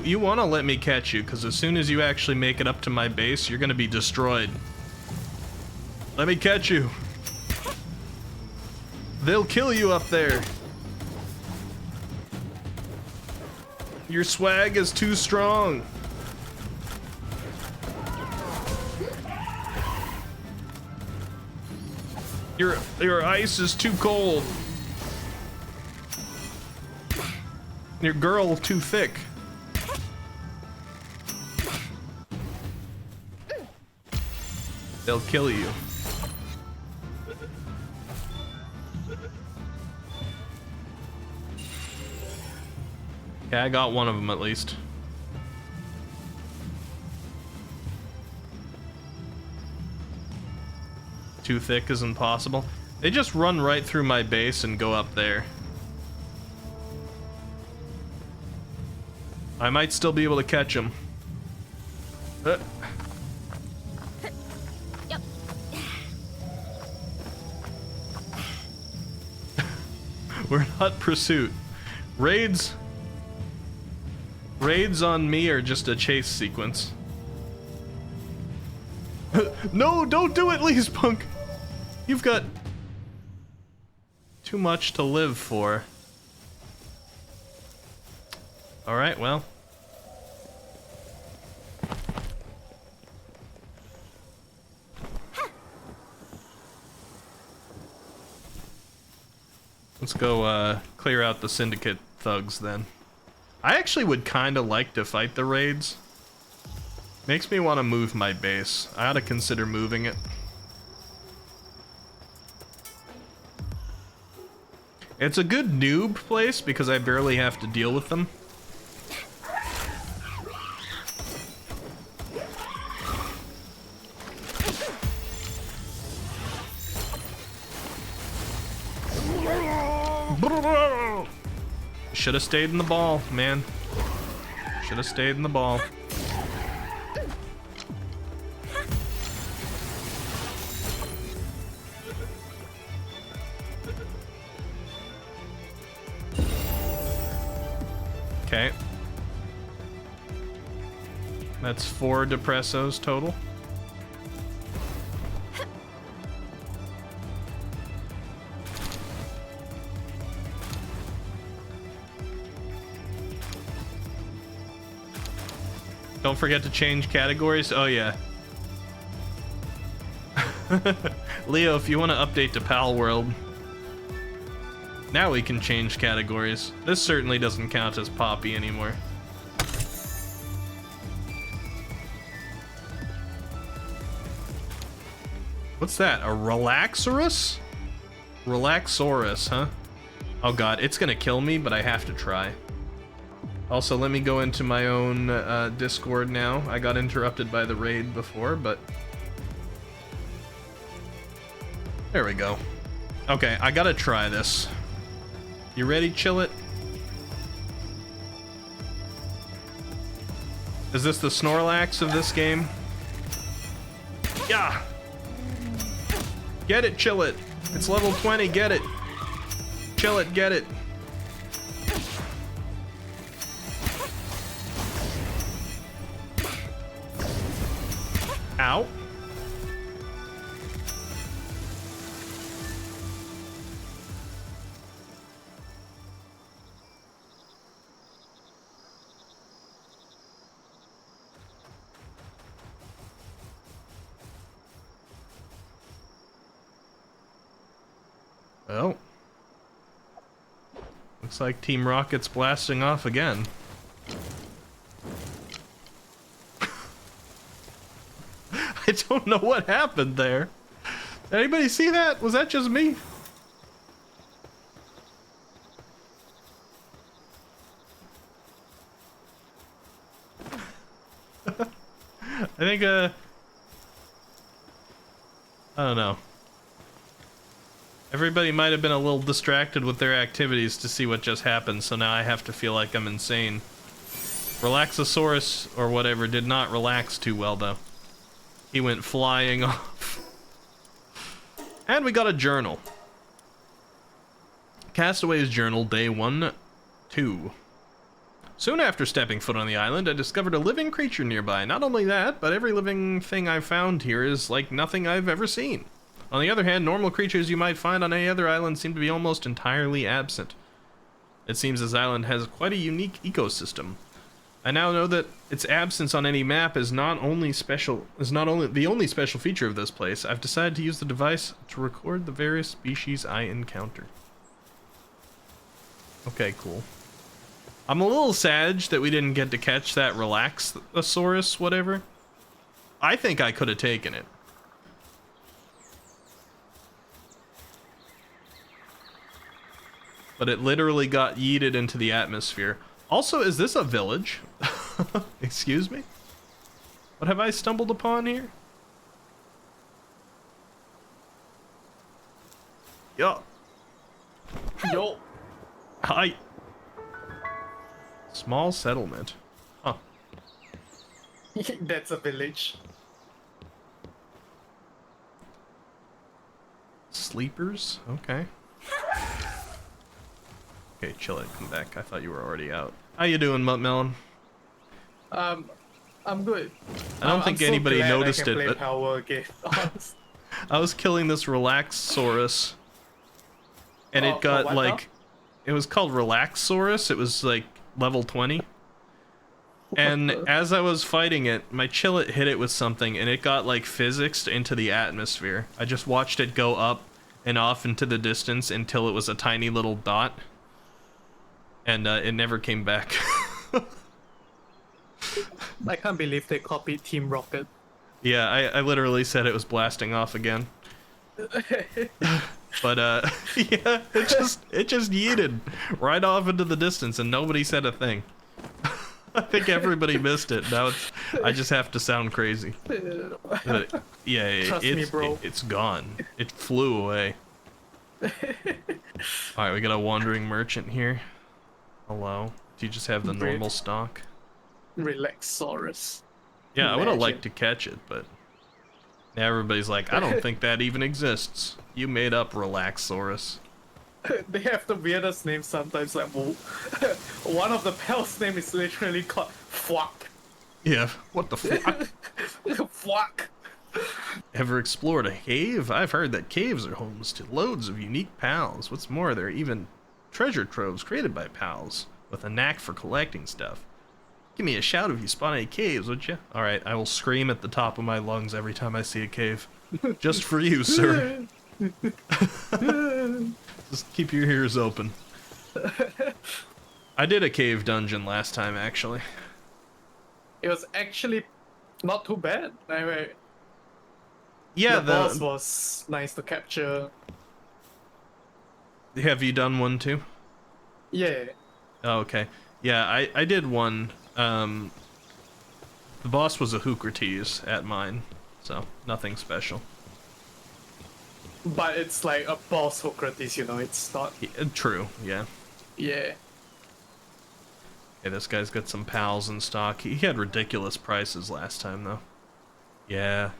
You want to let me catch you, because as soon as you actually make it up to my base, you're going to be destroyed. Let me catch you. They'll kill you up there. Your swag is too strong. Your ice is too cold. Your girl too thick. They'll kill you. Okay, I got one of them at least. Too thick is impossible. They just run right through my base and go up there. I might still be able to catch them. We're not pursuit. Raids on me are just a chase sequence. No, don't do it, Lee's Punk. You've got too much to live for. All right, well. Let's go clear out the syndicate thugs then. I actually would kind of like to fight the raids. Makes me want to move my base. I ought to consider moving it. It's a good noob place because I barely have to deal with them. Should have stayed in the ball, man. Should have stayed in the ball. Okay. That's 4 depressos total. Don't forget to change categories. Oh, yeah. Leo, if you want to update to Pal World. Now we can change categories. This certainly doesn't count as Poppy anymore. What's that? A Relaxorus? Relaxorus, huh? Oh god, it's gonna kill me, but I have to try. Also, let me go into my own Discord now. I got interrupted by the raid before, but... There we go. Okay, I gotta try this. You ready, Chill It? Is this the Snorlax of this game? Yeah! Get it, Chill It! It's level 20, get it! Chill It, get it! Ow. Well, looks like Team Rocket's blasting off again. I don't know what happened there. Did anybody see that? Was that just me? I think, I don't know. Everybody might have been a little distracted with their activities to see what just happened, so now I have to feel like I'm insane. Relaxosaurus, or whatever, did not relax too well, though. He went flying off. And we got a journal. Castaway's Journal, Day 1-2. Soon after stepping foot on the island, I discovered a living creature nearby. Not only that, but every living thing I've found here is like nothing I've ever seen. On the other hand, normal creatures you might find on any other island seem to be almost entirely absent. It seems this island has quite a unique ecosystem. I now know that its absence on any map is not only the only special feature of this place. I've decided to use the device to record the various species I encounter. Okay, cool. I'm a little sad that we didn't get to catch that Relaxosaurus, whatever. I think I could have taken it. But it literally got yeeted into the atmosphere. Also, is this a village? Excuse me? What have I stumbled upon here? Yo. Yo. Hi. Small settlement. Huh. That's a village. Sleepers? Okay. Okay, chill it, come back. I thought you were already out. How you doing, Mutt Melon? I'm good. I don't think I'm so anybody glad noticed I can it, play but Power again. I was killing this Relaxsaurus, and it got what like, it was called Relaxsaurus. It was like level 20. And as I was fighting it, my chillet hit it with something, and it got like physicsed into the atmosphere. I just watched it go up and off into the distance until it was a tiny little dot, and it never came back. I can't believe they copied Team Rocket. Yeah, I literally said it was blasting off again. But yeah, it just yeeted right off into the distance, and nobody said a thing. I think everybody missed it. Now I just have to sound crazy. But yeah, Trust me, bro. It's gone. It flew away. All right, we got a wandering merchant here. Hello. Do you just have the normal stock? Relaxsaurus. Yeah, I would have Imagine. liked to catch it, but now everybody's like, I don't think that even exists. You made up Relaxsaurus. They have the weirdest names sometimes. Like, one of the pals' name is literally called Fuck. Yeah, what the fuck? Fuck. Ever explored a cave? I've heard that caves are homes to loads of unique pals. What's more, there are even treasure troves created by pals with a knack for collecting stuff. Give me a shout if you spot any caves, would you? Alright, I will scream at the top of my lungs every time I see a cave. Just for you, sir. Just keep your ears open. I did a cave dungeon last time, actually. It was actually not too bad. Yeah, the boss was nice to capture. Have you done one too? Yeah. Oh, okay. Yeah, I did one. The boss was a Hoocrates at mine, so nothing special. But it's like a boss Socrates, you know, it's not... True, yeah. Yeah. Yeah, this guy's got some pals in stock. He had ridiculous prices last time, though. Yeah.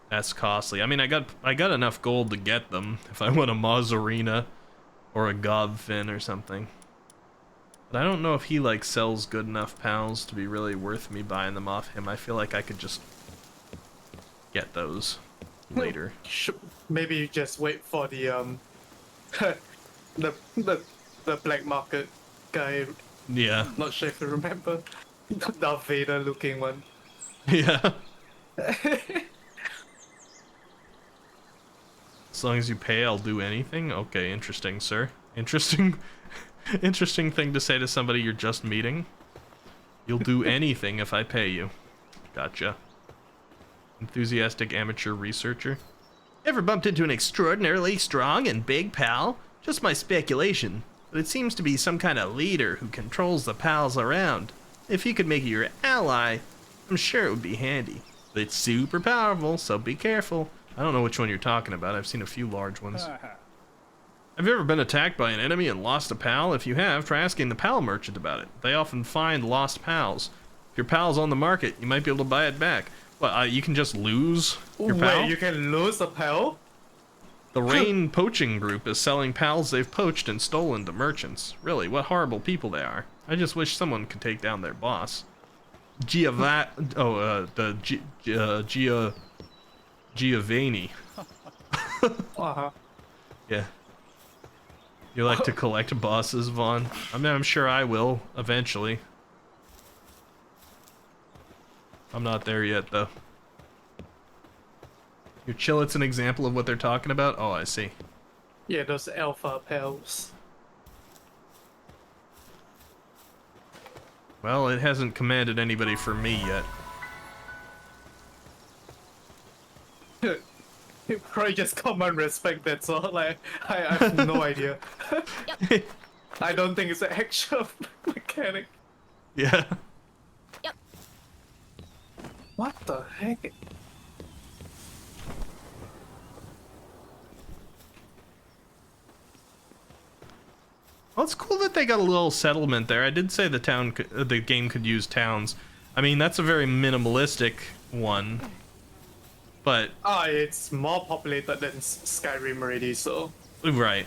That's costly. I mean, I got enough gold to get them if I want a Mazzarina or a Gobfin or something. But I don't know if he, like, sells good enough pals to be really worth me buying them off him. I feel like I could just get those later. Maybe you just wait for the the black market guy. Yeah. Not sure if you remember. Darth Vader looking one. Yeah. As long as you pay, I'll do anything? Okay, interesting, sir. Interesting thing to say to somebody you're just meeting. You'll do anything if I pay you. Gotcha. Enthusiastic amateur researcher. Ever bumped into an extraordinarily strong and big pal? Just my speculation, but it seems to be some kind of leader who controls the pals around. If you could make it your ally, I'm sure it would be handy. But it's super powerful, so be careful. I don't know which one you're talking about. I've seen a few large ones. Have you ever been attacked by an enemy and lost a pal? If you have, try asking the pal merchant about it. They often find lost pals. If your pal's on the market, you might be able to buy it back. What, you can just lose your pal? Wait, you can lose a pal? The Rain Poaching Group is selling pals they've poached and stolen to merchants. Really, what horrible people they are. I just wish someone could take down their boss. Giovanni. Uh-huh. Yeah. You like to collect bosses, Vaughn? I mean, I'm sure I will, eventually. I'm not there yet, though. Your Chillet's an example of what they're talking about? Oh, I see. Yeah, those alpha pals. Well, it hasn't commanded anybody for me yet. Probably just common respect, that's all. Like, I have no idea. I don't think it's an actual mechanic. Yeah. Yep. What the heck? Well, it's cool that they got a little settlement there. I did say the the game could use towns. I mean, that's a very minimalistic one. But It's more populated than Skyrim already, so... right.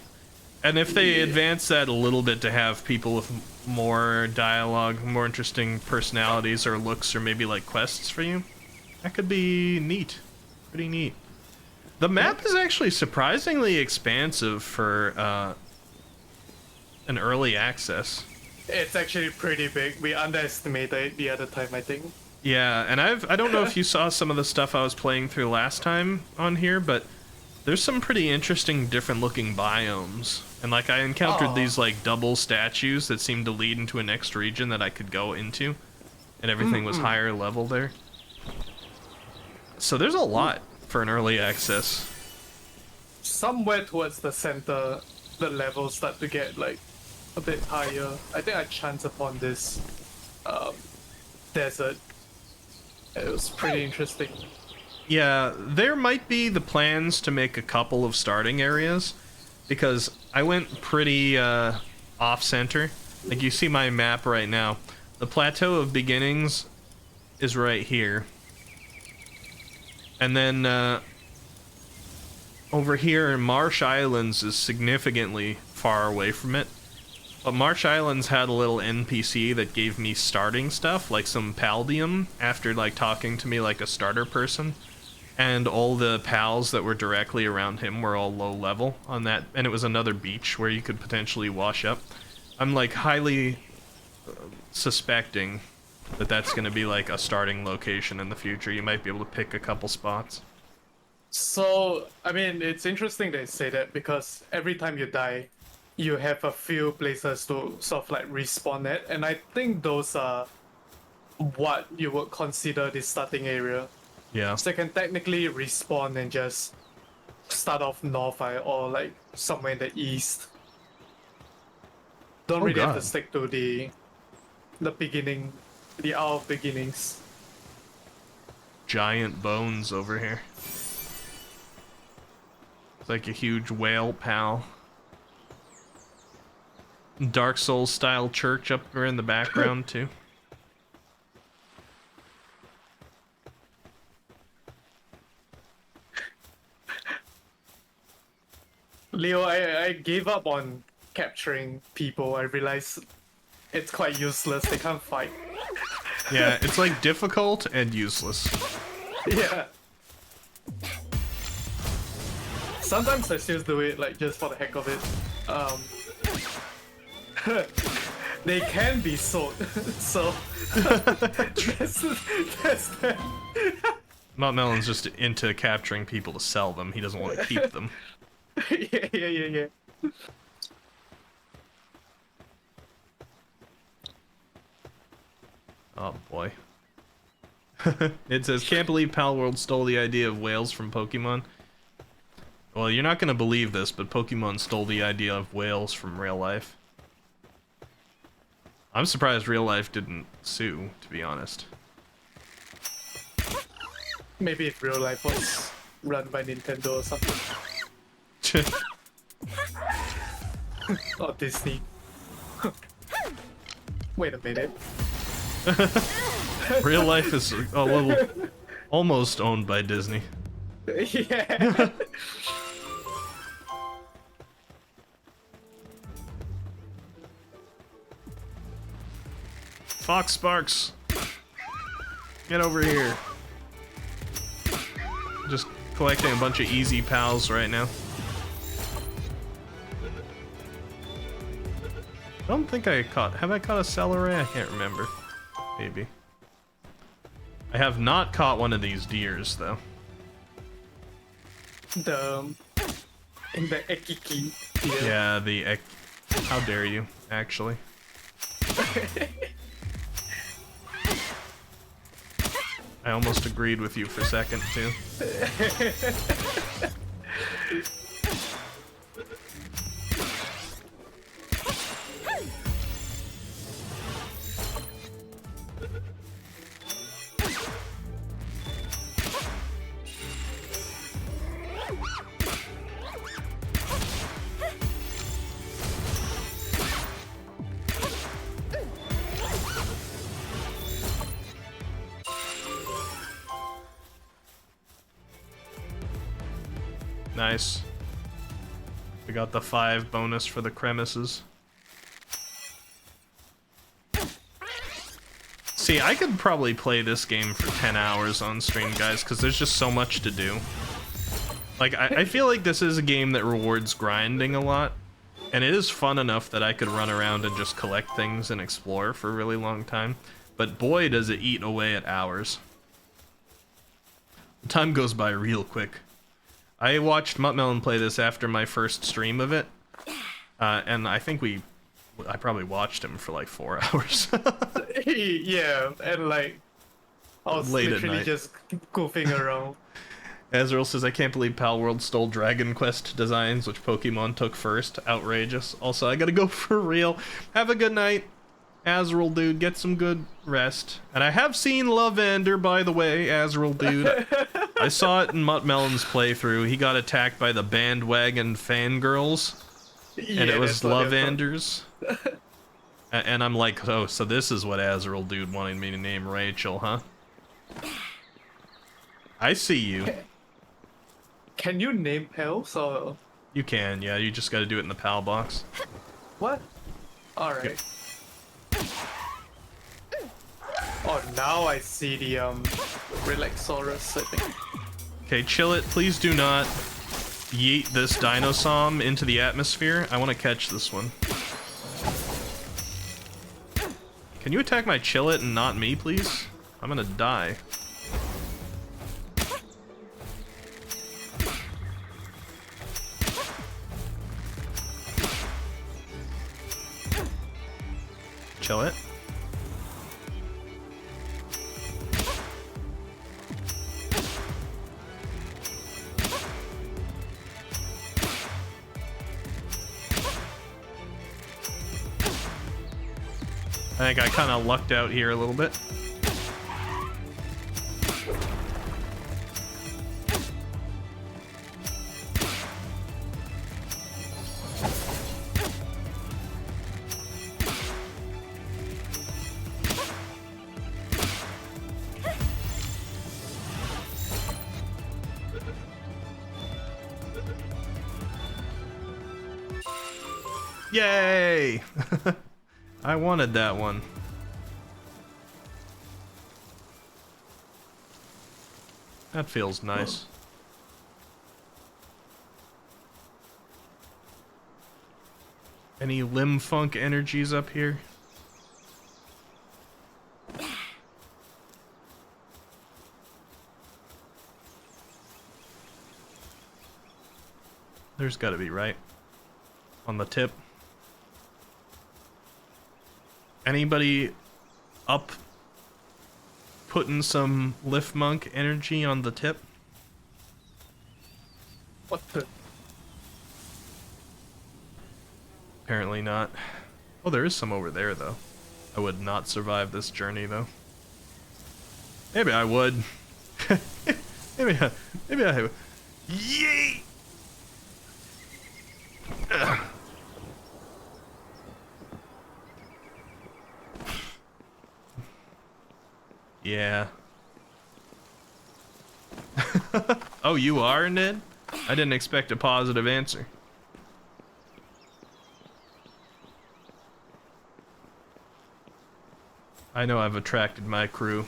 And if they advance that a little bit to have people with more dialogue, more interesting personalities or looks, or maybe like quests for you, that could be neat. Pretty neat. The map is actually surprisingly expansive for an early access. It's actually pretty big. We underestimated it the other time, I think. Yeah, and I don't know if you saw some of the stuff I was playing through last time on here, but there's some pretty interesting different looking biomes. And like I encountered these like double statues that seemed to lead into a next region that I could go into, and everything was higher level there. So there's a lot for an early access. Somewhere towards the center, the levels start to get like a bit higher. I think I chanced upon this desert. It was pretty interesting. Yeah, there might be the plans to make a couple of starting areas, because I went pretty off-center. Like you see my map right now. The Plateau of Beginnings is right here. And then over here in Marsh Islands is significantly far away from it. But Marsh Islands had a little NPC that gave me starting stuff, like some paldium, after like talking to me like a starter person. And all the pals that were directly around him were all low level on that, and it was another beach where you could potentially wash up. I'm like highly suspecting that that's going to be like a starting location in the future. You might be able to pick a couple spots. So, I mean, it's interesting they say that, because every time you die, you have a few places to sort of like respawn at, and I think those are what you would consider the starting area. Yeah. So you can technically respawn and just start off north or like somewhere in the east. Don't really have to stick to the beginning, the hour of beginnings. Giant bones over here. It's like a huge whale pal. Dark Souls style church up there in the background too. Leo, I gave up on capturing people. I realized it's quite useless. They can't fight. Yeah, it's like difficult and useless. Yeah. Sometimes I still do it, like just for the heck of it. They can be sold, so that's that. Mott Melon's just into capturing people to sell them. He doesn't want to keep them. Yeah. Oh boy. It says, can't believe Palworld stole the idea of whales from Pokemon. Well, you're not gonna believe this, but Pokemon stole the idea of whales from real life. I'm surprised real life didn't sue, to be honest. Maybe if real life was run by Nintendo or something. Or Disney. Wait a minute. Real life is a little almost owned by Disney. Yeah. Fox Sparks, get over here. Just collecting a bunch of easy pals right now. I don't think I caught... Have I caught a celery? I can't remember. Maybe. I have not caught one of these deers, though. In the Ekiki. Yeah, the How dare you, actually. I almost agreed with you for a second, too. Nice. We got the 5 bonus for the crevices. See, I could probably play this game for 10 hours on stream, guys, because there's just so much to do. Like, I feel like this is a game that rewards grinding a lot, and it is fun enough that I could run around and just collect things and explore for a really long time. But boy, does it eat away at hours. Time goes by real quick. I watched Muttmelon play this after my first stream of it, and I think I probably watched him for like 4 hours. Yeah, and like, I was Late at literally night. just goofing around. Azrael says, I can't believe Palworld stole Dragon Quest designs, which Pokemon took first. Outrageous. Also, I gotta go for real. Have a good night, Azrael dude. Get some good rest. And I have seen Lovander, by the way, Azrael dude. I saw it in Muttmelon's playthrough. He got attacked by the bandwagon fangirls, and it was Lovanders. And I'm like, oh, so this is what Azrael dude wanted me to name Rachel, huh? I see you. Can you name pals or You can, yeah. You just gotta do it in the PAL box. what? Alright. Oh, now I see the Relaxaurus, I think. Okay, chill it. Please do not yeet this Dinosaur into the atmosphere. I want to catch this one. Can you attack my Chillet and not me, please? I'm gonna die. Chillet. I think I kind of lucked out here a little bit. Yay! I wanted that one. That feels nice. Any limb funk energies up here? There's gotta be, right? On the tip. Anybody up putting some Lift Monk energy on the tip? What the? Apparently not. Oh, there is some over there, though. I would not survive this journey, though. Maybe I would. maybe I would. Yay! Ugh. Yeah. Oh, you are, Ned? I didn't expect a positive answer. I know I've attracted my crew.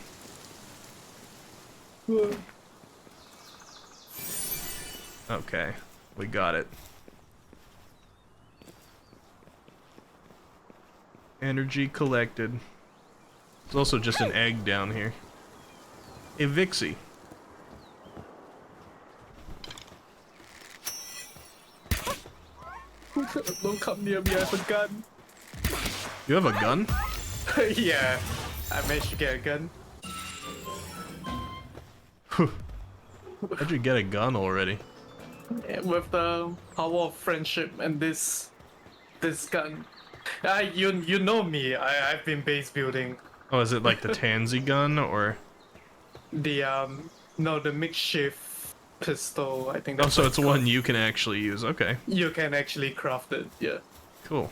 Okay, we got it. Energy collected. There's also just an egg down here. A Vixie. Don't come near me, I have a gun. You have a gun? Yeah, I managed to get a gun. How'd you get a gun already? Yeah, with the power of friendship and this gun. You know me, I've been base building. Oh, is it like the Tansy gun, or? The no, the makeshift pistol, I think Oh, that's so what it's one you can actually use, okay. you can actually craft it, yeah. Cool.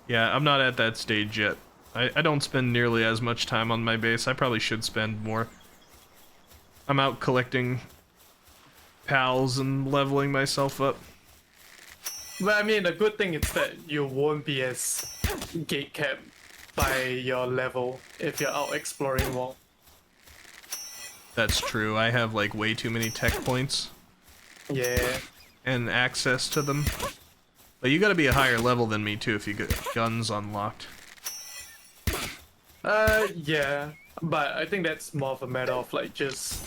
Yeah, I'm not at that stage yet. I don't spend nearly as much time on my base. I probably should spend more. I'm out collecting pals and leveling myself up. But I mean, the good thing is that you won't be as gate capped by your level if you're out exploring more. That's true. I have like way too many tech points. Yeah. And access to them. But you gotta be a higher level than me too if you get guns unlocked. Yeah. But I think that's more of a matter of like just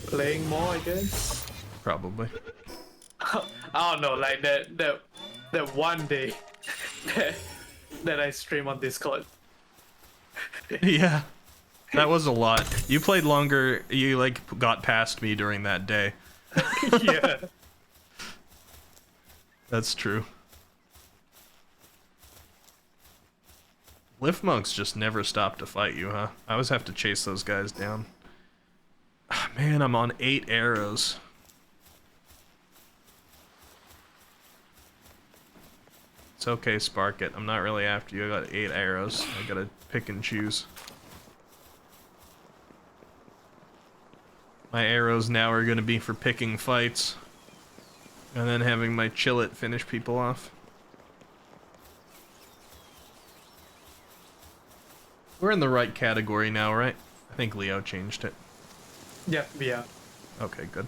playing more, I guess. Probably. I don't know, like that one day that I stream on Discord. Yeah. That was a lot. You played longer, you like got past me during that day. Yeah. That's true. Lift monks just never stop to fight you, huh? I always have to chase those guys down. Man, I'm on 8 arrows. It's okay, Spark it. I'm not really after you. I got 8 arrows. I gotta pick and choose. My arrows now are gonna be for picking fights. And then having my chillet finish people off. We're in the right category now, right? I think Leo changed it. Yeah, yeah. Okay, good.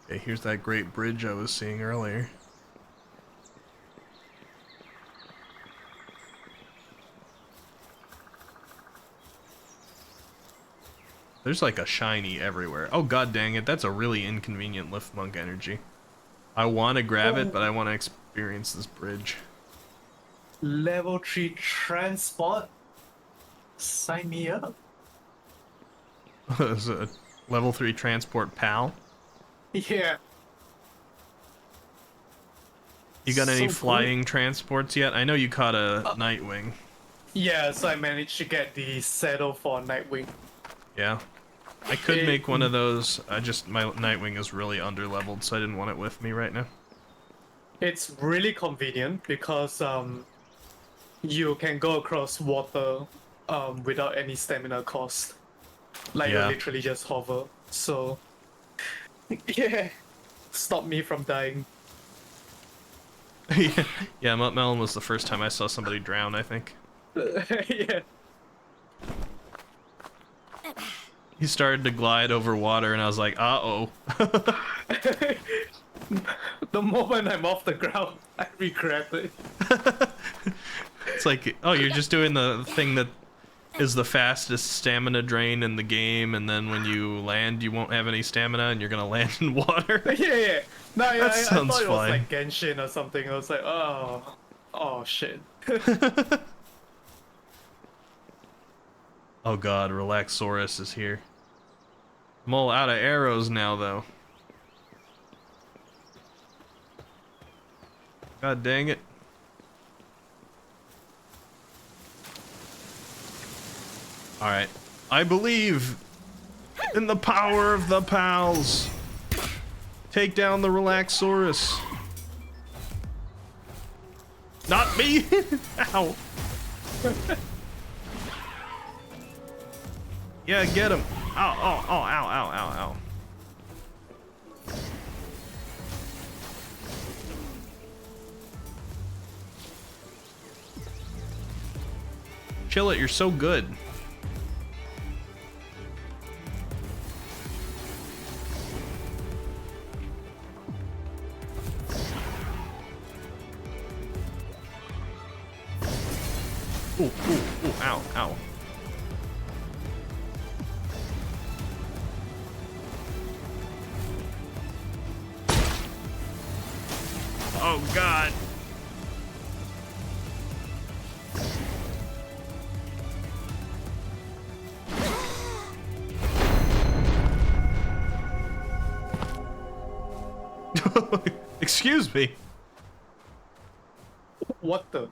Okay, here's that great bridge I was seeing earlier. There's like a shiny everywhere. Oh god dang it, that's a really inconvenient lift monk energy. I want to grab it, but I want to experience this bridge. Level 3 transport? Sign me up. Is it a level 3 transport pal? Yeah. You got any So flying transports yet? I know you caught a Nightwing. Yeah, so I managed to get the saddle for Nightwing. Yeah. I could make one of those. My Nightwing is really underleveled, so I didn't want it with me right now. It's really convenient because you can go across water without any stamina cost. Like Yeah. you literally just hover. So yeah. Stop me from dying. Yeah, Mount Melon was the first time I saw somebody drown, I think. Yeah. He started to glide over water, and I was like, uh-oh. The moment I'm off the ground, I regret it. It's like, oh, you're just doing the thing that is the fastest stamina drain in the game, and then when you land, you won't have any stamina, and you're gonna land in water. Yeah. No, yeah, That I sounds thought it was fine. like Genshin or something. I was like, oh shit. Oh god, Relaxaurus is here. I'm all out of arrows now, though. God dang it. Alright. I believe in the power of the pals. Take down the Relaxaurus. Not me! Ow. Yeah, get him. Ow, ow, ow, ow, ow, ow, ow. Chill it, you're so good. Ooh, ooh, ooh, ow, ow. Oh god. Excuse me. What the?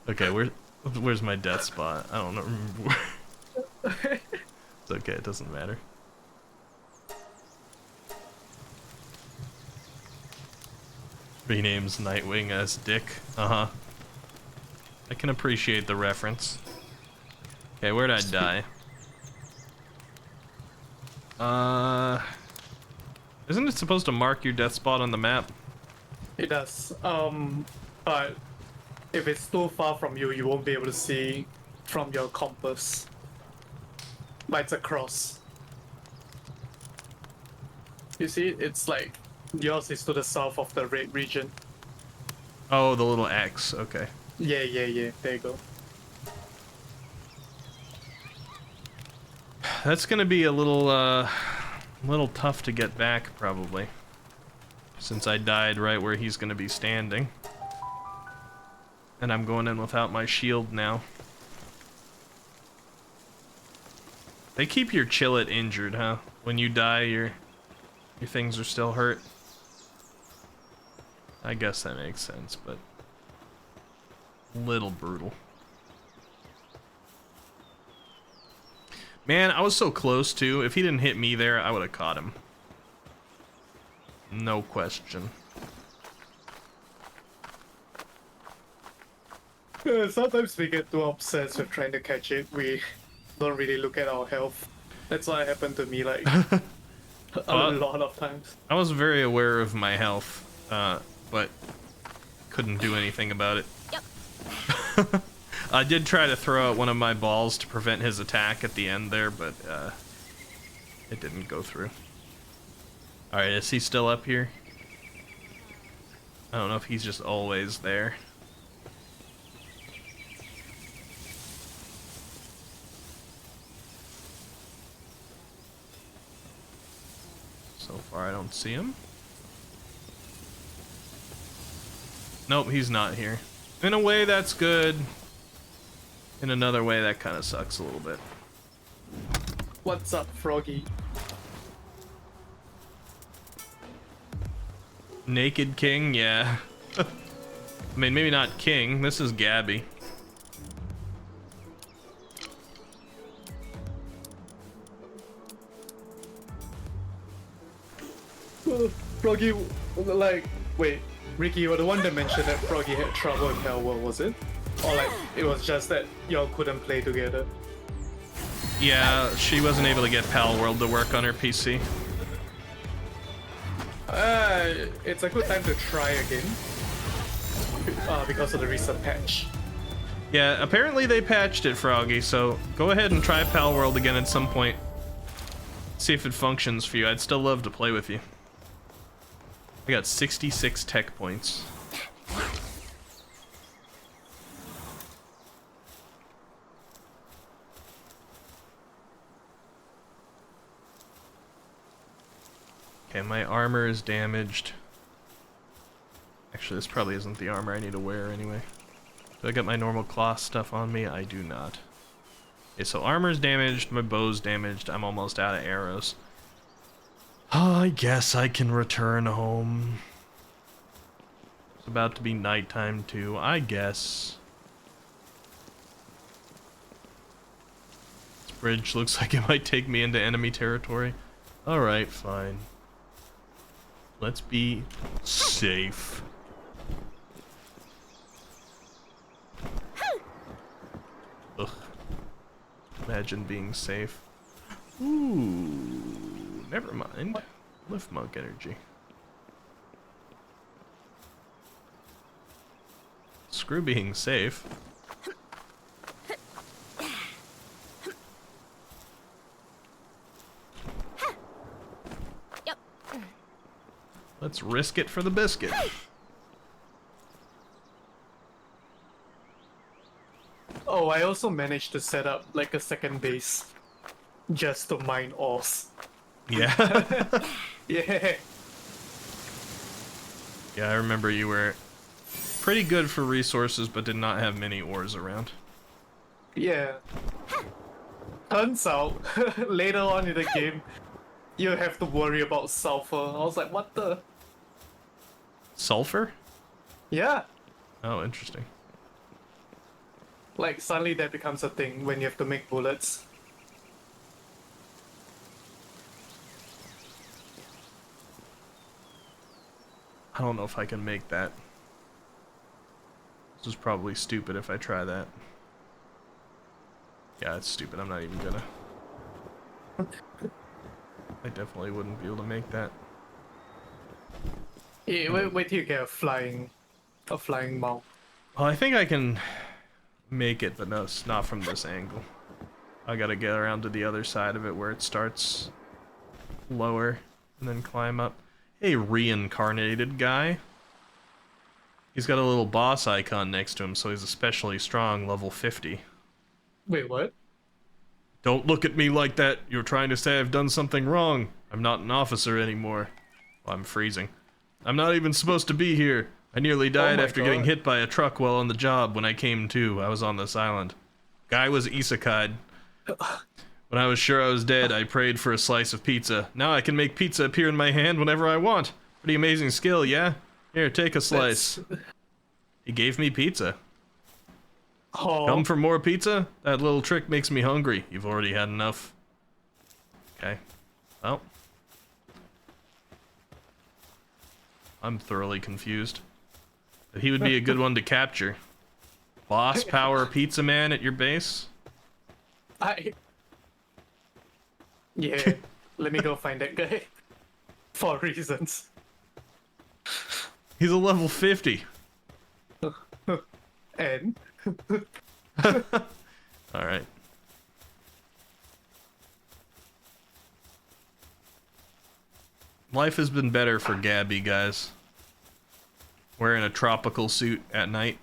Okay, where's my death spot? I don't remember where. It's okay, it doesn't matter. Renames Nightwing as Dick. Uh-huh. I can appreciate the reference. Okay, where'd I die? Isn't it supposed to mark your death spot on the map? It does. But if it's too far from you, you won't be able to see from your compass. But it's a cross. You see, it's like yours is to the south of the red region. Oh, the little X. Okay. Yeah. There you go. That's gonna be a little tough to get back, probably. Since I died right where he's gonna be standing. And I'm going in without my shield now. They keep your chillet injured, huh? When you die, your things are still hurt. I guess that makes sense, but a little brutal. Man, I was so close too. If he didn't hit me there, I would have caught him. No question. Sometimes we get too obsessed with trying to catch it. We don't really look at our health. That's what happened to me like a lot of times. I was very aware of my health, but couldn't do anything about it. Yep. I did try to throw out one of my balls to prevent his attack at the end there, but it didn't go through. Alright, is he still up here? I don't know if he's just always there. So far I don't see him. Nope, he's not here. In a way, that's good. In another way, that kind of sucks a little bit. What's up, Froggy? Naked King, yeah. I mean, maybe not King. This is Gabby. Froggy, like, wait, Ricky, you were the one that mentioned that Froggy had trouble in Hellworld, was it? Or like, it was just that y'all couldn't play together? Yeah, she wasn't able to get Pal World to work on her PC. It's a good time to try again. Because of the recent patch. Yeah, apparently they patched it, Froggy, so go ahead and try Pal World again at some point. See if it functions for you. I'd still love to play with you. I got 66 tech points. Okay, my armor is damaged. Actually, this probably isn't the armor I need to wear anyway. Do I got my normal cloth stuff on me? I do not. Okay, so armor's damaged, my bow's damaged, I'm almost out of arrows. I guess I can return home. It's about to be nighttime too, I guess. This bridge looks like it might take me into enemy territory. Alright, fine. Let's be safe. Ugh. Imagine being safe. Ooh, never mind. Lift monk energy. Screw being safe. Yep. Let's risk it for the biscuit. Oh, I also managed to set up like a second base just to mine ores. Yeah. Yeah. Yeah, I remember you were pretty good for resources, but did not have many ores around. Yeah. Turns out, later on in the game, you have to worry about sulfur. I was like, what the? Sulfur? Yeah. Oh, interesting. Like, suddenly that becomes a thing when you have to make bullets. I don't know if I can make that. This is probably stupid if I try that. Yeah, it's stupid. I'm not even gonna. I definitely wouldn't be able to make that. Yeah, wait till you get a flying mount. Well, I think I can make it, but no, it's not from this angle. I gotta get around to the other side of it where it starts lower and then climb up. Hey, reincarnated guy. He's got a little boss icon next to him, so he's especially strong, level 50. Wait, what? Don't look at me like that. You're trying to say I've done something wrong. I'm not an officer anymore. Well, I'm freezing. I'm not even supposed to be here. I nearly died after getting hit by a truck while on the job. When I came to, I was on this island. Guy was isekai'd. When I was sure I was dead, I prayed for a slice of pizza. Now I can make pizza appear in my hand whenever I want. Pretty amazing skill, yeah? Here, take a slice. He gave me pizza. Oh. Come for more pizza? That little trick makes me hungry. You've already had enough. Okay. Well. I'm thoroughly confused. But he would be a good one to capture. Boss power pizza man at your base? Yeah, let me go find that guy. For reasons. He's a level 50. And? Alright. Life has been better for Gabby, guys. Wearing a tropical suit at night.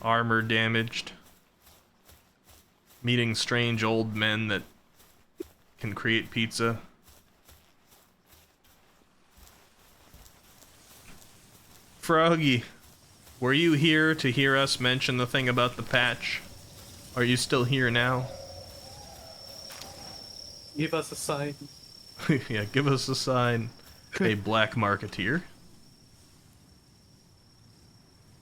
Armor damaged. Meeting strange old men that can create pizza. Froggy, were you here to hear us mention the thing about the patch? Are you still here now? Give us a sign. Yeah, give us a sign. A black marketeer.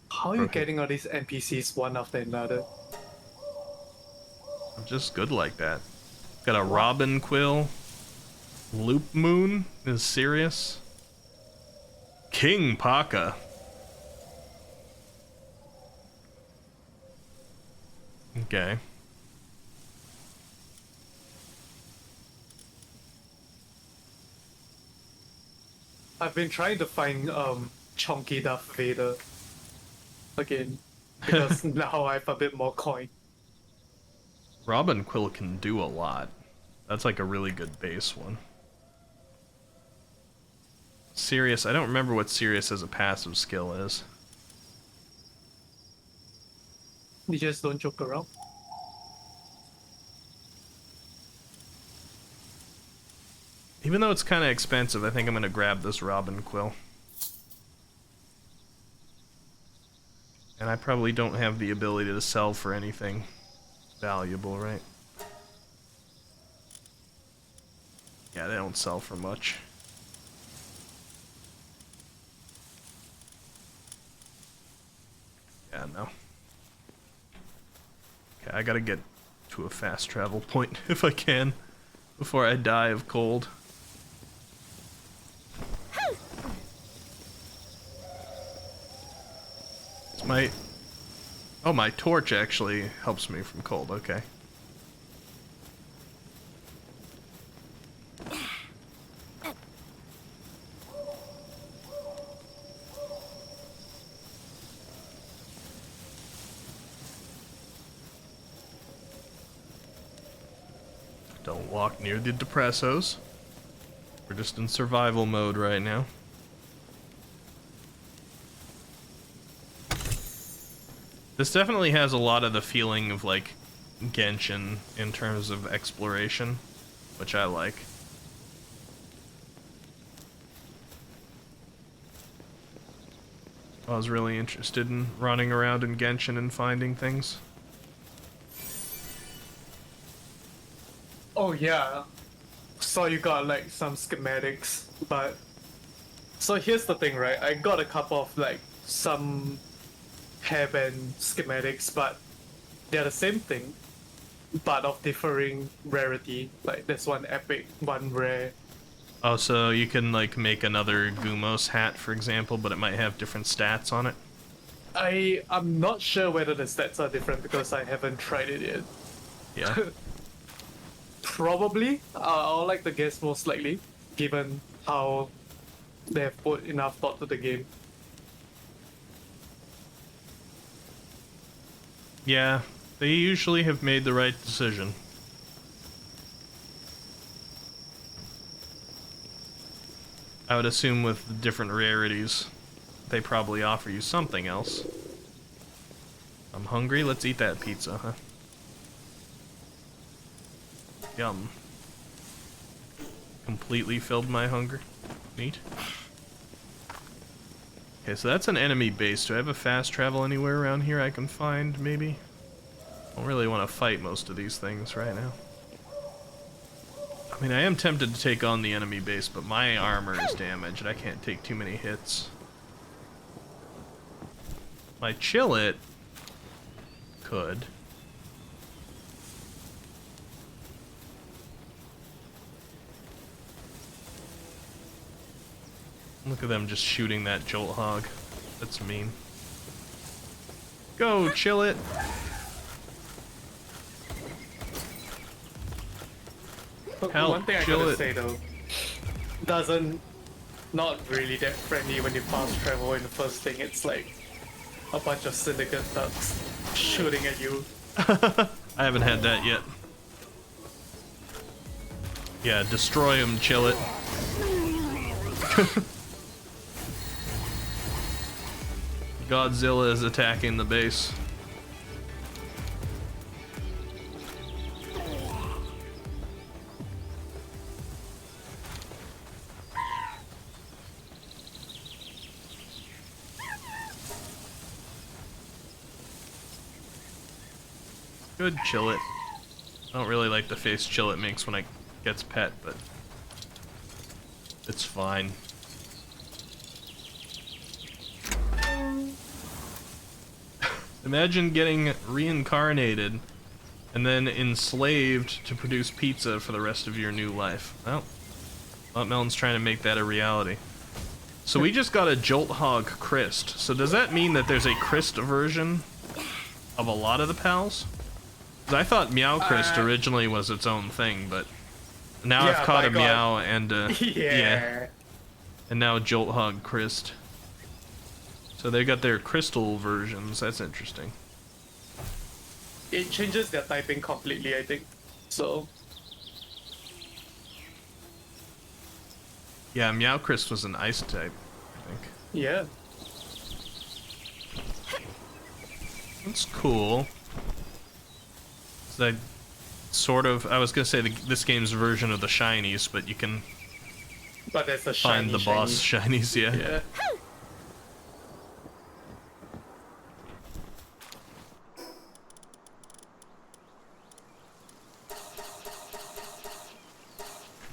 How are you getting all these NPCs one after another? I'm just good like that. Got a robin quill. Loop moon is serious. King Paka. Okay. I've been trying to find Chunky Darth Vader again because now I have a bit more coin. Robin quill can do a lot. That's like a really good base one. Sirius, I don't remember what Sirius as a passive skill is. You just don't joke around. Even though it's kind of expensive, I think I'm going to grab this Robin quill. And I probably don't have the ability to sell for anything valuable, right? Yeah, they don't sell for much. Yeah, no. Okay, I gotta get to a fast travel point if I can before I die of cold. It's my... Oh, my torch actually helps me from cold, okay. Don't walk near the depressos. We're just in survival mode right now. This definitely has a lot of the feeling of like Genshin in terms of exploration, which I like. I was really interested in running around in Genshin and finding things. Oh yeah. So you got like some schematics, but so here's the thing, right? I got a couple of like some hairband schematics, but they're the same thing, but of differing rarity. Like there's one epic, one rare, Oh, so you can like make another Gumos hat, for example, but it might have different stats on it. I'm not sure whether the stats are different because I haven't tried it yet. Yeah. Probably. I'll like to guess most likely, given how they have put enough thought to the game. Yeah, they usually have made the right decision. I would assume with the different rarities, they probably offer you something else. I'm hungry, let's eat that pizza, huh? Yum. Completely filled my hunger. Neat. Okay, so that's an enemy base. Do I have a fast travel anywhere around here I can find, maybe? I don't really want to fight most of these things right now. I mean, I am tempted to take on the enemy base, but my armor is damaged. I can't take too many hits. My chill it could. Look at them just shooting that jolt hog. That's mean. Go, chill it. Help, One thing I chill gotta it. say though, not really that friendly when you fast travel in the first thing. It's like a bunch of syndicate thugs shooting at you. I haven't had that yet. Yeah, destroy him, chill it. Godzilla is attacking the base. Good chill it. I don't really like the face chill it makes when it gets pet, but it's fine. Imagine getting reincarnated and then enslaved to produce pizza for the rest of your new life. Well, Melon's trying to make that a reality. So we just got a Jolt Hog Christ. So does that mean that there's a Christ version of a lot of the pals? 'Cause I thought Meow Christ originally was its own thing, but now Yeah, I've caught a by God. Meow and Yeah. and now a Jolt Hog Christ. So they got their crystal versions. That's interesting. It changes their typing completely, I think. So Yeah, Meow Christ was an ice type, I think. yeah. That's cool. So I was gonna say this game's version of the shinies, but you can But there's a find shiny, the boss shinies, yeah. Yeah.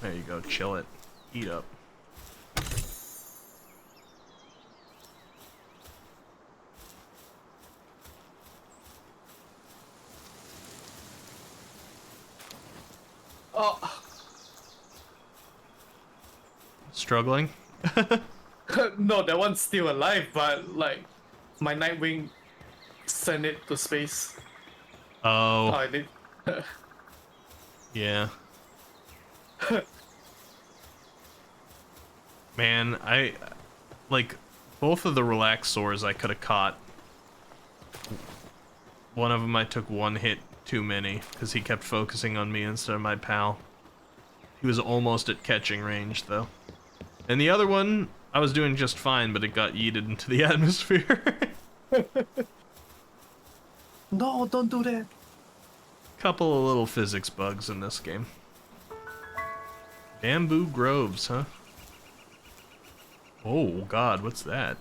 There you go, chill it. Eat up. Oh, Struggling? no, that one's still alive, but like my Nightwing sent it to space. Oh, I did. yeah. Man, like, both of the Relaxors I could have caught. One of them I took one hit too many, because he kept focusing on me instead of my pal. He was almost at catching range, though. And the other one, I was doing just fine, but it got yeeted into the atmosphere. No, don't do that. Couple of little physics bugs in this game. Bamboo groves, huh? Oh god, what's that?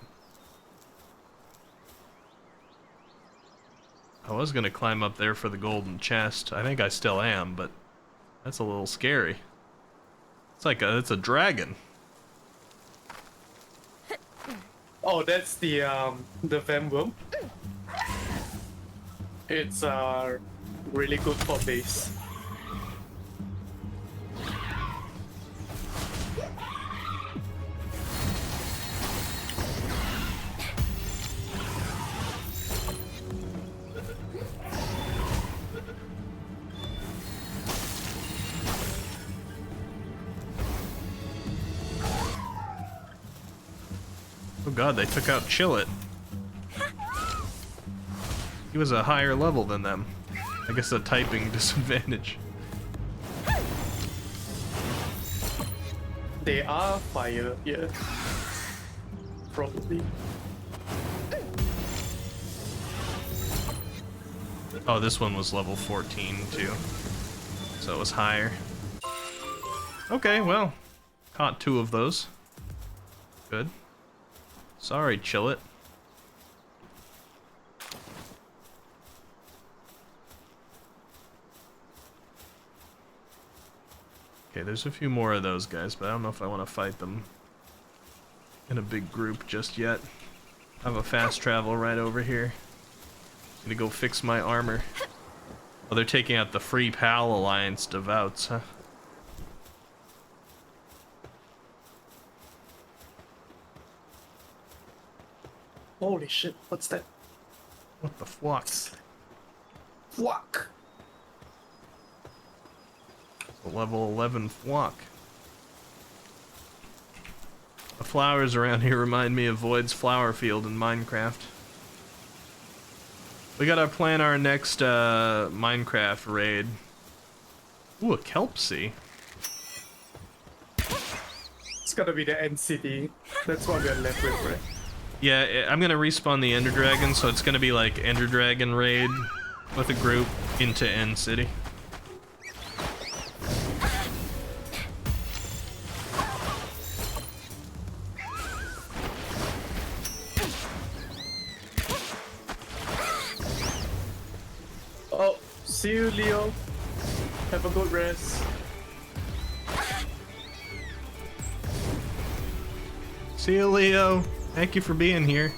I was gonna climb up there for the golden chest. I think I still am, but that's a little scary. It's a dragon. Oh, that's the Vem Worm. It's really good for base. god, they took out Chillet. He was a higher level than them. I guess a typing disadvantage. They are fire, yeah. Probably. Oh, this one was level 14 too. So it was higher. Okay, well, caught 2 of those. Good. Sorry, Chillet. Okay, there's a few more of those guys, but I don't know if I want to fight them in a big group just yet. I have a fast travel right over here. I'm gonna go fix my armor. Oh, they're taking out the Free Pal Alliance Devouts, huh? Holy shit, what's that? What the fuck? Fuck! A level 11 flock. The flowers around here remind me of Void's flower field in Minecraft. We gotta plan our next Minecraft raid. Ooh, a kelp sea. It's gotta be the NCD. That's what we're left with, right? Yeah, I'm gonna respawn the Ender Dragon, so it's gonna be like Ender Dragon raid with a group into End City. Oh, see you, Leo. Have a good rest. See you, Leo. Thank you for being here.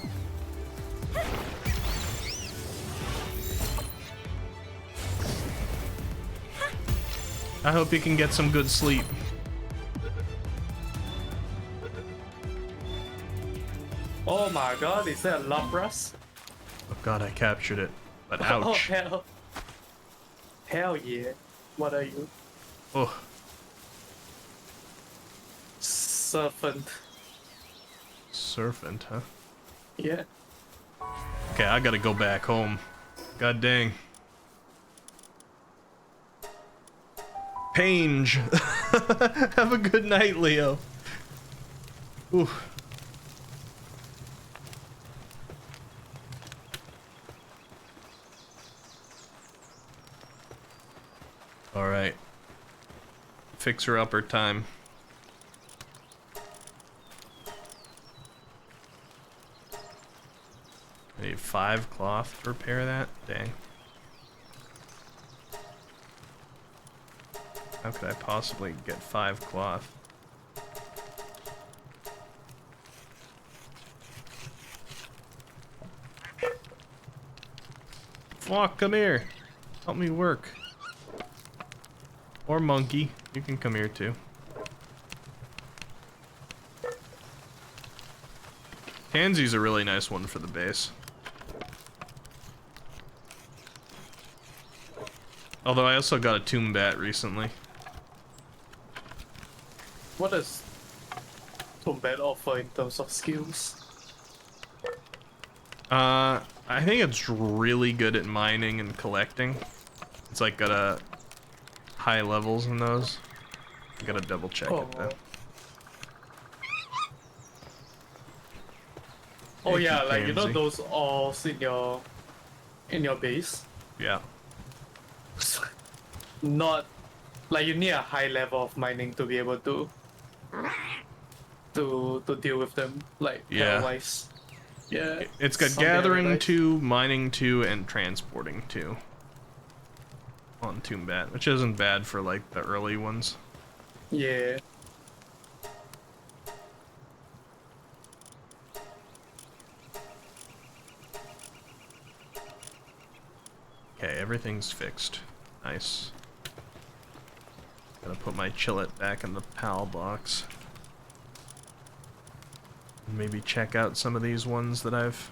I hope you can get some good sleep. Oh my god, is that a Lapras? Oh god, I captured it. But Oh ouch. hell. Hell yeah. What are you? Oh, Serpent. serpent, huh? Yeah. Okay, I gotta go back home. God dang. Pange. Have a good night, Leo. Ooh. Alright. Fixer-upper time. I need 5 cloth to repair that? Dang. How could I possibly get 5 cloth? Flock, come here! Help me work. Or monkey, you can come here too. Tansy's a really nice one for the base. Although I also got a tomb bat recently. What does Combat offer in terms of skills? I think it's really good at mining and collecting. It's like got a high levels in those. I gotta double check it though. Oh Thank yeah, you, like you know Pansy. those alls in your base? Yeah. Not like you need a high level of mining to be able to deal with them, like Yeah. wise. Yeah. It's got something gathering like that. 2, mining 2, and transporting 2 on Tomb Bat, which isn't bad for like the early ones. Yeah. Okay, everything's fixed. Nice. Gotta put my chillet back in the PAL box. Maybe check out some of these ones that I've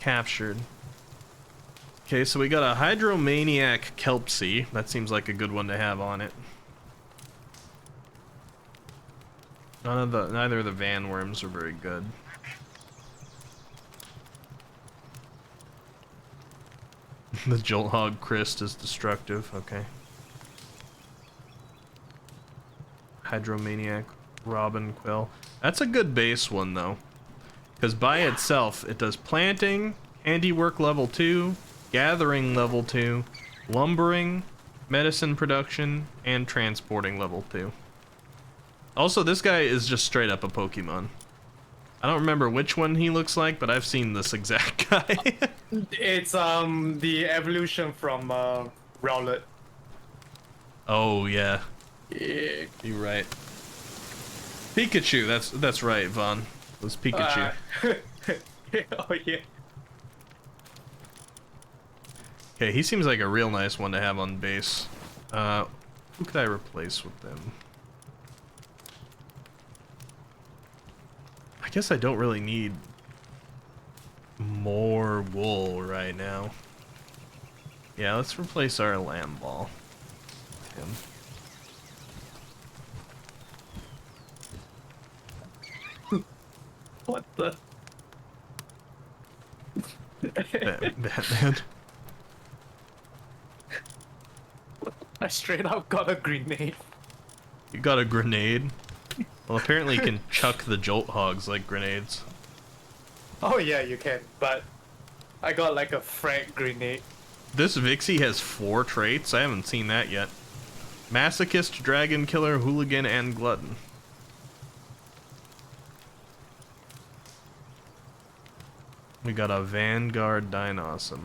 captured. Okay, so we got a Hydromaniac Kelpsea. That seems like a good one to have on it. Neither of the van worms are very good. The Jolt Hog Christ is destructive, okay. Hydromaniac, Robin Quill. That's a good base one though. Because by itself, it does planting, handiwork level 2, gathering level 2, lumbering, medicine production, and transporting level 2. Also, this guy is just straight up a Pokemon. I don't remember which one he looks like, but I've seen this exact guy. It's the evolution from Rowlet. Oh yeah, Yeah. you're right. Pikachu, that's right, Vaughn. It was Pikachu. Oh yeah. Okay, he seems like a real nice one to have on base. Who could I replace with them? I guess I don't really need more wool right now. Yeah, let's replace our lamb ball. Him. What the? Batman. I straight up got a grenade. You got a grenade? Well, apparently you can chuck the Jolt Hogs like grenades. Oh yeah, you can, but I got like a frag grenade. This Vixie has 4 traits? I haven't seen that yet. Masochist, Dragon Killer, Hooligan, and Glutton. We got a Vanguard Dinosaur.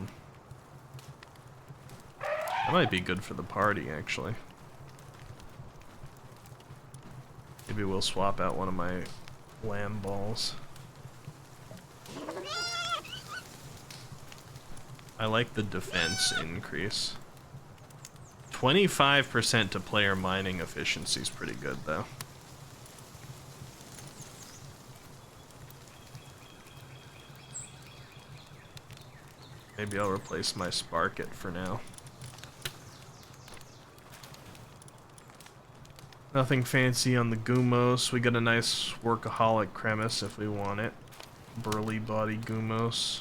That might be good for the party, actually. Maybe we'll swap out one of my lamb balls. I like the defense increase. 25% to player mining efficiency is pretty good, though. Maybe I'll replace my Sparkit for now. Nothing fancy on the Gumos. We got a nice workaholic Cremis if we want it. Burly body Gumos.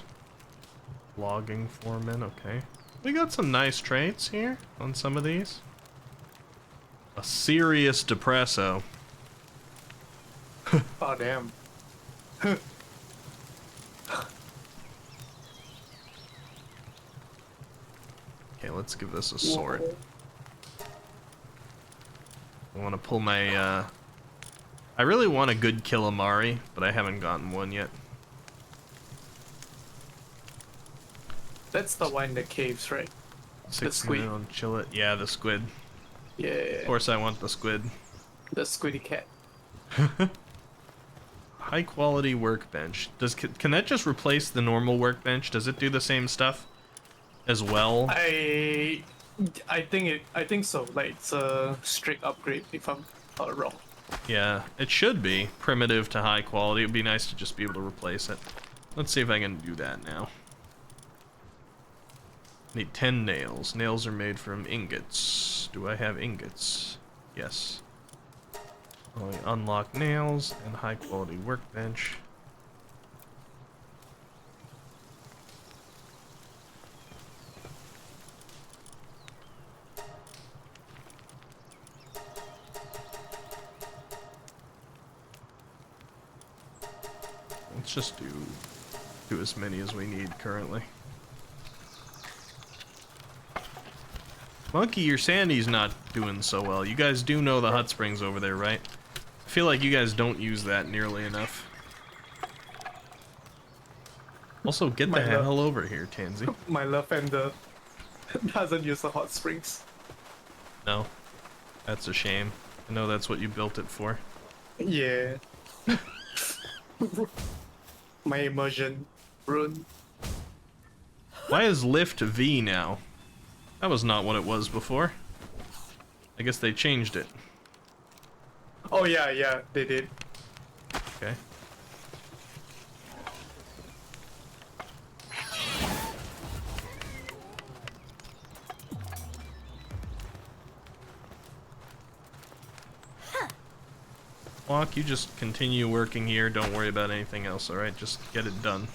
Logging foreman, okay. We got some nice traits here on some of these. A serious Depresso. Oh damn. Okay, let's give this a sword. I want to pull my, I really want a good Killamari, but I haven't gotten one yet. That's the one in the caves, right? The squid. On chill it. Yeah, the squid. Yeah. Of course I want the squid. The squiddy cat. High quality workbench. Can that just replace the normal workbench? Does it do the same stuff as well? I think so. Like it's a straight upgrade if I'm not wrong. Yeah, it should be primitive to high quality. It'd be nice to just be able to replace it. Let's see if I can do that now. Need 10 nails. Nails are made from ingots. Do I have ingots? Yes. Only unlock nails and high quality workbench. Let's just do as many as we need currently. Monkey, your Sandy's not doing so well. You guys do know the hot springs over there, right? I feel like you guys don't use that nearly enough. Also, get the hell over here, Tansy. My love ender doesn't use the hot springs. No. That's a shame. I know that's what you built it for. Yeah. My immersion rune. Why is lift V now? That was not what it was before. I guess they changed it. Oh yeah, they did. Okay. Walk, you just continue working here. Don't worry about anything else, alright? Just get it done.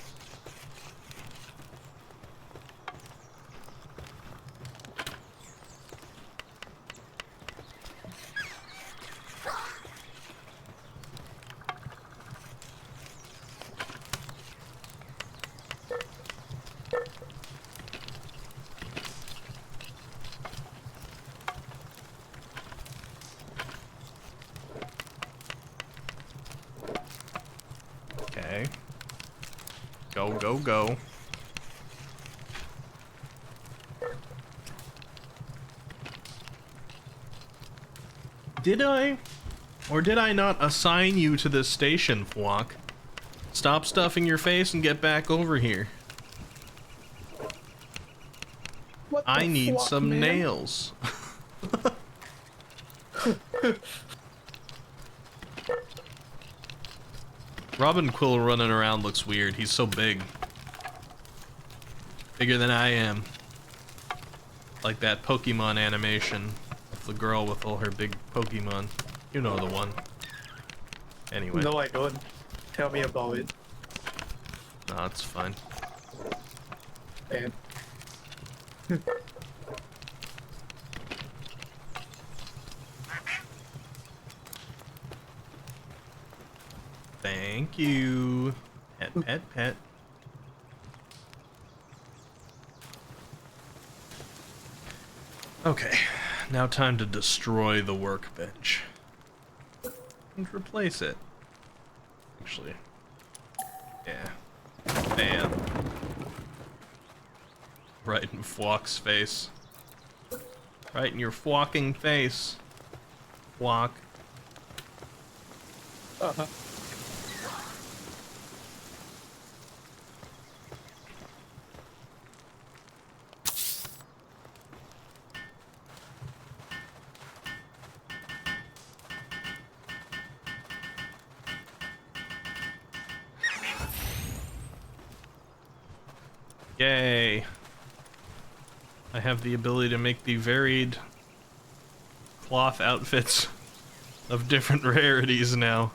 Okay. Go, go, go. Did I? Or did I not assign you to this station, Flock? Stop stuffing your face and get back over here. What I the need fuck, some man? nails. Robin Quill running around looks weird. He's so big. Bigger than I am. Like that Pokemon animation of the girl with all her big Pokemon. You know the one. Anyway. No, I don't. Tell me about it. No, it's fine. And Thank you. Pet, pet, pet. Okay, now time to destroy the workbench. And replace it. Actually. Yeah. Bam. Right in Flock's face. Right in your flocking face. Flock. uh-huh. Yay. I have the ability to make the varied cloth outfits of different rarities now.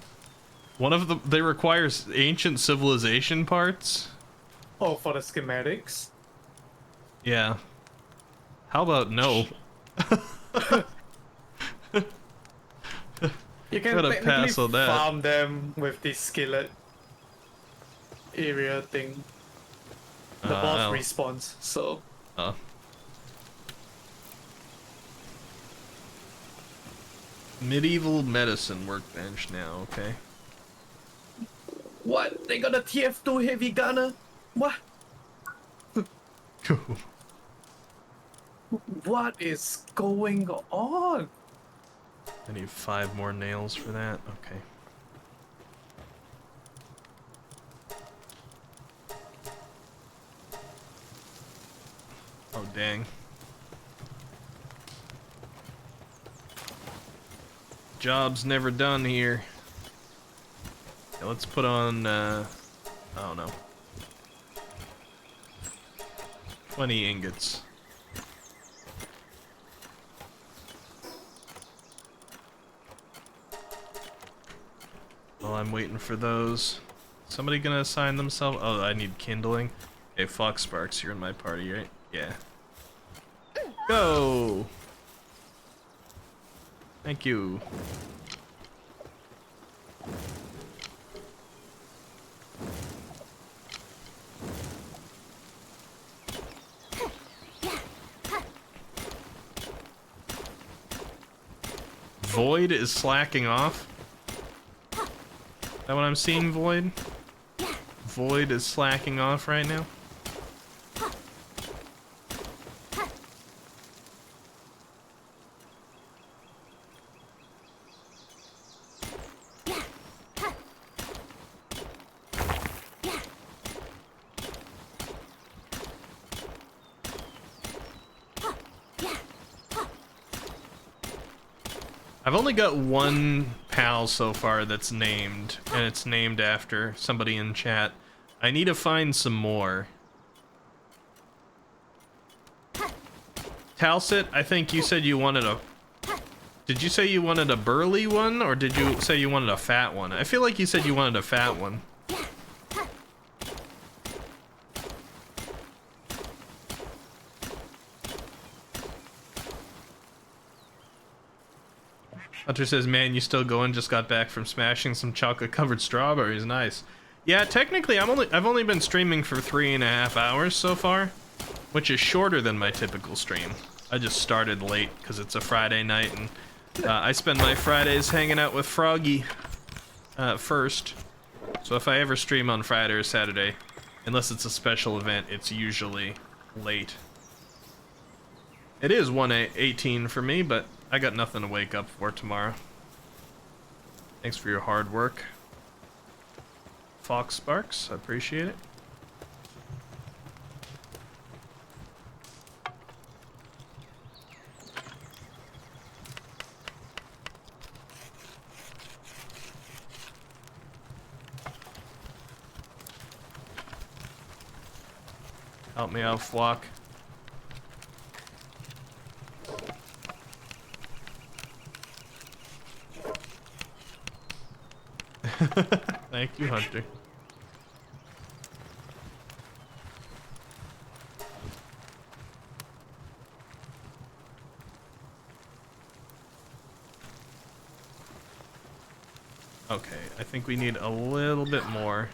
One of them, they require ancient civilization parts. Oh, for the schematics. Yeah. How about no? You can Gotta technically pass on that. farm them with the skillet area thing. The boss I'll- respawns, so Medieval medicine workbench now, okay. what? They got a TF2 heavy gunner? What? What is going on? I need 5 more nails for that, okay. Oh dang. Job's never done here. Yeah, let's put on, I don't know. 20 ingots. While I'm waiting for those. Somebody gonna assign themselves? Oh, I need kindling. Okay, Fox Sparks, you're in my party, right? Yeah. Go! Thank you. Void is slacking off? Is that what I'm seeing, Void? Void is slacking off right now? I've only got one pal so far that's named, and it's named after somebody in chat. I need to find some more. Talsit, I think you said you wanted a Did you say you wanted a burly one, or did you say you wanted a fat one? I feel like you said you wanted a fat one. Hunter says, man, you still going? Just got back from smashing some chocolate-covered strawberries. Nice. Yeah, technically, I've only been streaming for 3.5 hours so far, which is shorter than my typical stream. I just started late because it's a Friday night, and I spend my Fridays hanging out with Froggy first. So if I ever stream on Friday or Saturday, unless it's a special event, it's usually late. It is 1:18 for me, but I got nothing to wake up for tomorrow. Thanks for your hard work, Fox Sparks. I appreciate it. Help me out, Flock. Thank you, Hunter. Okay, I think we need a little bit more.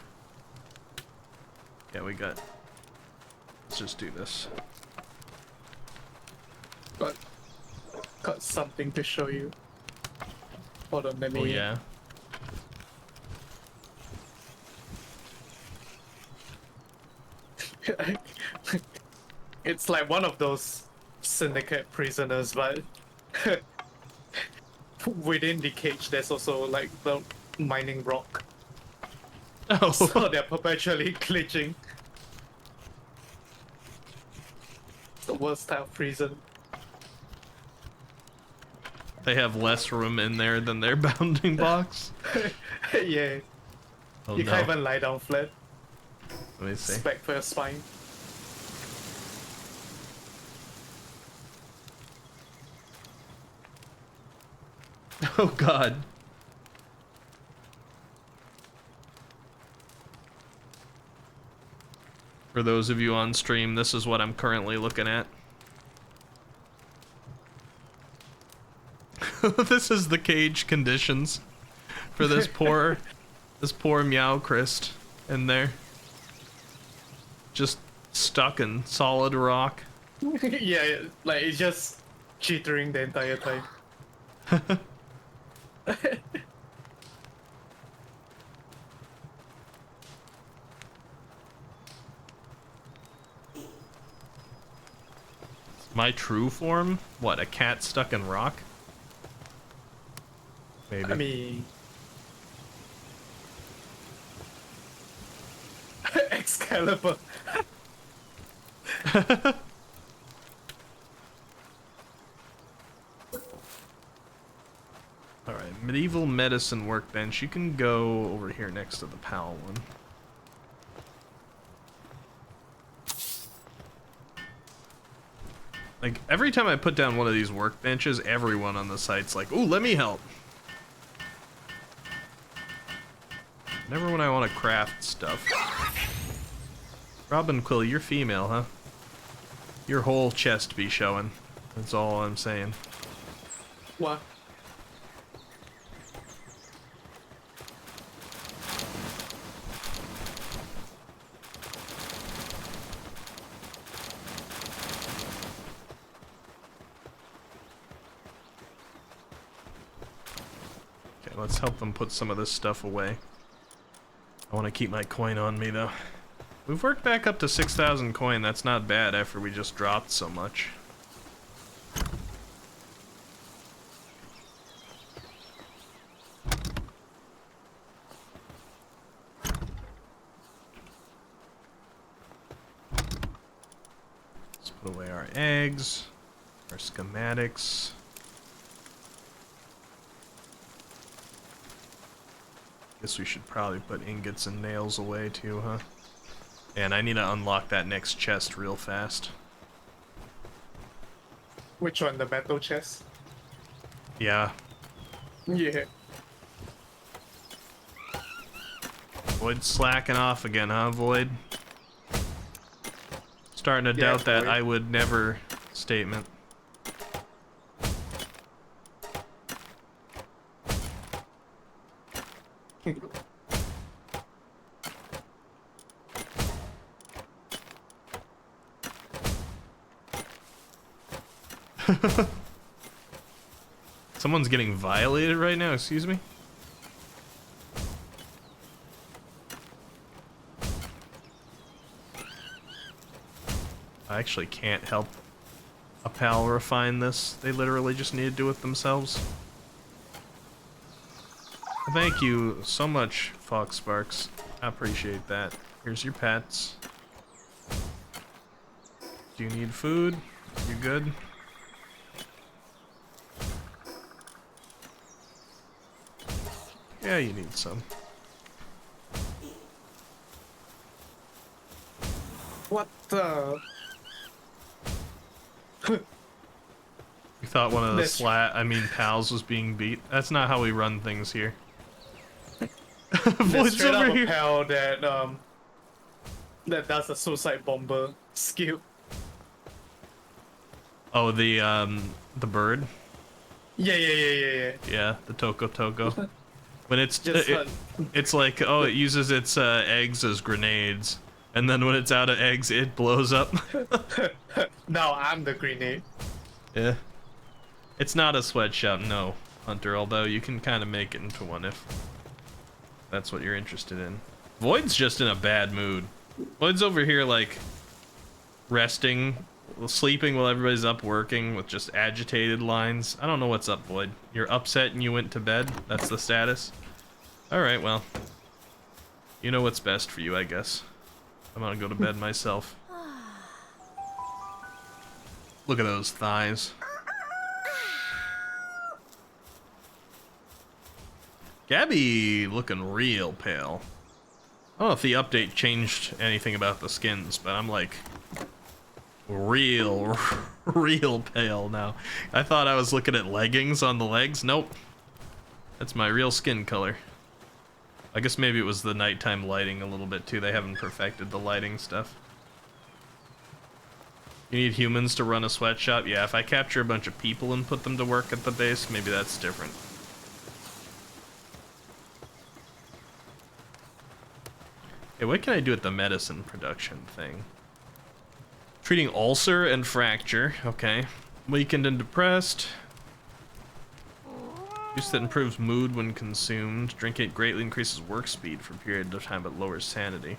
Yeah, we got... Let's just do this. Got something to show you. Hold on, let me... Oh, yeah? It's like one of those syndicate prisoners, but within the cage there's also like the mining rock. Oh. So they're perpetually glitching. The worst type of prison. They have less room in there than their bounding box. Yeah. Oh, You no. can't even lie down flat. Let me see. Respect for your spine. Oh god. For those of you on stream, this is what I'm currently looking at. This is the cage conditions for this poor Meow Christ in there. Just stuck in solid rock. Yeah, like it's just jittering the entire time. My true form? What, a cat stuck in rock? Maybe. I mean... Excalibur. Alright, medieval medicine workbench. You can go over here next to the PAL one. Like, every time I put down one of these workbenches, everyone on the site's like, ooh, let me help. Never when I want to craft stuff. Robin Quill, you're female, huh? Your whole chest be showing. That's all I'm saying. What? Okay, let's help them put some of this stuff away. I want to keep my coin on me, though. We've worked back up to 6,000 coin. That's not bad after we just dropped so much. Let's put away our eggs, our schematics. Guess we should probably put ingots and nails away too, huh? And I need to unlock that next chest real fast. Which one? The metal chest? Yeah. Yeah. Void's slacking off again, huh, Void? Starting to doubt that Void. I would never statement. Someone's getting violated right now, excuse me? I actually can't help a pal refine this. They literally just need to do it themselves. Thank you so much, Fox Sparks. I appreciate that. Here's your pets. Do you need food? You good? Yeah, you need some. What the? You thought one of the That's- pals was being beat? That's not how we run things here. There's Void's straight over up a here. pal that does a suicide bomber skill. Oh, the bird? Yeah. Yeah, the Toko. When it's Just it's like, oh, it uses its eggs as grenades, and then when it's out of eggs, it blows up. Now I'm the grenade. Yeah. It's not a sweatshop, no, Hunter, although you can kind of make it into one if that's what you're interested in. Void's just in a bad mood. Void's over here, like, resting, sleeping while everybody's up working with just agitated lines. I don't know what's up, Void. You're upset and you went to bed? That's the status? Alright, well. You know what's best for you, I guess. I'm gonna go to bed myself. Look at those thighs. Gabby looking real pale. I don't know if the update changed anything about the skins, but I'm like real pale now. I thought I was looking at leggings on the legs. Nope. That's my real skin color. I guess maybe it was the nighttime lighting a little bit too. They haven't perfected the lighting stuff. You need humans to run a sweatshop? Yeah, if I capture a bunch of people and put them to work at the base, maybe that's different. Okay, what can I do at the medicine production thing? Treating ulcer and fracture, okay. Weakened and depressed. Juice that improves mood when consumed. Drink it greatly increases work speed for a period of time but lowers sanity.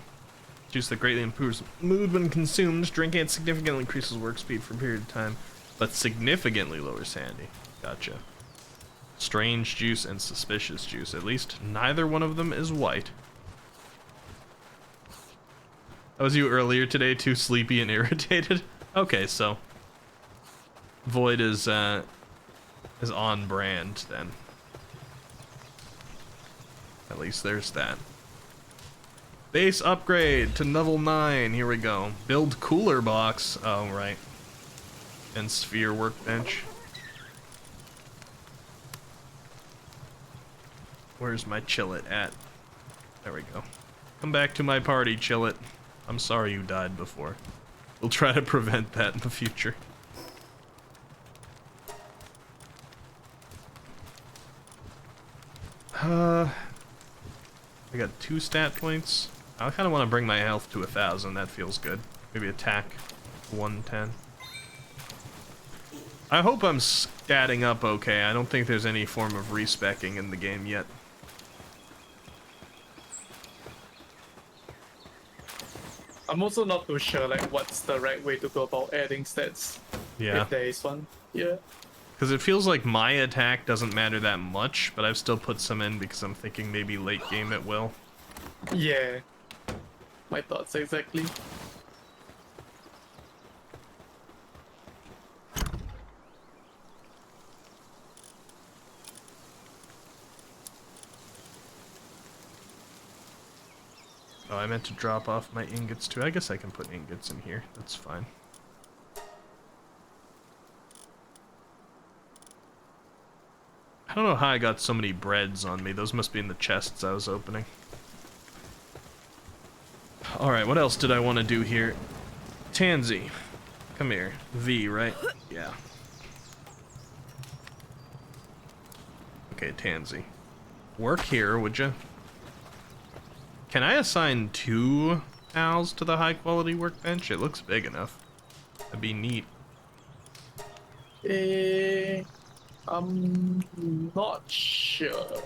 Juice that greatly improves mood when consumed. Drinking it significantly increases work speed for a period of time but significantly lowers sanity. Gotcha. Strange juice and suspicious juice. At least neither one of them is white. That was you earlier today, too sleepy and irritated? Okay, so Void is on brand then. At least there's that. Base upgrade to level 9. Here we go. Build cooler box. Oh, right. And sphere workbench. Where's my chillet at? There we go. Come back to my party, chillet. I'm sorry you died before. We'll try to prevent that in the future. I got 2 stat points. I kind of want to bring my health to 1,000. That feels good. Maybe attack 110. I hope I'm scatting up okay. I don't think there's any form of respecking in the game yet. I'm also not too sure like what's the right way to go about adding stats. Yeah. If there is one. Yeah. Because it feels like my attack doesn't matter that much, but I've still put some in because I'm thinking maybe late game it will. Yeah. My thoughts exactly. Oh, I meant to drop off my ingots too. I guess I can put ingots in here. That's fine. I don't know how I got so many breads on me. Those must be in the chests I was opening. Alright, what else did I want to do here? Tansy. Come here. V, right? Yeah. Okay, Tansy. Work here, would you? Can I assign 2 pals to the high-quality workbench? It looks big enough. That'd be neat. I'm not sure.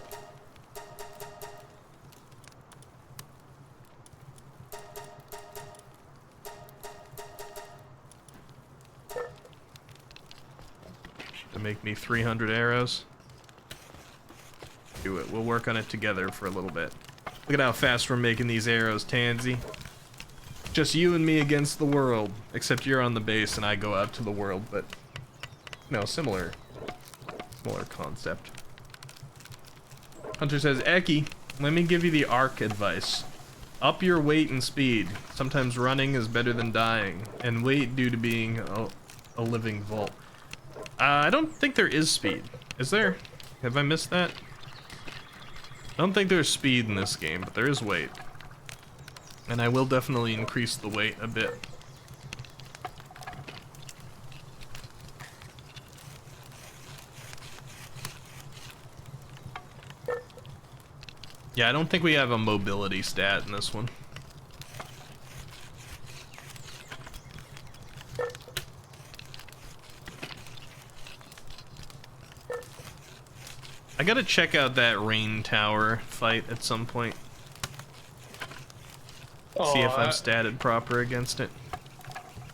To make me 300 arrows. Do it. We'll work on it together for a little bit. Look at how fast we're making these arrows, Tansy. Just you and me against the world. Except you're on the base and I go out to the world, but... No, similar concept. Hunter says, Eki, let me give you the arc advice. Up your weight and speed. Sometimes running is better than dying. And weight due to being a living vault. I don't think there is speed. Is there? Have I missed that? I don't think there's speed in this game, but there is weight. And I will definitely increase the weight a bit. Yeah, I don't think we have a mobility stat in this one. I gotta check out that rain tower fight at some point. See if I've statted proper against it.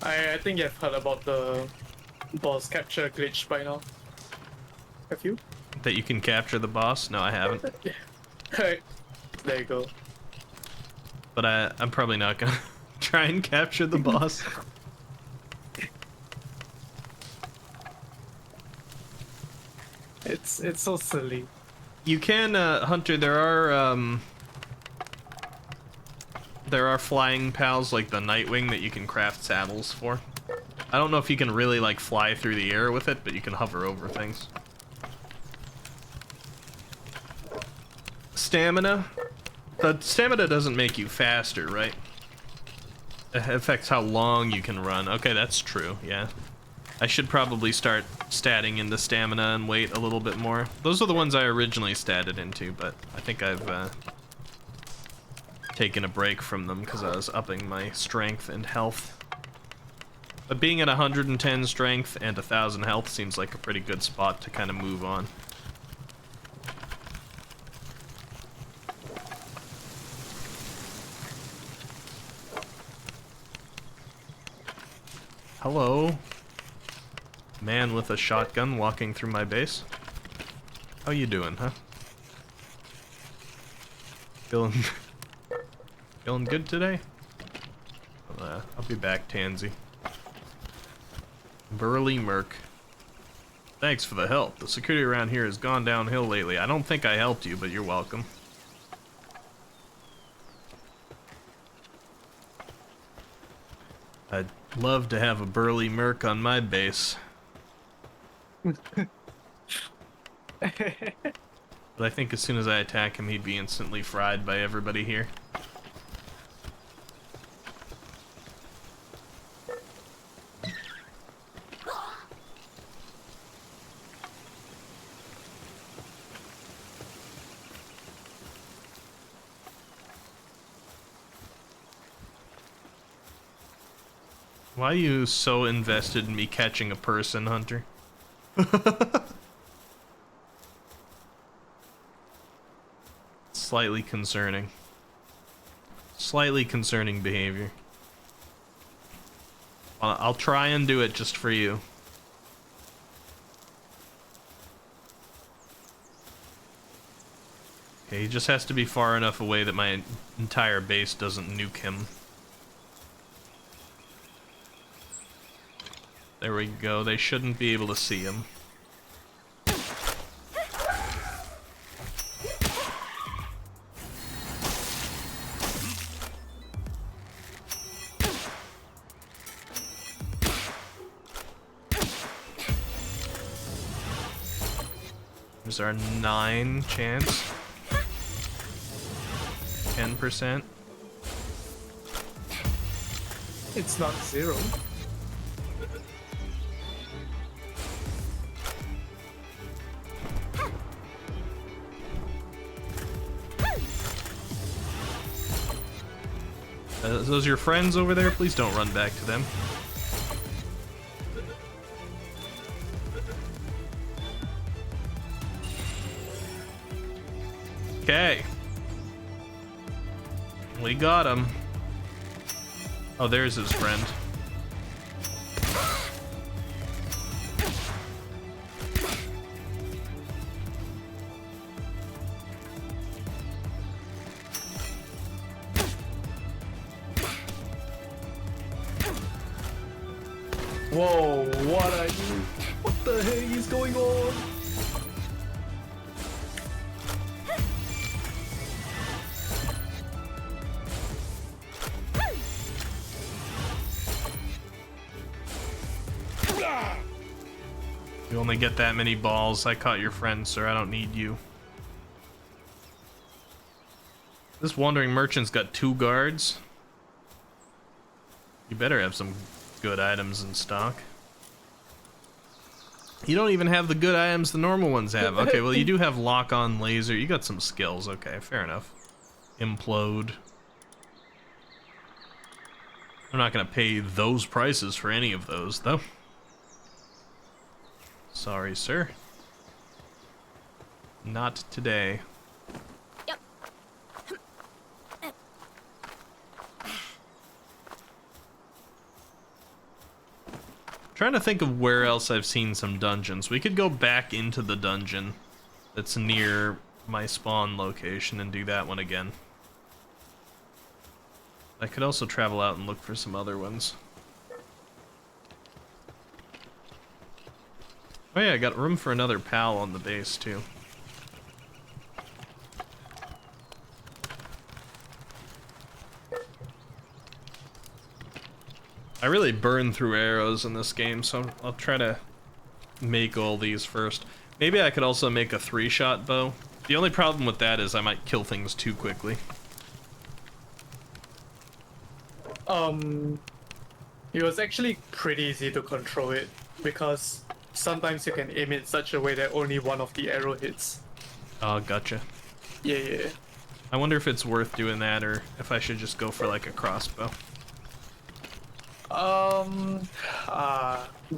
I think you've heard about the boss capture glitch by now. Have you? That you can capture the boss? No, I haven't. Right. There you go. But I'm probably not gonna try and capture the boss. It's so silly. You can, Hunter, there are flying pals like the Nightwing that you can craft saddles for. I don't know if you can really like fly through the air with it, but you can hover over things. Stamina. The stamina doesn't make you faster, right? It affects how long you can run. Okay, that's true, yeah. I should probably start statting into stamina and weight a little bit more. Those are the ones I originally statted into, but I think I've taken a break from them because I was upping my strength and health. But being at 110 strength and 1,000 health seems like a pretty good spot to kind of move on. Hello. Man with a shotgun walking through my base. How you doing, huh? Feeling good today? I'll be back, Tansy. Burly Merc. Thanks for the help. The security around here has gone downhill lately. I don't think I helped you, but you're welcome. I'd love to have a burly Merc on my base. But I think as soon as I attack him, he'd be instantly fried by everybody here. Why are you so invested in me catching a person, Hunter? Slightly concerning. Slightly concerning behavior. I'll try and do it just for you. Okay, he just has to be far enough away that my entire base doesn't nuke him. There we go, they shouldn't be able to see him. There's our 9 chance. 10%. It's not 0. Those your friends over there? Please don't run back to them. Okay. We got him. Oh, there's his friend. Whoa, what are you? What the heck is going on? You only get that many balls. I caught your friend, sir. I don't need you. This wandering merchant's got 2 guards. You better have some good items in stock. You don't even have the good items the normal ones have. Okay, well, you do have lock-on laser. You got some skills. Okay, fair enough. Implode. I'm not gonna pay those prices for any of those, though. Sorry, sir. Not today. Yep. Trying to think of where else I've seen some dungeons. We could go back into the dungeon that's near my spawn location and do that one again. I could also travel out and look for some other ones. Oh yeah, I got room for another pal on the base too. I really burn through arrows in this game, so I'll try to make all these first. Maybe I could also make a 3-shot bow. The only problem with that is I might kill things too quickly. It was actually pretty easy to control it because sometimes you can aim it in such a way that only one of the arrow hits. Oh, gotcha. Yeah. I wonder if it's worth doing that or if I should just go for like a crossbow.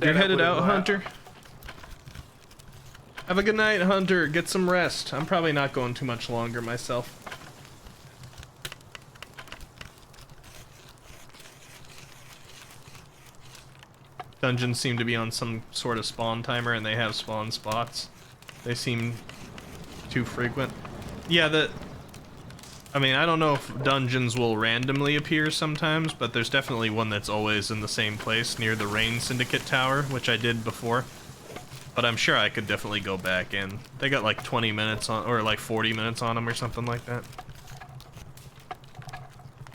You're headed out, Hunter? Have a good night, Hunter. Get some rest. I'm probably not going too much longer myself. Dungeons seem to be on some sort of spawn timer and they have spawn spots. They seem too frequent. Yeah, I mean, I don't know if dungeons will randomly appear sometimes, but there's definitely one that's always in the same place near the Rain Syndicate Tower, which I did before. But I'm sure I could definitely go back in. They got like 20 minutes on, or like 40 minutes on them or something like that.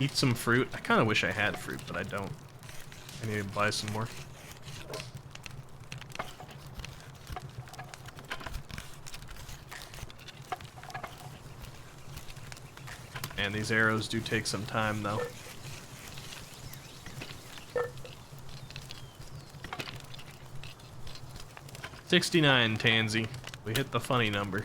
Eat some fruit. I kind of wish I had fruit, but I don't. I need to buy some more. And these arrows do take some time, though. $69, Tansy. We hit the funny number.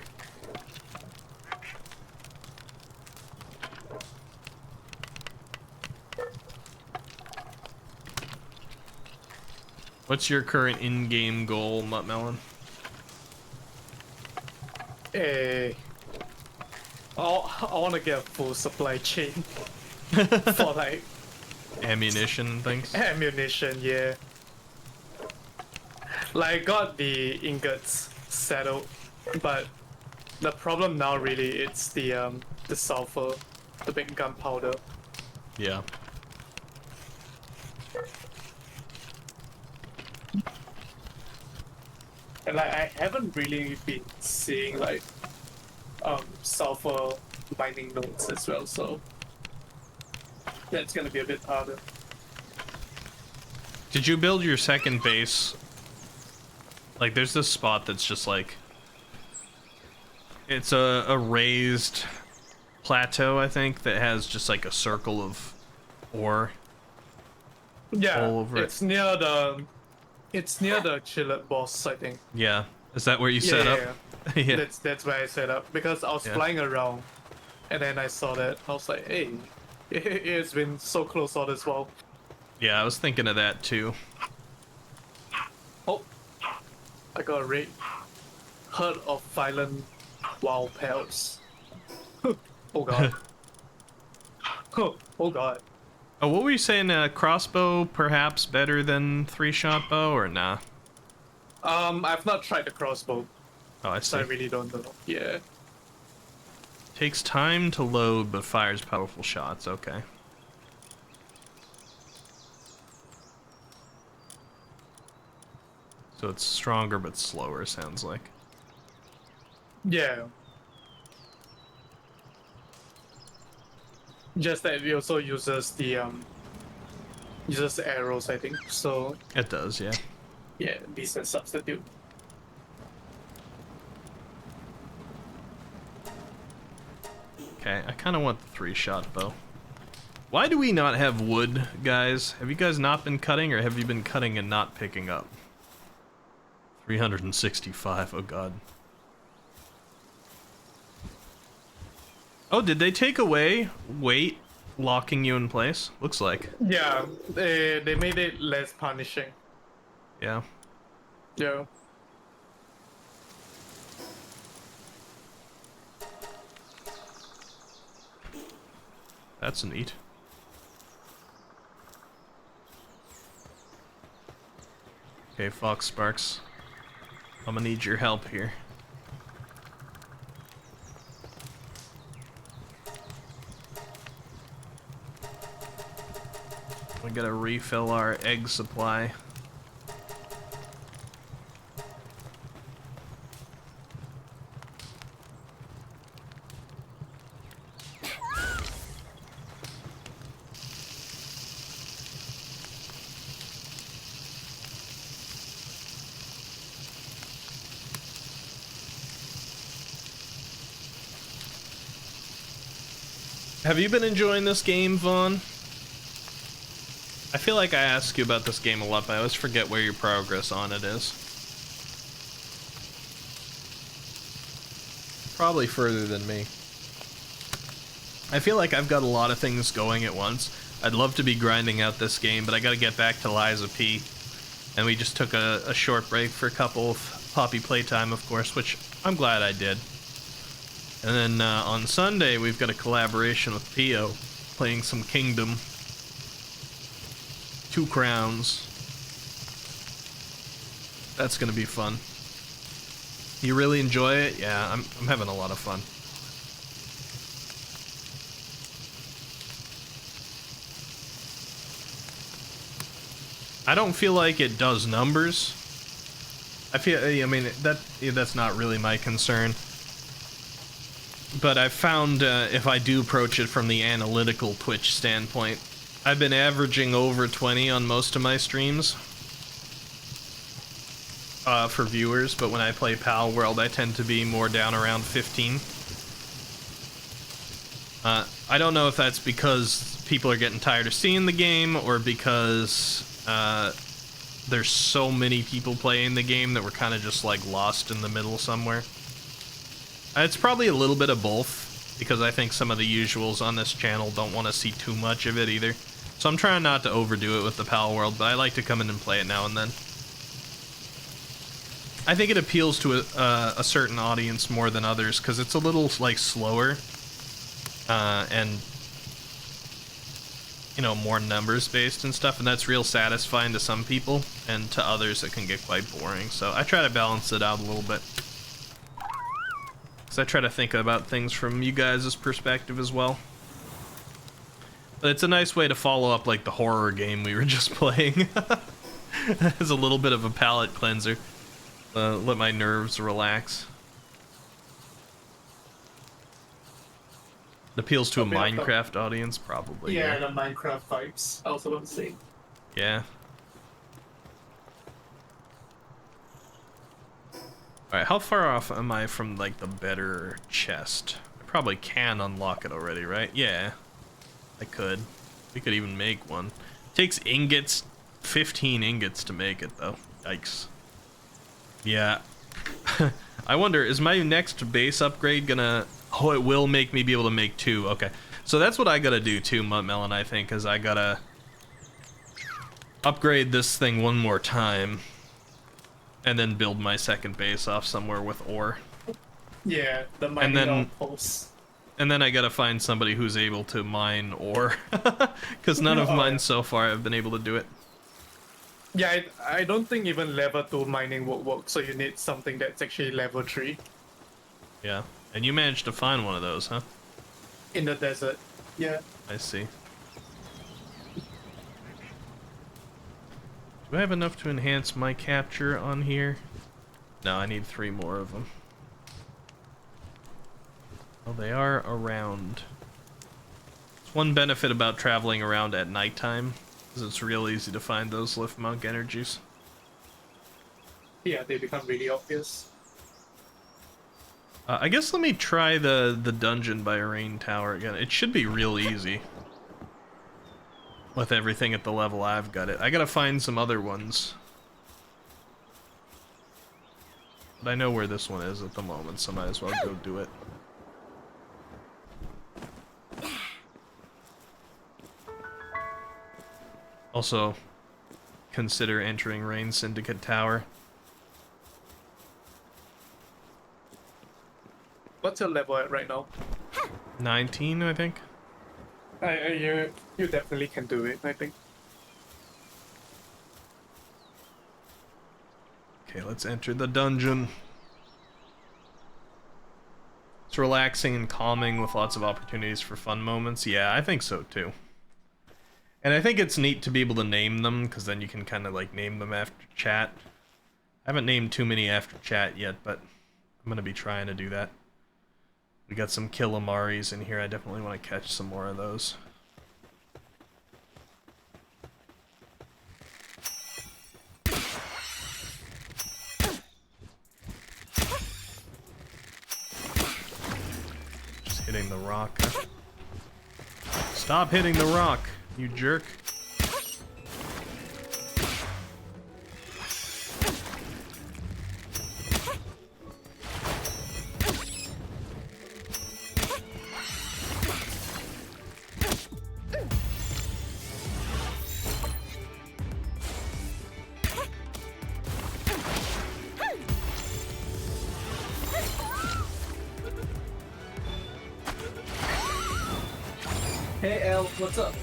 What's your current in-game goal, Muttmelon? I want to get a full supply chain for like ammunition and things. Ammunition, yeah. Like, I got the ingots settled, but the problem now really it's the sulfur, the big gunpowder. Yeah. And like I haven't really been seeing like sulfur mining nodes as well, so that's gonna be a bit harder. Did you build your second base? Like, there's this spot that's just like It's a raised plateau, I think, that has just like a circle of ore Yeah, all over it's near the Chillet boss, I think. Yeah. Is that where you Yeah, set yeah, up? yeah. Yeah. That's where I set up because I was Yeah. flying around, and then I saw that. I was like, hey, it's been so close all this while. Yeah, I was thinking of that too. Oh, I got a raid. Herd of violent wild pals. Oh god. Oh god. Oh, what were you saying? Crossbow perhaps better than 3-shot bow, or nah? I've not tried the crossbow, Oh, I so see. I really don't know. Yeah. Takes time to load, but fires powerful shots. Okay. So it's stronger but slower, sounds like. Yeah. Just that it also uses the uses arrows, I think. So It does, yeah. yeah, decent substitute. Okay, I kind of want the 3-shot bow. Why do we not have wood, guys? Have you guys not been cutting, or have you been cutting and not picking up? 365, oh god. Oh, did they take away weight locking you in place? Looks like. Yeah, they made it less punishing. Yeah. Yeah. That's neat. Okay, Fox Sparks. I'm gonna need your help here. We gotta refill our egg supply. Have you been enjoying this game, Vaughn? I feel like I ask you about this game a lot, but I always forget where your progress on it is. Probably further than me. I feel like I've got a lot of things going at once. I'd love to be grinding out this game, but I gotta get back to Liza P. And we just took a short break for a couple of Poppy playtime, of course, which I'm glad I did. And then on Sunday, we've got a collaboration with Pio, playing some Kingdom. 2 Crowns. That's gonna be fun. You really enjoy it? Yeah, I'm having a lot of fun. I don't feel like it does numbers. I mean, that's not really my concern. But I've found if I do approach it from the analytical Twitch standpoint, I've been averaging over 20 on most of my streams for viewers, but when I play Pal World, I tend to be more down around 15. I don't know if that's because people are getting tired of seeing the game, or because there's so many people playing the game that we're kind of just like lost in the middle somewhere. It's probably a little bit of both, because I think some of the usuals on this channel don't want to see too much of it either. So I'm trying not to overdo it with the Pal World, but I like to come in and play it now and then. I think it appeals to a certain audience more than others, because it's a little like slower, and you know, more numbers based and stuff, and that's real satisfying to some people, and to others it can get quite boring. So I try to balance it out a little bit. I try to think about things from you guys' perspective as well. But it's a nice way to follow up like the horror game we were just playing. It's a little bit of a palate cleanser. Let my nerves relax. It appeals to a Minecraft audience, probably. Yeah, the Minecraft vibes, I was about to say. Yeah. Alright, how far off am I from, like, the better chest? I probably can unlock it already, right? Yeah, I could. We could even make one. It takes ingots, 15 ingots to make it, though. Yikes. Yeah. I wonder, is my next base upgrade gonna... Oh, it will make me be able to make 2. Okay. So that's what I gotta do, too, Melon, I think, is I gotta upgrade this thing one more time. And then build my second base off somewhere with ore. Yeah, the mining outposts. And then I gotta find somebody who's able to mine ore. Because none of mine so far have been able to do it. Yeah, I don't think even level 2 mining would work, so you need something that's actually level 3. Yeah, and you managed to find one of those, huh? In the desert, yeah. I see. Do I have enough to enhance my capture on here? No, I need 3 more of them. Well, they are around. It's one benefit about traveling around at nighttime, is it's real easy to find those lift monk energies. Yeah, they become really obvious. I guess let me try the dungeon by Rain Tower again. It should be real easy. With everything at the level I've got it. I gotta find some other ones. But I know where this one is at the moment, so might as well go do it. Also, consider entering Rain Syndicate Tower. What's your level at right now? 19, I think. You definitely can do it, I think. Okay, let's enter the dungeon. It's relaxing and calming with lots of opportunities for fun moments. Yeah, I think so too. And I think it's neat to be able to name them, because then you can kind of like name them after chat. I haven't named too many after chat yet, but I'm going to be trying to do that. We got some Kilamaris in here. I definitely want to catch some more of those. Just hitting the rock. Stop hitting the rock, you jerk. Hey El, what's up?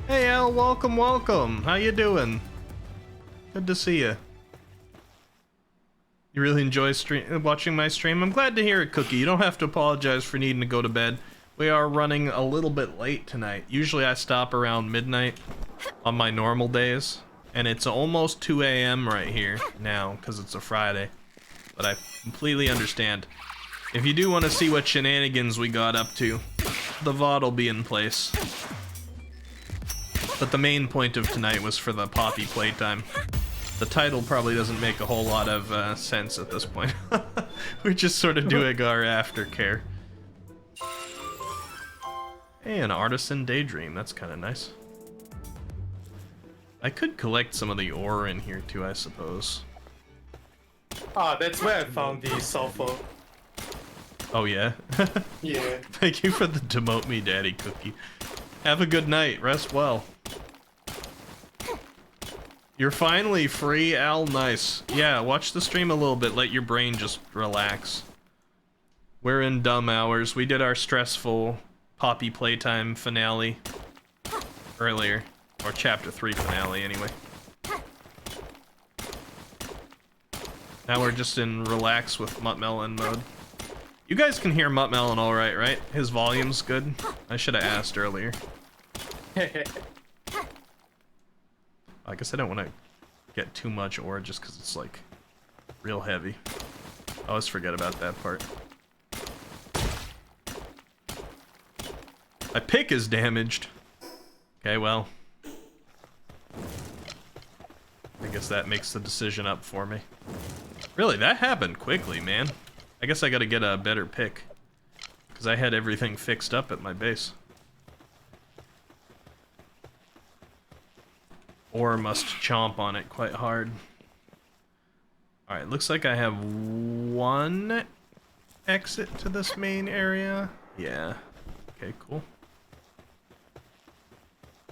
Hey Al, welcome, welcome. How you doing? Good to see you. You really enjoy watching my stream? I'm glad to hear it, Cookie. You don't have to apologize for needing to go to bed. We are running a little bit late tonight. Usually I stop around midnight on my normal days, and it's almost 2 a.m. right here now because it's a Friday. But I completely understand. If you do want to see what shenanigans we got up to, the VOD will be in place. But the main point of tonight was for the Poppy playtime. The title probably doesn't make a whole lot of sense at this point. We're just sort of doing our aftercare. Hey, an Artisan Daydream. That's kind of nice. I could collect some of the ore in here too, I suppose. Ah, that's where I found the sulfur. Oh yeah? Yeah. Thank you for the demote me daddy cookie. Have a good night. Rest well. You're finally free, Al? Nice. Yeah, watch the stream a little bit. Let your brain just relax. We're in dumb hours. We did our stressful Poppy playtime finale earlier. Or chapter 3 finale, anyway. Now we're just in relax with Muttmelon mode. You guys can hear Muttmelon alright, right? His volume's good? I should have asked earlier. I guess I don't want to get too much ore just because it's like real heavy. I always forget about that part. My pick is damaged. Okay, well. I guess that makes the decision up for me. Really, that happened quickly, man. I guess I gotta get a better pick. Because I had everything fixed up at my base. Or must chomp on it quite hard. Alright, looks like I have one exit to this main area. Yeah. Okay, cool.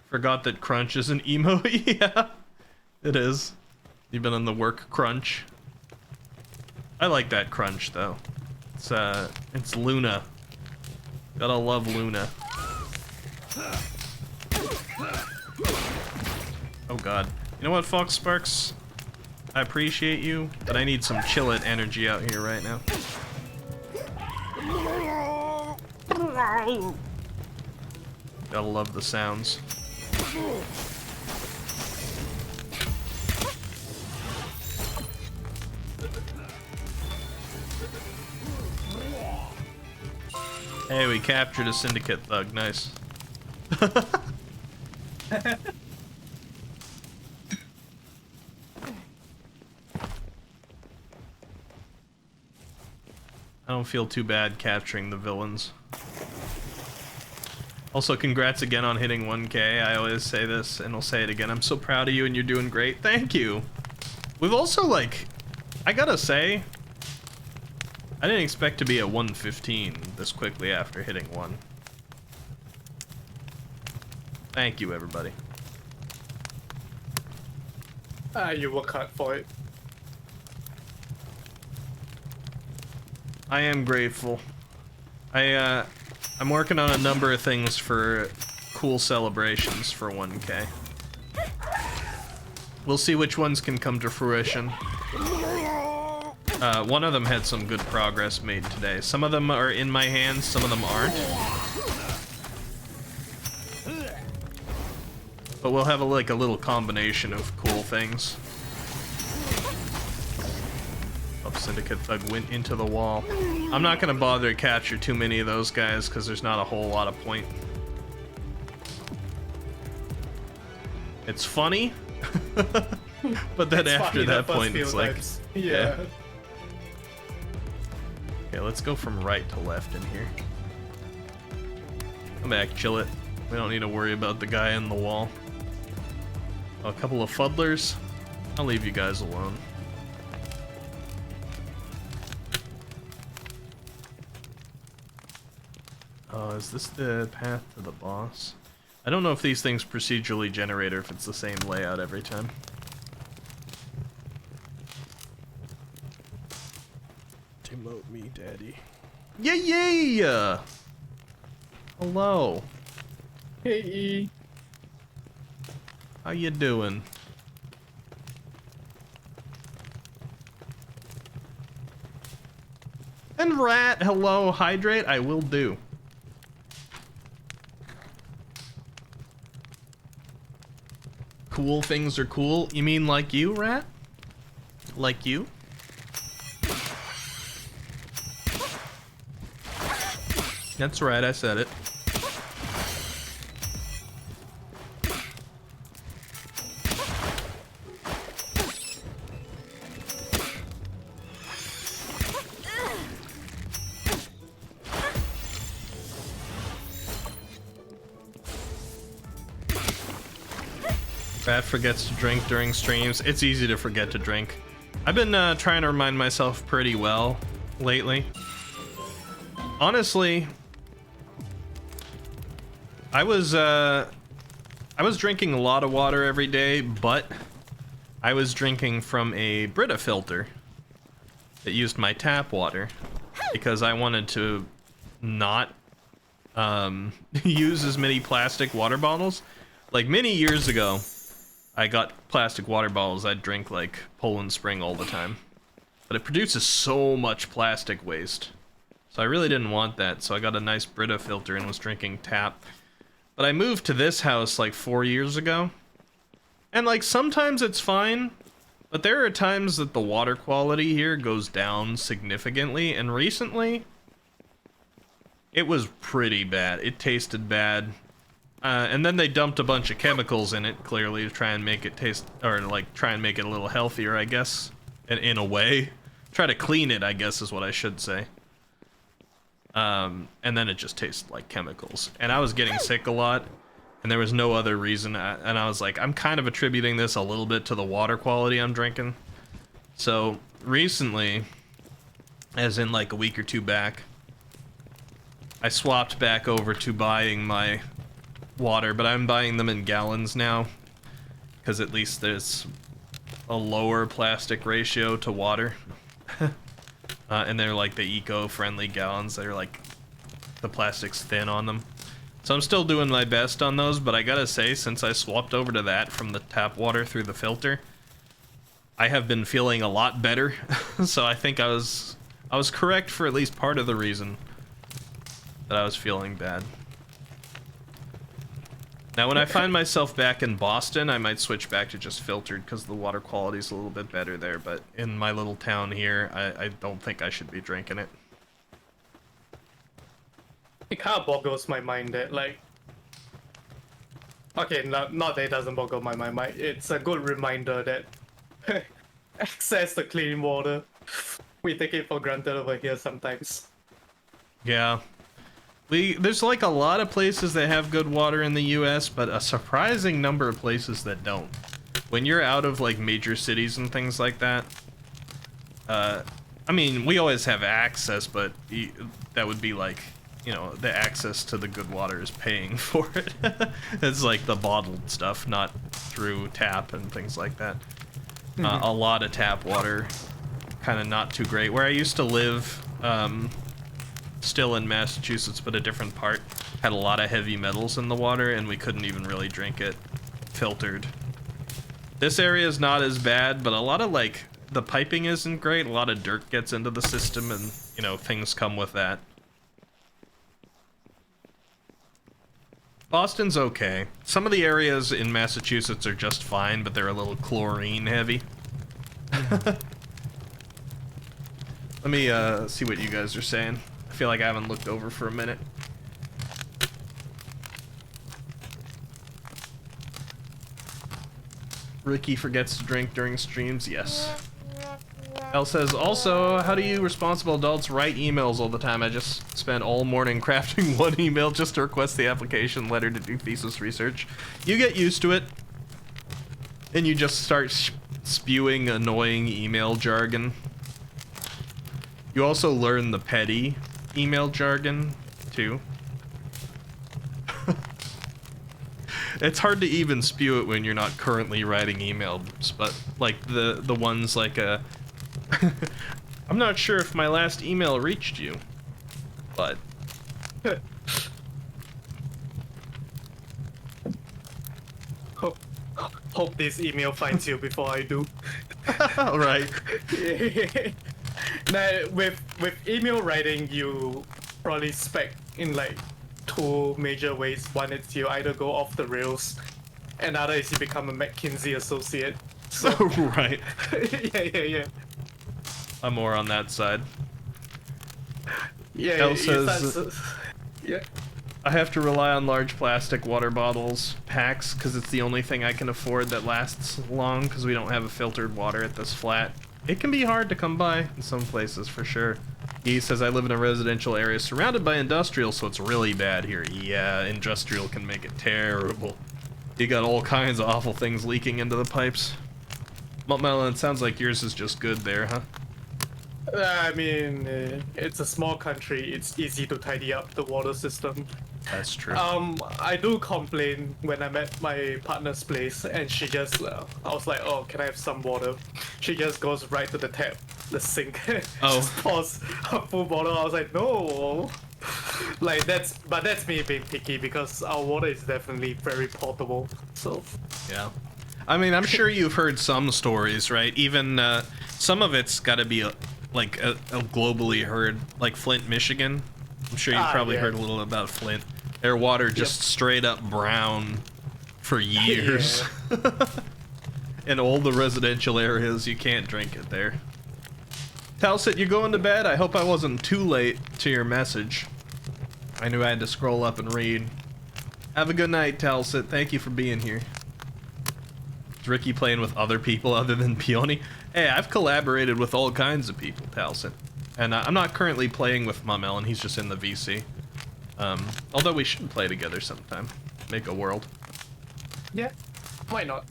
Forgot that crunch is an emo. Yeah, it is. You've been on the work crunch. I like that crunch though. It's Luna. Gotta love Luna. Oh god. You know what, Fox Sparks? I appreciate you, but I need some chillit energy out here right now. Gotta love the sounds. Hey, we captured a syndicate thug. Nice. I don't feel too bad capturing the villains. Also, congrats again on hitting 1K. I always say this, and I'll say it again. I'm so proud of you, and you're doing great. Thank you. We've also, like, I gotta say, I didn't expect to be at 115 this quickly after hitting 1. Thank you, everybody. You work hard for it. I am grateful. I'm working on a number of things for cool celebrations for 1K. We'll see which ones can come to fruition. One of them had some good progress made today. Some of them are in my hands, some of them aren't. But we'll have a little combination of cool things. Oh, Syndicate Thug went into the wall. I'm not gonna bother to capture too many of those guys because there's not a whole lot of point. It's funny, but then after that point, it's like, yeah. Okay, let's go from right to left in here. Come back, chill it. We don't need to worry about the guy in the wall. A couple of fuddlers. I'll leave you guys alone. Oh, is this the path to the boss? I don't know if these things procedurally generate or if it's the same layout every time. Demote me, daddy. Yeah, yeah! Hello. Hey. How you doing? And Rat, hello, hydrate, I will do. Cool things are cool. You mean like you, Rat? Like you? That's right, I said it. Rat forgets to drink during streams. It's easy to forget to drink. I've been trying to remind myself pretty well lately. Honestly, I was drinking a lot of water every day, but I was drinking from a Brita filter that used my tap water because I wanted to not use as many plastic water bottles. Like many years ago, I got plastic water bottles. I'd drink like Poland Spring all the time, but it produces so much plastic waste. So I really didn't want that. So I got a nice Brita filter and was drinking tap. But I moved to this house like 4 years ago, and like sometimes it's fine, but there are times that the water quality here goes down significantly, and recently it was pretty bad. It tasted bad. And then they dumped a bunch of chemicals in it, clearly, to try and make it taste, or like try and make it a little healthier, I guess, in a way. Try to clean it, I guess is what I should say. And then it just tasted like chemicals. And I was getting sick a lot, and there was no other reason. And I was like, I'm kind of attributing this a little bit to the water quality I'm drinking. So recently, as in like a week or two back, I swapped back over to buying my water, but I'm buying them in gallons now, because at least there's a lower plastic ratio to water. And they're like the eco-friendly gallons. They're like, the plastic's thin on them. So I'm still doing my best on those, but I gotta say, since I swapped over to that from the tap water through the filter, I have been feeling a lot better. So I think I was correct for at least part of the reason that I was feeling bad. Now, when I find myself back in Boston, I might switch back to just filtered because the water quality is a little bit better there. But in my little town here, I don't think I should be drinking it. It kind of boggles my mind that, like... Okay, not that it doesn't boggle my mind. It's a good reminder that access to clean water, we take it for granted over here sometimes. Yeah. There's like a lot of places that have good water in the US, but a surprising number of places that don't. When you're out of like major cities and things like that, I mean, we always have access, but that would be like, you know, the access to the good water is paying for it. It's like the bottled stuff, not through tap and things like that. A lot of tap water, kind of not too great. Where I used to live, still in Massachusetts, but a different part, had a lot of heavy metals in the water, and we couldn't even really drink it filtered. This area is not as bad, but a lot of, like, the piping isn't great. A lot of dirt gets into the system, and, you know, things come with that. Boston's okay. Some of the areas in Massachusetts are just fine, but they're a little chlorine heavy. Let me see what you guys are saying. I feel like I haven't looked over for a minute. Ricky forgets to drink during streams. Yes. Elle says, also, how do you responsible adults write emails all the time? I just spent all morning crafting one email just to request the application letter to do thesis research. You get used to it, and you just start spewing annoying email jargon. You also learn the petty email jargon, too. It's hard to even spew it when you're not currently writing emails, but like the ones like I'm not sure if my last email reached you, but hope this email finds you before I do. Right. Now, with email writing, you probably spec in like two major ways. One is you either go off the rails, another is you become a McKinsey associate. So right. yeah. I'm more on that side. Yeah. Elle says, yeah. I have to rely on large plastic water bottles, packs, because it's the only thing I can afford that lasts long, because we don't have a filtered water at this flat. It can be hard to come by in some places, for sure. He says, I live in a residential area surrounded by industrial, so it's really bad here. Yeah, industrial can make it terrible. You got all kinds of awful things leaking into the pipes. Melon, it sounds like yours is just good there, huh? I mean, it's a small country. It's easy to tidy up the water system. That's true. I do complain when I'm at my partner's place, and she just, I was like, oh, can I have some water? She just goes right to the tap, the sink, just pours a full bottle. I was like, no. Like, that's me being picky, because our water is definitely very potable, so. Yeah. I mean, I'm sure you've heard some stories, right? Even, some of it's gotta be, like, a globally heard, like Flint, Michigan. I'm sure you've probably heard a little about Flint. Their water just straight up brown for years. Yeah. In all the residential areas, you can't drink it there. Talsit, you going to bed? I hope I wasn't too late to your message. I knew I had to scroll up and read. Have a good night, Talsit. Thank you for being here. Is Ricky playing with other people other than Peony? Hey, I've collaborated with all kinds of people, Talsit. And I'm not currently playing with Mummelon, he's just in the VC. Although we should play together sometime. Make a world. Yeah, why not?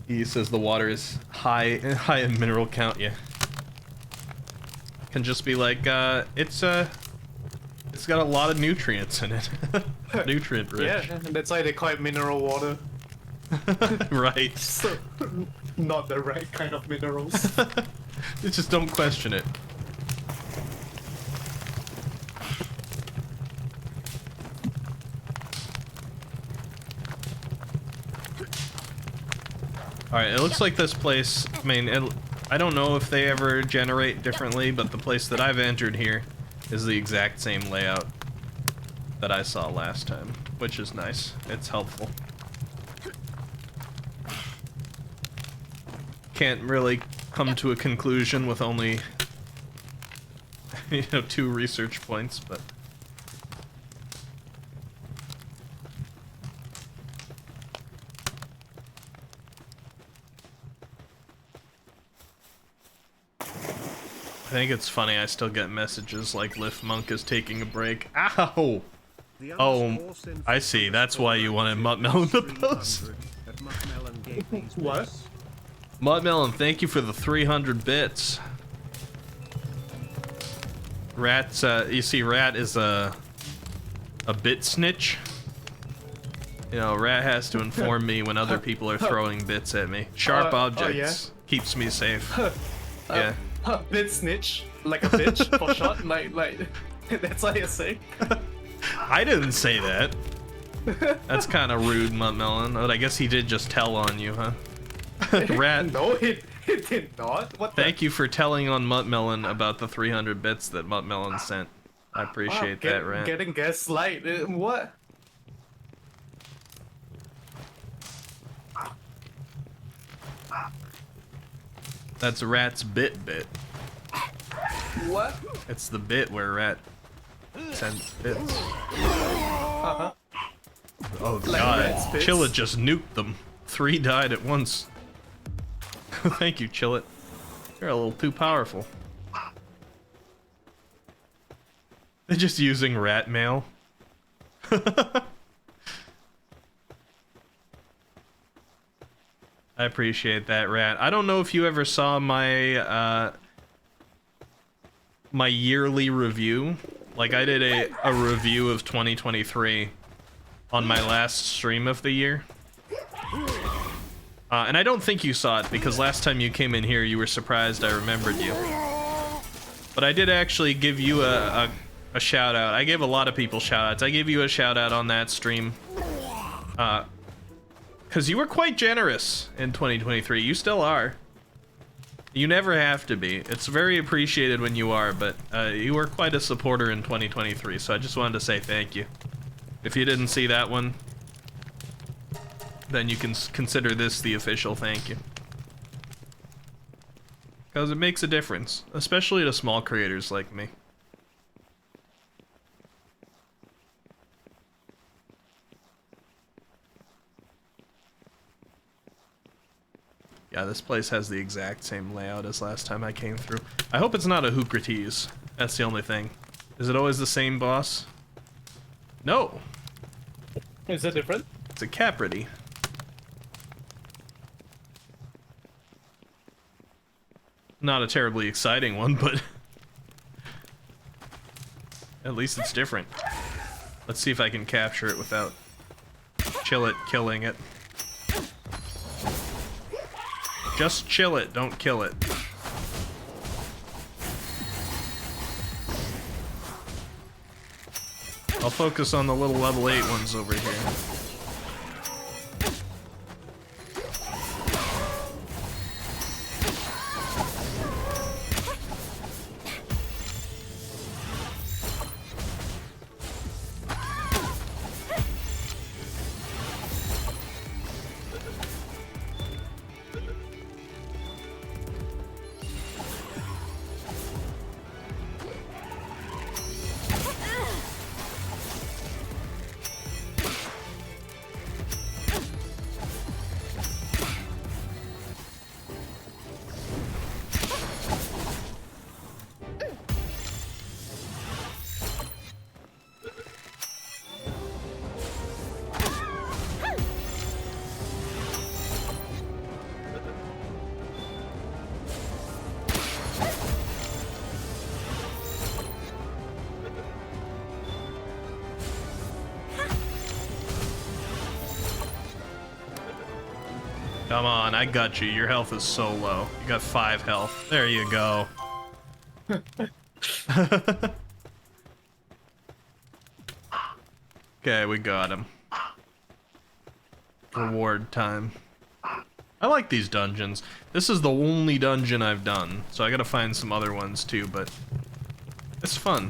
He says the water is high in mineral count, yeah. Can just be like, it's got a lot of nutrients in it. Nutrient rich. Yeah, that's why they call it mineral water. Right. So, not the right kind of minerals. Just don't question it. Alright, it looks like this place, I mean, I don't know if they ever generate differently, but the place that I've entered here is the exact same layout that I saw last time, which is nice. It's helpful. Can't really come to a conclusion with only, 2 research points, but... I think it's funny, I still get messages like Lift Monk is taking a break. Ow! Oh, I see. That's why you wanted Muttmelon to post. What? Muttmelon, thank you for the 300 bits. Rat's, you see, Rat is a bit snitch. You know, Rat has to inform me when other people are throwing bits at me. Sharp objects keeps me safe. Yeah. Bit snitch, like a bitch for short, like that's what you're saying. I didn't say that. That's kind of rude, Muttmelon. But I guess he did just tell on you, huh? Rat. No, it did not. What? Thank you for telling on Muttmelon about the 300 bits that Muttmelon sent. I appreciate that, Rat. Getting gaslight. What? That's Rat's bit. What? It's the bit where Rat sends bits. Uh-huh. Oh Like god, Rat's bits? Chillet just nuked them. 3 died at once. Thank you, Chillet. You're a little too powerful. They're just using rat mail. I appreciate that, Rat. I don't know if you ever saw my my yearly review. Like, I did a review of 2023 on my last stream of the year. And I don't think you saw it, because last time you came in here, you were surprised I remembered you. But I did actually give you a shout-out. I gave a lot of people shout-outs. I gave you a shout-out on that stream. Because you were quite generous in 2023. You still are. You never have to be. It's very appreciated when you are, but you were quite a supporter in 2023, so I just wanted to say thank you. If you didn't see that one, then you can consider this the official thank you. Because it makes a difference, especially to small creators like me. Yeah, this place has the exact same layout as last time I came through. I hope it's not a Hoocrates. That's the only thing. Is it always the same boss? No. Is it different? It's a Caprity. Not a terribly exciting one, but at least it's different. Let's see if I can capture it without Chillet killing it. Just chill it, don't kill it. I'll focus on the little level 8 ones over here. Come on, I got you. Your health is so low. You got 5 health. There you go. Okay, we got him. Reward time. I like these dungeons. This is the only dungeon I've done, so I gotta find some other ones too, but it's fun.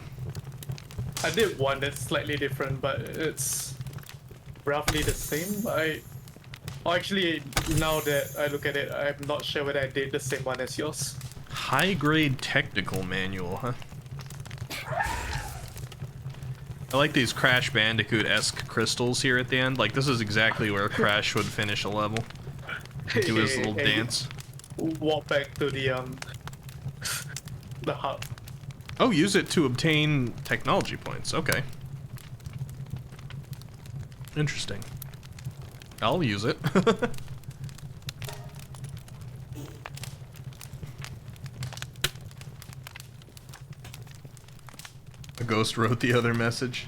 I did one that's slightly different, but it's roughly the same. Actually, now that I look at it, I'm not sure whether I did the same one as yours. High-grade technical manual, huh? I like these Crash Bandicoot-esque crystals here at the end. Like, this is exactly where Crash would finish a level. Do his little dance. Walk back to the hub. Oh, use it to obtain technology points. Okay. Interesting. I'll use it. A ghost wrote the other message.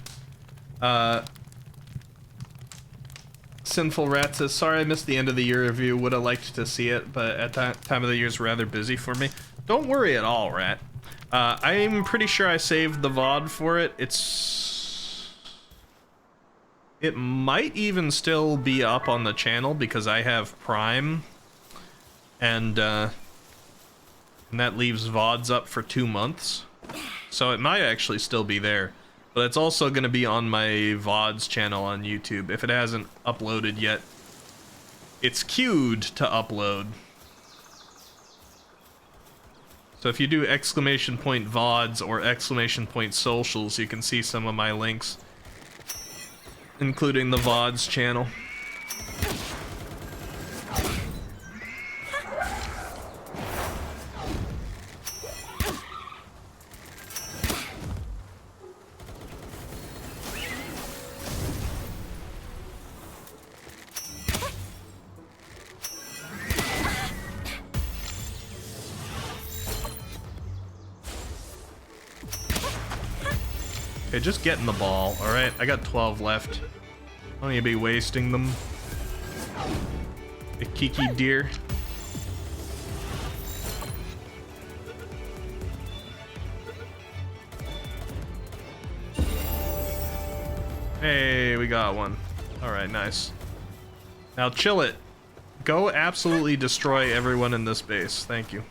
Sinful Rat says, sorry I missed the end of the year review. Would have liked to see it, but at that time of the year is rather busy for me. Don't worry at all, Rat. I'm pretty sure I saved the VOD for it. It might even still be up on the channel because I have Prime. And that leaves VODs up for 2 months. So it might actually still be there. But it's also going to be on my VODs channel on YouTube. If it hasn't uploaded yet, it's queued to upload. So if you do !VODs or !socials, you can see some of my links, including the VODs channel. Okay, just get in the ball, alright? I got 12 left. Don't need to be wasting them. The Kiki deer. Hey, we got one. Alright, nice. Now chill it. Go absolutely destroy everyone in this base. Thank you.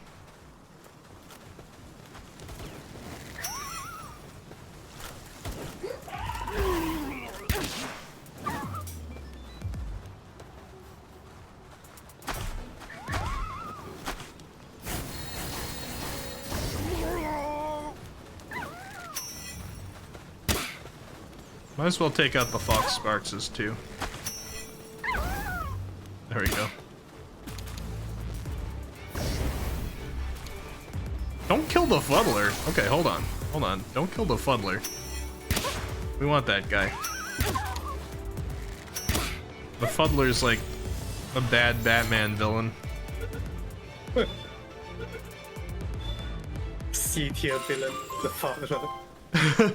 Might as well take out the Fox Sparkses too. There we go. Don't kill the Fuddler. Okay, hold on. Hold on. Don't kill the Fuddler. We want that guy. The Fuddler's like a bad Batman villain. C-tier villain, the Fuddler.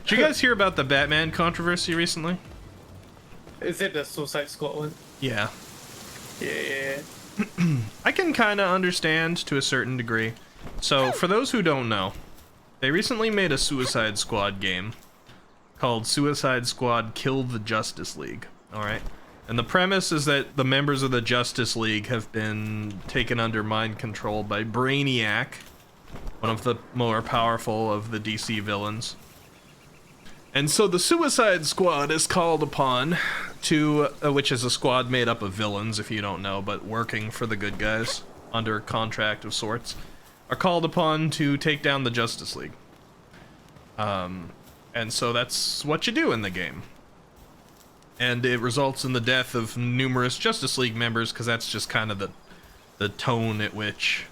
Did you guys hear about the Batman controversy recently? Is it the Suicide Squad one? Yeah. Yeah. I can kind of understand to a certain degree. So, for those who don't know, they recently made a Suicide Squad game called Suicide Squad Kill the Justice League. Alright? And the premise is that the members of the Justice League have been taken under mind control by Brainiac, one of the more powerful of the DC villains. And so the Suicide Squad is called upon to, which is a squad made up of villains, if you don't know, but working for the good guys under contract of sorts, are called upon to take down the Justice League. And so that's what you do in the game. And it results in the death of numerous Justice League members, because that's just kind of the tone at which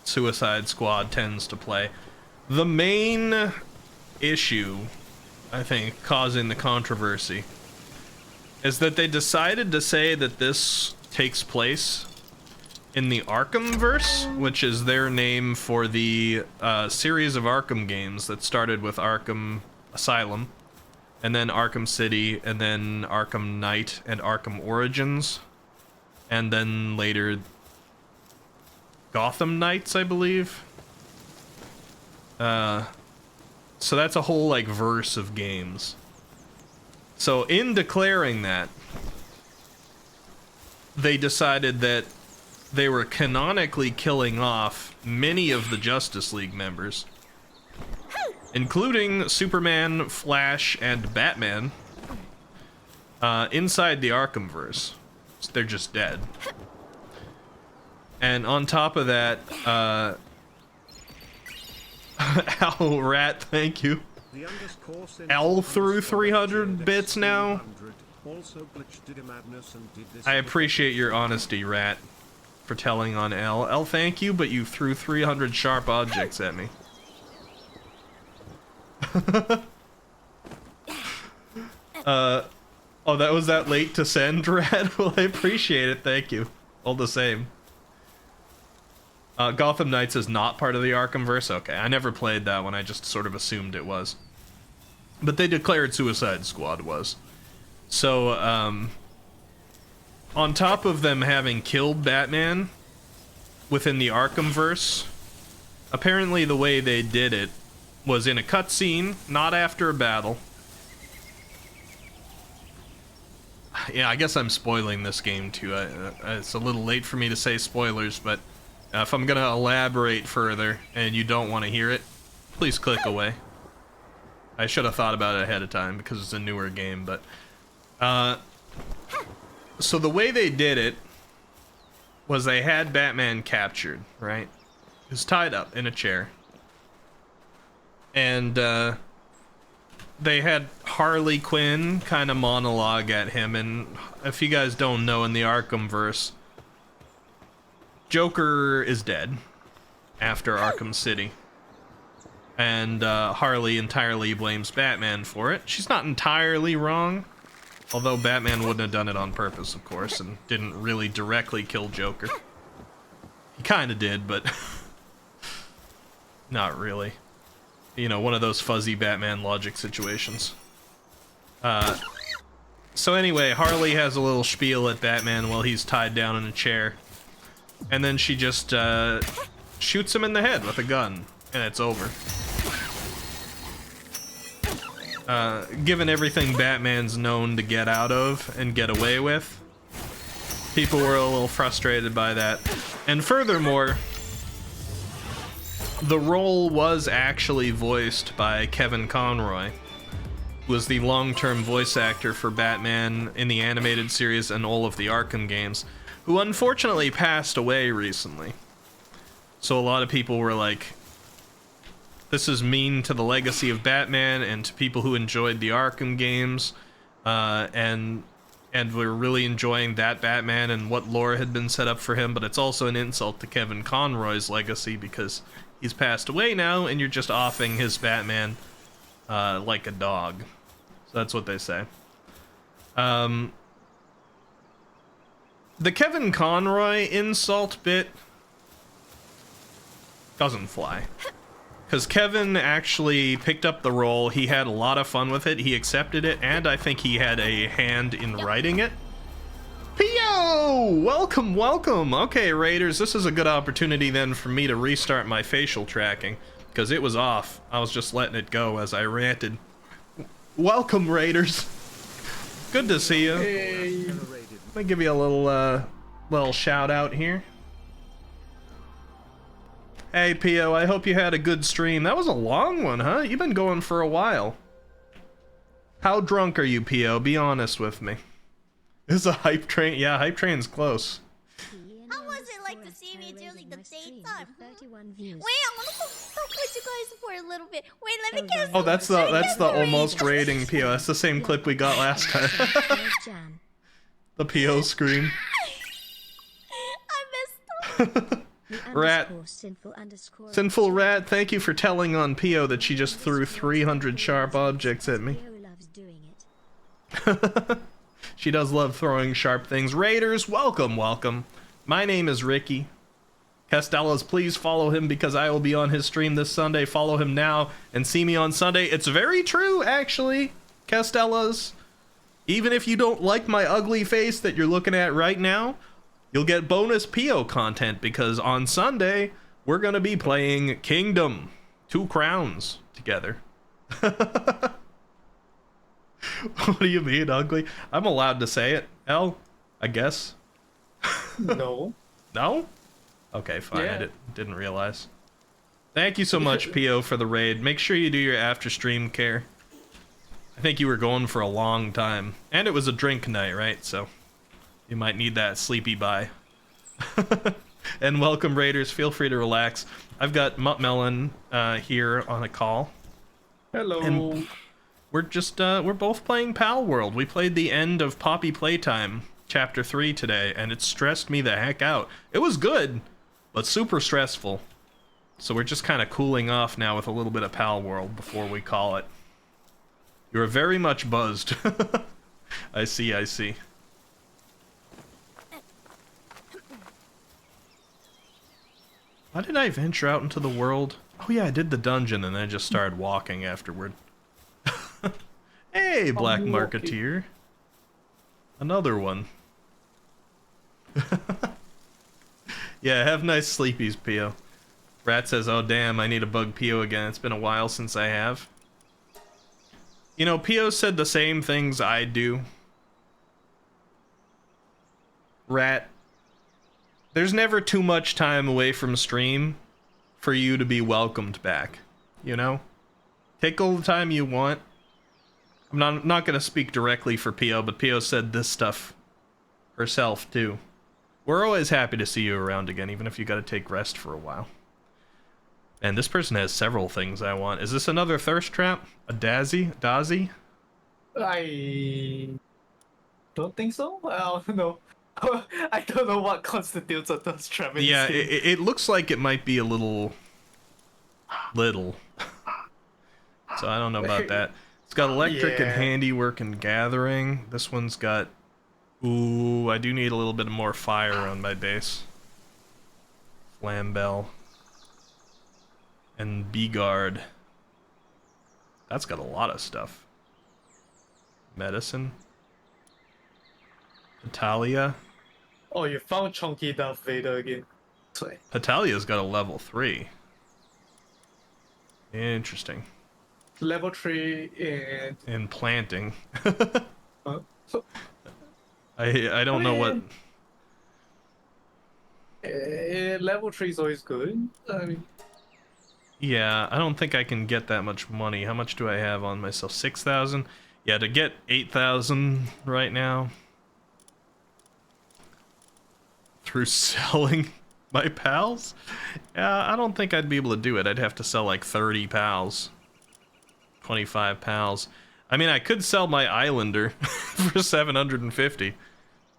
Suicide Squad tends to play. The main issue, I think, causing the controversy is that they decided to say that this takes place in the Arkhamverse, which is their name for the series of Arkham games that started with Arkham Asylum, and then Arkham City, and then Arkham Knight and Arkham Origins. and then later Gotham Knights, I believe. So that's a whole like verse of games. So in declaring that, they decided that they were canonically killing off many of the Justice League members, including Superman, Flash, and Batman, inside the Arkhamverse. So they're just dead. And on top of that, Owl Rat, thank you. L through 300 bits now. I appreciate your honesty, Rat, for telling on L. L, thank you, but you threw 300 sharp objects at me. Oh, that was that late to send, Rat? Well, I appreciate it, thank you. All the same. Gotham Knights is not part of the Arkhamverse? Okay, I never played that one, I just sort of assumed it was. But they declared Suicide Squad was. So, on top of them having killed Batman within the Arkhamverse, apparently the way they did it was in a cutscene, not after a battle. Yeah, I guess I'm spoiling this game too. It's a little late for me to say spoilers, but if I'm gonna elaborate further and you don't want to hear it, please click away. I should have thought about it ahead of time because it's a newer game, but so the way they did it was they had Batman captured, right? He was tied up in a chair. And they had Harley Quinn kind of monologue at him, and if you guys don't know, in the Arkhamverse, Joker is dead after Arkham City. And Harley entirely blames Batman for it. She's not entirely wrong, although Batman wouldn't have done it on purpose, of course, and didn't really directly kill Joker. He kind of did, but not really. You know, one of those fuzzy Batman logic situations. So anyway, Harley has a little spiel at Batman while he's tied down in a chair. And then she just shoots him in the head with a gun, and it's over. Given everything Batman's known to get out of and get away with, people were a little frustrated by that. And furthermore, the role was actually voiced by Kevin Conroy, who was the long-term voice actor for Batman in the animated series and all of the Arkham games, who unfortunately passed away recently. So a lot of people were like, this is mean to the legacy of Batman and to people who enjoyed the Arkham games, and were really enjoying that Batman and what lore had been set up for him, but it's also an insult to Kevin Conroy's legacy because he's passed away now, and you're just offing his Batman like a dog. So that's what they say. The Kevin Conroy insult bit doesn't fly. Because Kevin actually picked up the role, he had a lot of fun with it, he accepted it, and I think he had a hand in writing it. P.O. Welcome, welcome! Okay, Raiders, this is a good opportunity then for me to restart my facial tracking, because it was off. I was just letting it go as I ranted. Welcome, Raiders! Good to see you. Hey. Let me give you a little shout out here. Hey, P.O., I hope you had a good stream. That was a long one, huh? You've been going for a while. How drunk are you, P.O.? Be honest with me. This is a hype train. Yeah, hype train's close. How was it like to see me during the daytime? Wait, I want to talk with you guys for a little bit. Wait, let me cancel. Oh, that's the almost rating, P.O. That's the same clip we got last time. The P.O. scream. I messed up. Rat. Sinful Rat, thank you for telling on P.O. that she just threw 300 sharp objects at me. She does love throwing sharp things. Raiders, welcome, welcome. My name is Ricky. Castellas, please follow him because I will be on his stream this Sunday. Follow him now and see me on Sunday. It's very true, actually, Castellas. Even if you don't like my ugly face that you're looking at right now, You'll get bonus PO content because on Sunday, we're going to be playing Kingdom 2 Crowns together. What do you mean, ugly? I'm allowed to say it, L, I guess. No. No? Okay, fine. Yeah. I didn't realize. Thank you so much, PO, for the raid. Make sure you do your after-stream care. I think you were going for a long time. And it was a drink night, right? So you might need that sleepy bye. And welcome, Raiders. Feel free to relax. I've got Muttmelon here on a call. Hello. And we're both playing Pal World. We played the end of Poppy Playtime, Chapter 3 today, and it stressed me the heck out. It was good, but super stressful. So we're just kind of cooling off now with a little bit of Pal World before we call it. You're very much buzzed. I see, I see. Why did I venture out into the world? Oh yeah, I did the dungeon and then I just started walking afterward. Hey, Black Marketeer. Another one. Yeah, have nice sleepies, Pio. Rat says, oh damn, I need to bug Pio again. It's been a while since I have. You know, Pio said the same things I do. Rat, there's never too much time away from stream for you to be welcomed back, you know? Take all the time you want. I'm not going to speak directly for Pio, but Pio said this stuff herself, too. We're always happy to see you around again, even if you got to take rest for a while. And this person has several things I want. Is this another thirst trap? A Dazzy? I don't think so. I don't know. I don't know what constitutes a thirst trap in Yeah, this game. it looks like it might be a little. So I don't know about that. It's got electric and handiwork and gathering. This one's got... Ooh, I do need a little bit more fire on my base. Flambell. And B-Guard. That's got a lot of stuff. Medicine. Italia. Oh, you found Chunky Darth Vader again. Sorry. Italia's got a level 3. Interesting. Level 3 and... In planting. So, I don't know what... level 3 is always good. I mean... Yeah, I don't think I can get that much money. How much do I have on myself? 6,000? Yeah, to get 8,000 right now. Through selling my pals? Yeah, I don't think I'd be able to do it. I'd have to sell like 30 pals. 25 pals. I mean, I could sell my Islander for 750.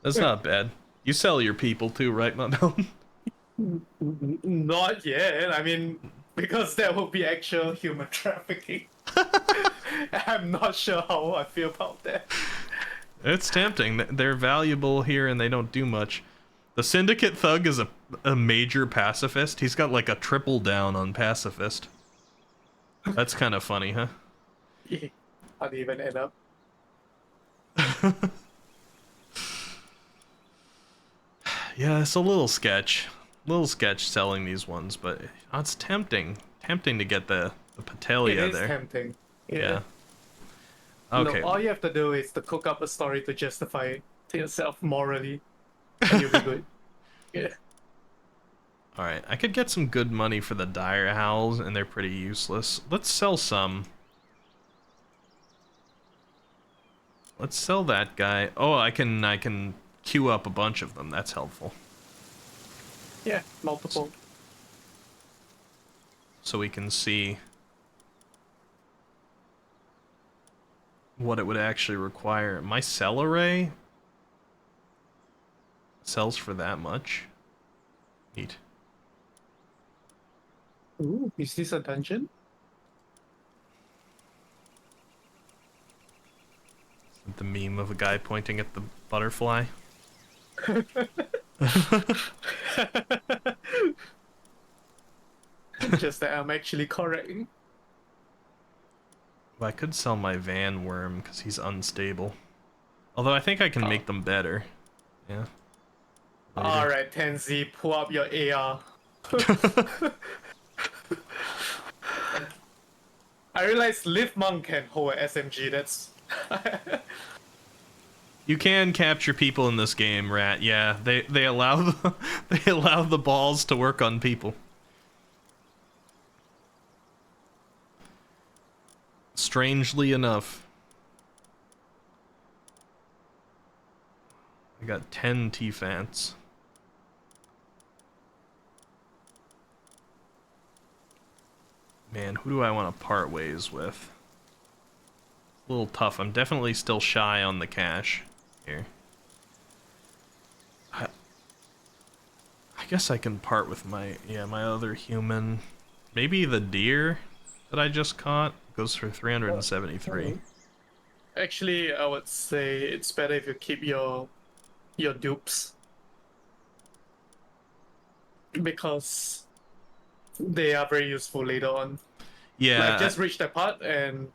That's not bad. You sell your people too, right, Mabel? Not yet. I mean, because that would be actual human trafficking. I'm not sure how I feel about that. It's tempting. They're valuable here and they don't do much. The Syndicate Thug is a major pacifist. He's got like a triple down on pacifist. That's kind of funny, huh? Yeah. How do you even end up? Yeah, it's a little sketch. Little sketch selling these ones, but it's tempting. Tempting to get the Patelia It is there. tempting. Yeah. Okay. No, all you have to do is to cook up a story to justify it to yourself morally, and you'll be good. Yeah. Alright, I could get some good money for the Dire Howls, and they're pretty useless. Let's sell some. Let's sell that guy. Oh, I can queue up a bunch of them. That's helpful. Yeah, multiple. So we can see what it would actually require. My cell array sells for that much. Neat. Ooh, is this a dungeon? The meme of a guy pointing at the butterfly. Just that I'm actually correct. Well, I could sell my Van Worm because he's unstable. Although I think I can make them better. Yeah. later. Alright, Tenzi, pull up your AR. I realize Live Monk can hold an SMG, that's... You can capture people in this game, Rat. Yeah, they allow the, they allow the balls to work on people. Strangely enough. I got 10 T-Fants. Man, who do I want to part ways with? A little tough. I'm definitely still shy on the cash here. I guess I can part with my other human. Maybe the deer that I just caught goes for 373. Actually, I would say it's better if you keep your dupes. Because they are very useful later on. Yeah. Like, just reach that part and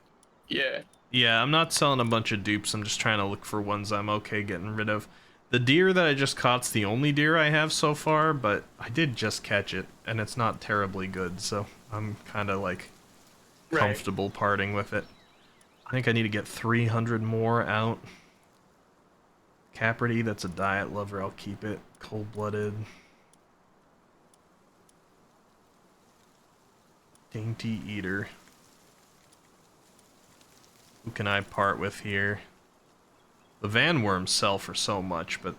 yeah. Yeah, I'm not selling a bunch of dupes. I'm just trying to look for ones I'm okay getting rid of. The deer that I just caught's the only deer I have so far, but I did just catch it, and it's not terribly good, so I'm kind of like comfortable parting with it. I think I need to get 300 more out. Capridy, that's a diet lover. I'll keep it. Cold-blooded. Dainty eater. Who can I part with here? The van worms sell for so much, but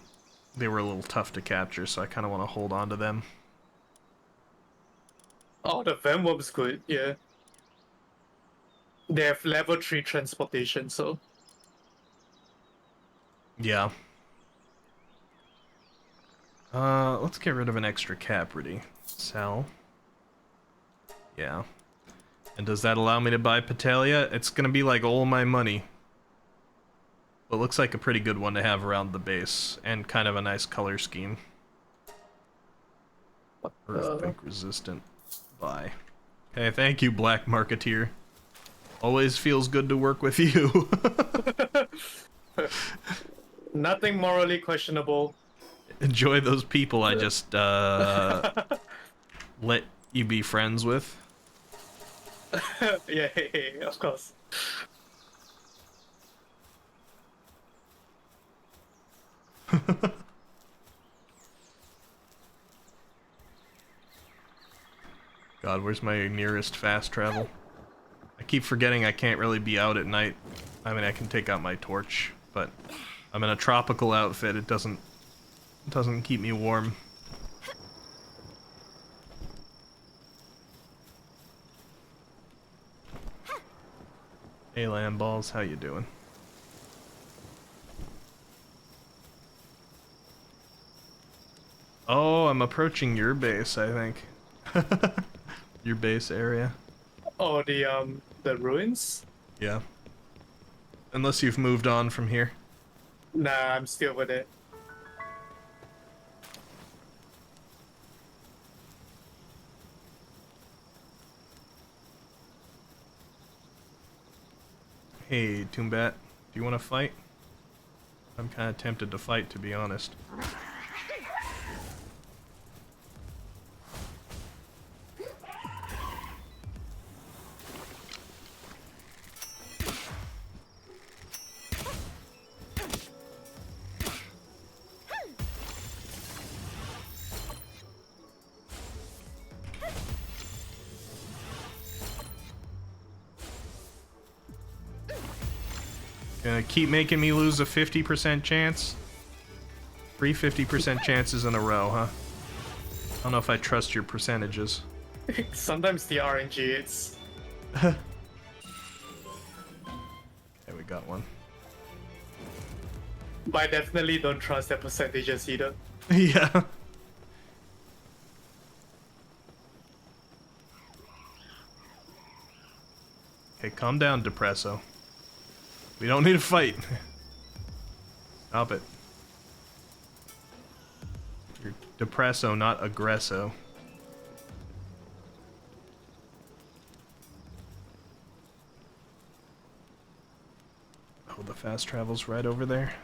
they were a little tough to capture, so I kind of want to hold on to them. Oh, the van worm's good, yeah. They have level 3 transportation, so... Yeah. Let's get rid of an extra Capridy. Sell. Yeah. And does that allow me to buy Petalia? It's gonna be like all my money. But it looks like a pretty good one to have around the base, and kind of a nice color scheme. Earthquake resistant. Buy. Okay, thank you, Black Marketeer. Always feels good to work with you. Nothing morally questionable. Enjoy those people I just let you be friends with. Yeah, of course. God, where's my nearest fast travel? I keep forgetting I can't really be out at night. I mean, I can take out my torch, but I'm in a tropical outfit. It doesn't keep me warm. Hey, land balls, how you doing? Oh, I'm approaching your base, I think. Your base area. Oh, the ruins? Yeah. Unless you've moved on from here. Nah, I'm still with it. Hey, Toombat, do you want to fight? I'm kind of tempted to fight, to be honest. Gonna keep making me lose a 50% chance? 3 50% chances in a row, huh? I don't know if I trust your percentages. Sometimes the RNG, it's... Okay, we got one. But I definitely don't trust the percentages either. Yeah. Okay, calm down, Depresso. We don't need to fight. Stop it. You're Depresso, not Aggresso. Oh, the fast travel's right over there.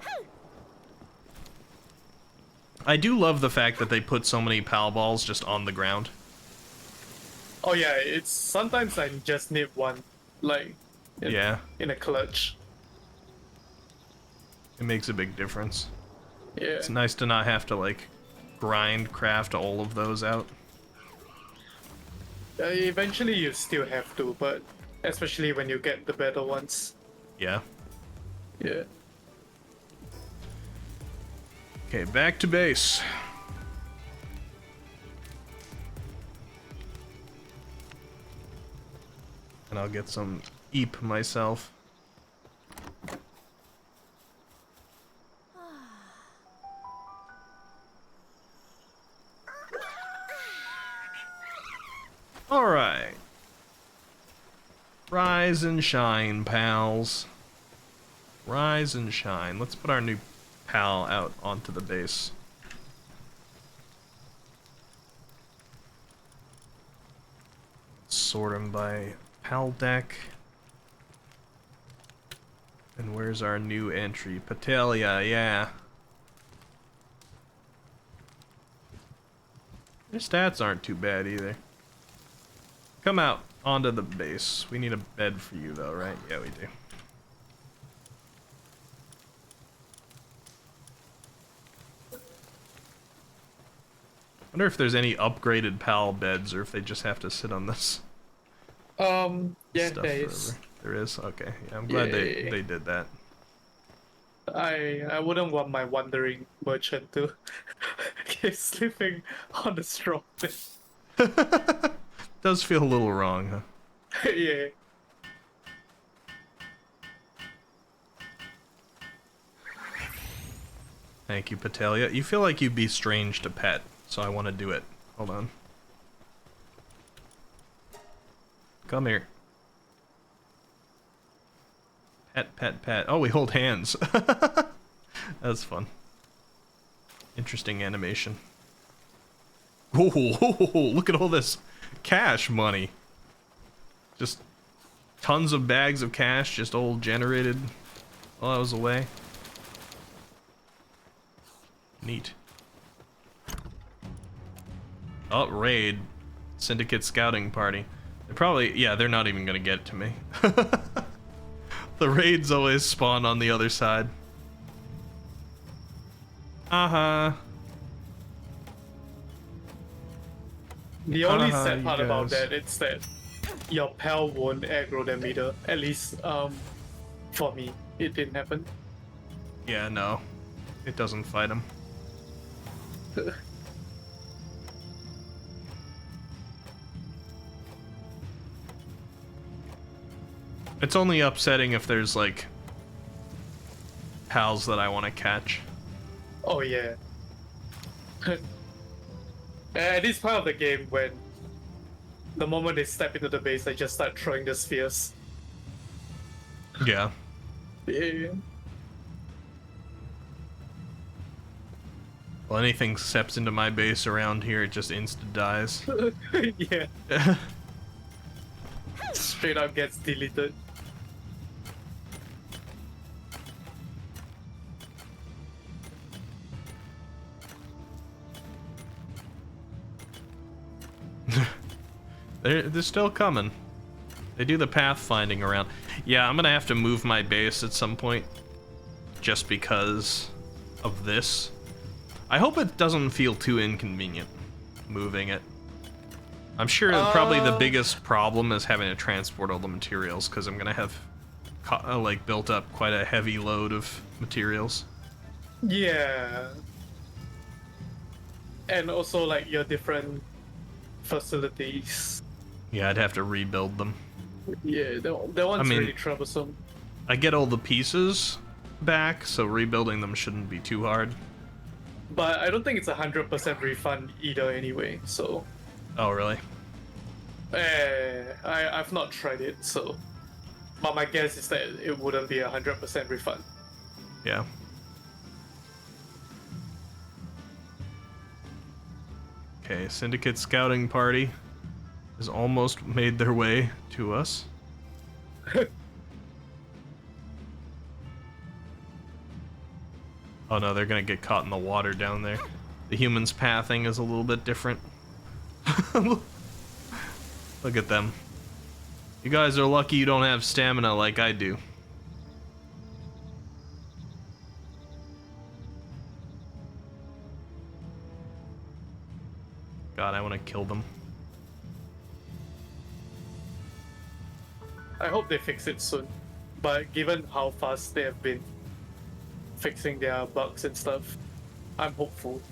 I do love the fact that they put so many PAL balls just on the ground. Oh yeah, it's sometimes I just need one, like, in a clutch. It makes a big difference. Yeah. It's nice to not have to, like, craft all of those out. Eventually you still have to, but especially when you get the better ones. Yeah. Yeah. Okay, back to base. And I'll get some eep myself. Alright. Rise and shine, pals. Rise and shine. Let's put our new pal out onto the base. Sort them by pal deck. And where's our new entry? Patelia, yeah. Their stats aren't too bad either. Come out onto the base. We need a bed for you though, right? Yeah, we do. Wonder if there's any upgraded PAL beds or if they just have to sit on this. Yeah, stuff there is. forever. There is? Okay. Yeah, I'm glad they did that. I wouldn't want my wandering merchant to keep sleeping on the straw. Does feel a little wrong, huh? Yeah. Thank you, Patelia. You feel like you'd be strange to pet, so I want to do it. Hold on. Come here. Pet, pet, pet. Oh, we hold hands. That's fun. Interesting animation. Oh, look at all this cash money. Just tons of bags of cash just all generated while I was away. Neat. Oh, raid. Syndicate scouting party. They're probably, yeah, they're not even gonna get to me. The raids always spawn on the other side. Uh-huh. The only sad part about that is that your pal won't aggro them either. At least, for me, it didn't happen. Yeah, no. It doesn't fight them. It's only upsetting if there's, like, pals that I want to catch. Oh, yeah. At this part of the game, when the moment they step into the base, they just start throwing the spheres. Yeah. Yeah. Well, anything steps into my base around here, it just insta dies. Yeah. Straight up gets deleted. They're still coming. They do the pathfinding around. Yeah, I'm gonna have to move my base at some point. Just because of this. I hope it doesn't feel too inconvenient moving it. I'm sure probably the biggest problem is having to transport all the materials, because I'm gonna have like built up quite a heavy load of materials. Yeah. And also like your different facilities. Yeah, I'd have to rebuild them. Yeah, that one's really troublesome. I get all the pieces back, so rebuilding them shouldn't be too hard. But I don't think it's 100% refund either anyway, so... Oh, really? I've not tried it, so... But my guess is that it wouldn't be 100% refund. Yeah. Okay, Syndicate Scouting Party has almost made their way to us. Oh no, they're gonna get caught in the water down there. The humans' pathing is a little bit different. Look at them. You guys are lucky you don't have stamina like I do. God, I want to kill them. I hope they fix it soon. But given how fast they have been fixing their bugs and stuff, I'm hopeful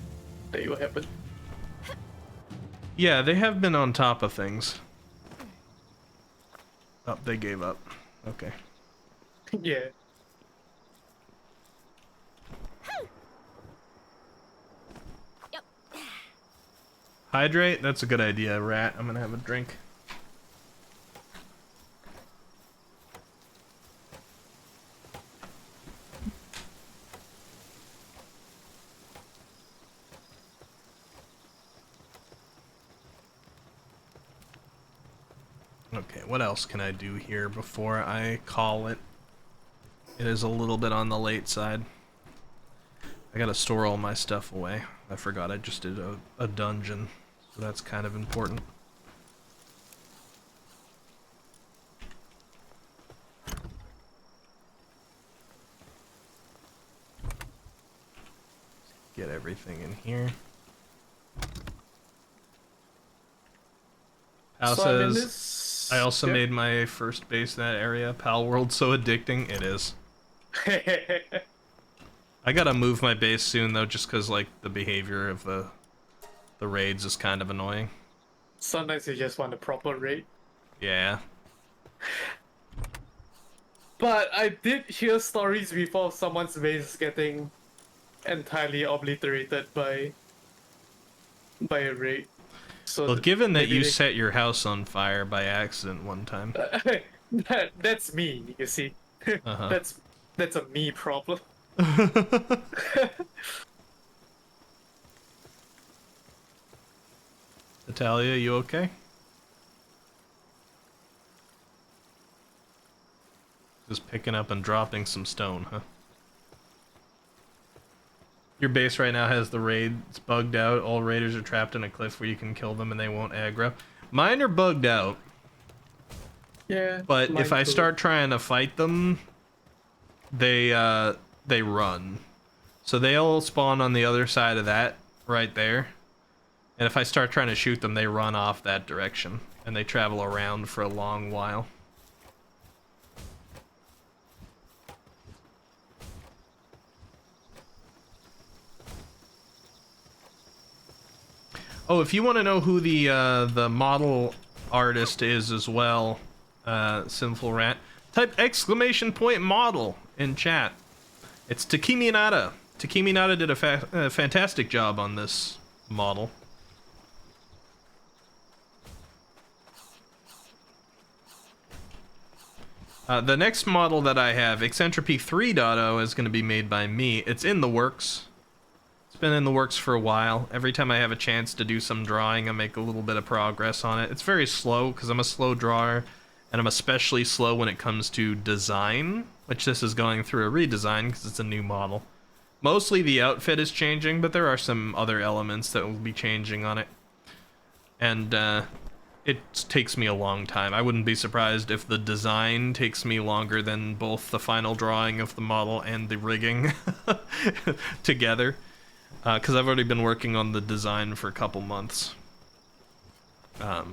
that it will happen. Yeah, they have been on top of things. Oh, they gave up. Okay. Yeah. Hydrate? That's a good idea, Rat. I'm gonna have a drink. Okay, what else can I do here before I call it? It is a little bit on the late side. I gotta store all my stuff away. I forgot I just did a dungeon, so that's kind of important. Get everything in here. Pal says, I also made my first base in that area. Pal World's so addicting. It is. I gotta move my base soon though, just cause like the behavior of the raids is kind of annoying. Sometimes you just want a proper raid. Yeah. But I did hear stories before of someone's base getting entirely obliterated by a raid. So Well, given that you set your house on fire by accident one time. That's me, you see. That's a me problem. Natalia, you okay? Just picking up and dropping some stone, huh? Your base right now has the raids bugged out. All raiders are trapped in a cliff where you can kill them and they won't aggro. Mine are bugged out. Yeah. But if I start trying to fight them, they run. So they'll spawn on the other side of that right there. And if I start trying to shoot them, they run off that direction. And they travel around for a long while. Oh, if you want to know who the model artist is as well, Sinful Rat, type !model in chat. It's Takimi Nada. Takimi Nada did a fantastic job on this model. The next model that I have, Eccentropy 3.0, is going to be made by me. It's in the works. It's been in the works for a while. Every time I have a chance to do some drawing, I make a little bit of progress on it. It's very slow because I'm a slow drawer, and I'm especially slow when it comes to design, which this is going through a redesign because it's a new model. Mostly the outfit is changing, but there are some other elements that will be changing on it. And it takes me a long time. I wouldn't be surprised if the design takes me longer than both the final drawing of the model and the rigging together. Because I've already been working on the design for a couple months.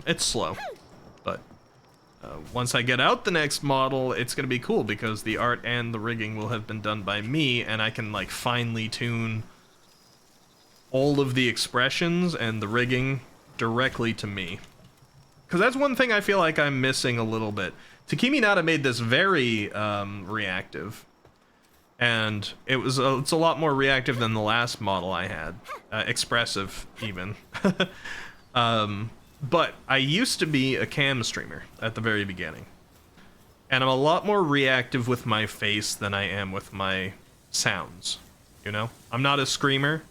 It's slow, but once I get out the next model, it's going to be cool because the art and the rigging will have been done by me, and I can like finely tune all of the expressions and the rigging directly to me. Because that's one thing I feel like I'm missing a little bit. Takimi Nada made this very reactive. And it's a lot more reactive than the last model I had. Expressive, even. But I used to be a cam streamer at the very beginning. And I'm a lot more reactive with my face than I am with my sounds. You know? I'm not a screamer.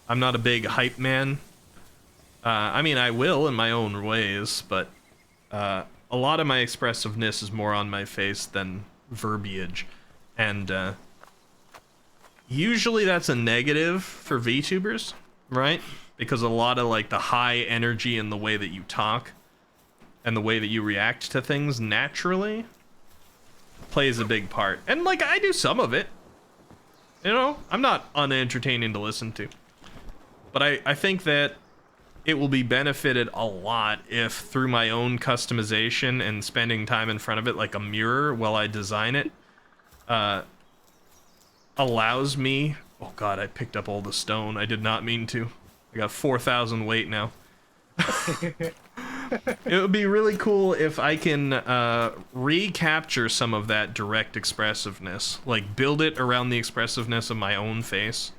I'm not a big hype man. I mean, I will in my own ways, but a lot of my expressiveness is more on my face than verbiage. And usually that's a negative for VTubers. right? Because a lot of like the high energy in the way that you talk and the way that you react to things naturally plays a big part. And like I do some of it. You know, I'm not unentertaining to listen to. But I think that it will be benefited a lot if through my own customization and spending time in front of it like a mirror while I design it allows me... Oh god, I picked up all the stone. I did not mean to. I got 4,000 weight now. It would be really cool if I can recapture some of that direct expressiveness. Like, build it around the expressiveness of my own face.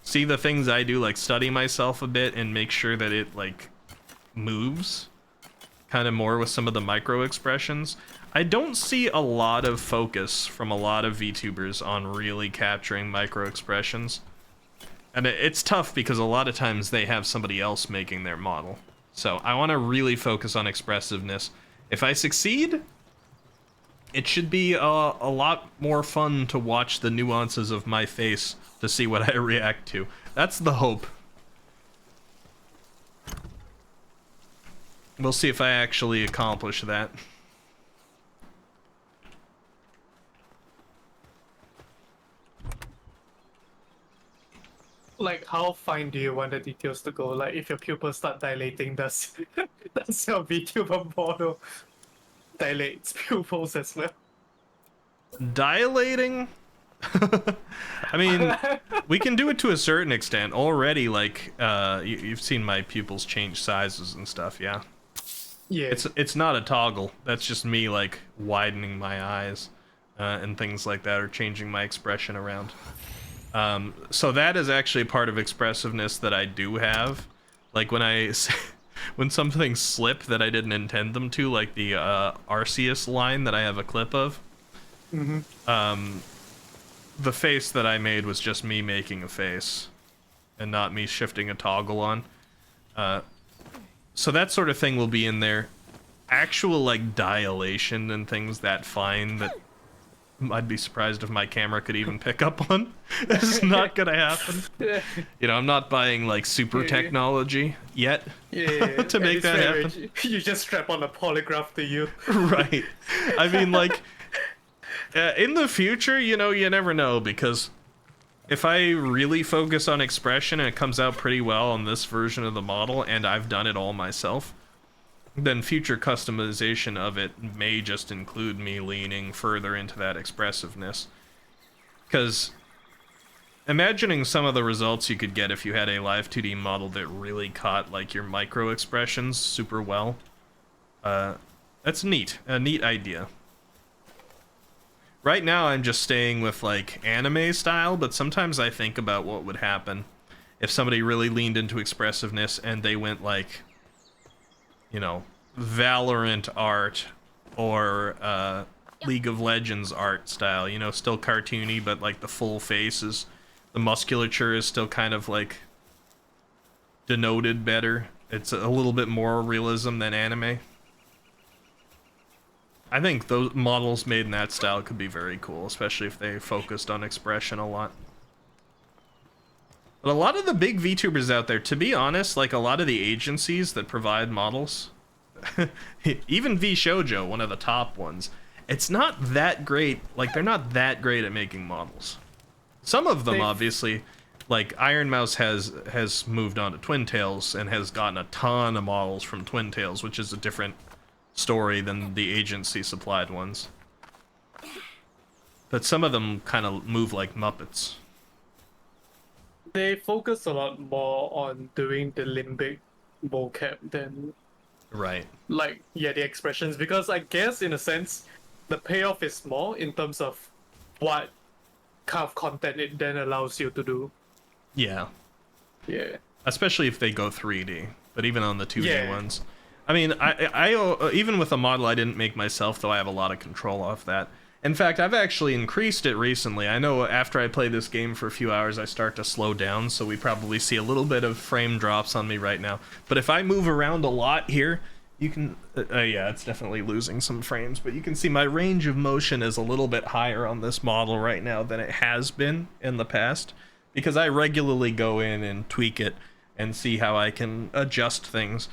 See the things I do, like study myself a bit and make sure that it, like, moves. Kind of more with some of the micro expressions. I don't see a lot of focus from a lot of VTubers on really capturing micro expressions. And it's tough because a lot of times they have somebody else making their model. So I want to really focus on expressiveness. If I succeed, it should be a lot more fun to watch the nuances of my face to see what I react to. That's the hope. We'll see if I actually accomplish that. Like, how fine do you want the details to go? Like, if your pupils start dilating, does your VTuber model dilate its pupils as well? Dilating? I mean, we can do it to a certain extent. Already, like, you've seen my pupils change sizes and stuff, yeah? Yeah. It's not a toggle. That's just me, like, widening my eyes and things like that, or changing my expression around. So that is actually part of expressiveness that I do have. Like when some things slip that I didn't intend them to, like the Arceus line that I have a clip of. Mm-hmm. The face that I made was just me making a face and not me shifting a toggle on. So that sort of thing will be in there. Actual like dilation and things that fine that I'd be surprised if my camera could even pick up on. This is not gonna happen. You know, I'm not buying like super technology yet to make that happen. You just strap on a polygraph to you. Right. I mean, like, in the future, you know, you never know, because if I really focus on expression and it comes out pretty well on this version of the model, and I've done it all myself, then future customization of it may just include me leaning further into that expressiveness. Because imagining some of the results you could get if you had a live 2D model that really caught like your micro expressions super well, that's neat, a neat idea. Right now I'm just staying with like anime style, but sometimes I think about what would happen if somebody really leaned into expressiveness and they went like, you know, Valorant art or League of Legends art style, you know, still cartoony, but like the full faces, the musculature is still kind of like denoted better. It's a little bit more realism than anime. I think those models made in that style could be very cool, especially if they focused on expression a lot. But a lot of the big VTubers out there, to be honest, like a lot of the agencies that provide models, even VShojo, one of the top ones, it's not that great. Like, they're not that great at making models. Some of them, obviously, like Iron Mouse has moved on to Twin Tails and has gotten a ton of models from Twin Tails, which is a different story than the agency supplied ones. But some of them kind of move like Muppets. They focus a lot more on doing the limbic vocab than Right. like, yeah, the expressions, because I guess in a sense the payoff is more in terms of what kind of content it then allows you to do. Yeah. Yeah. Especially if they go 3D, but even on the 2D ones. I mean, I even with a model I didn't make myself, though I have a lot of control off that. In fact, I've actually increased it recently. I know after I play this game for a few hours, I start to slow down, so we probably see a little bit of frame drops on me right now. But if I move around a lot here, you can... yeah, it's definitely losing some frames, but you can see my range of motion is a little bit higher on this model right now than it has been in the past, because I regularly go in and tweak it and see how I can adjust things,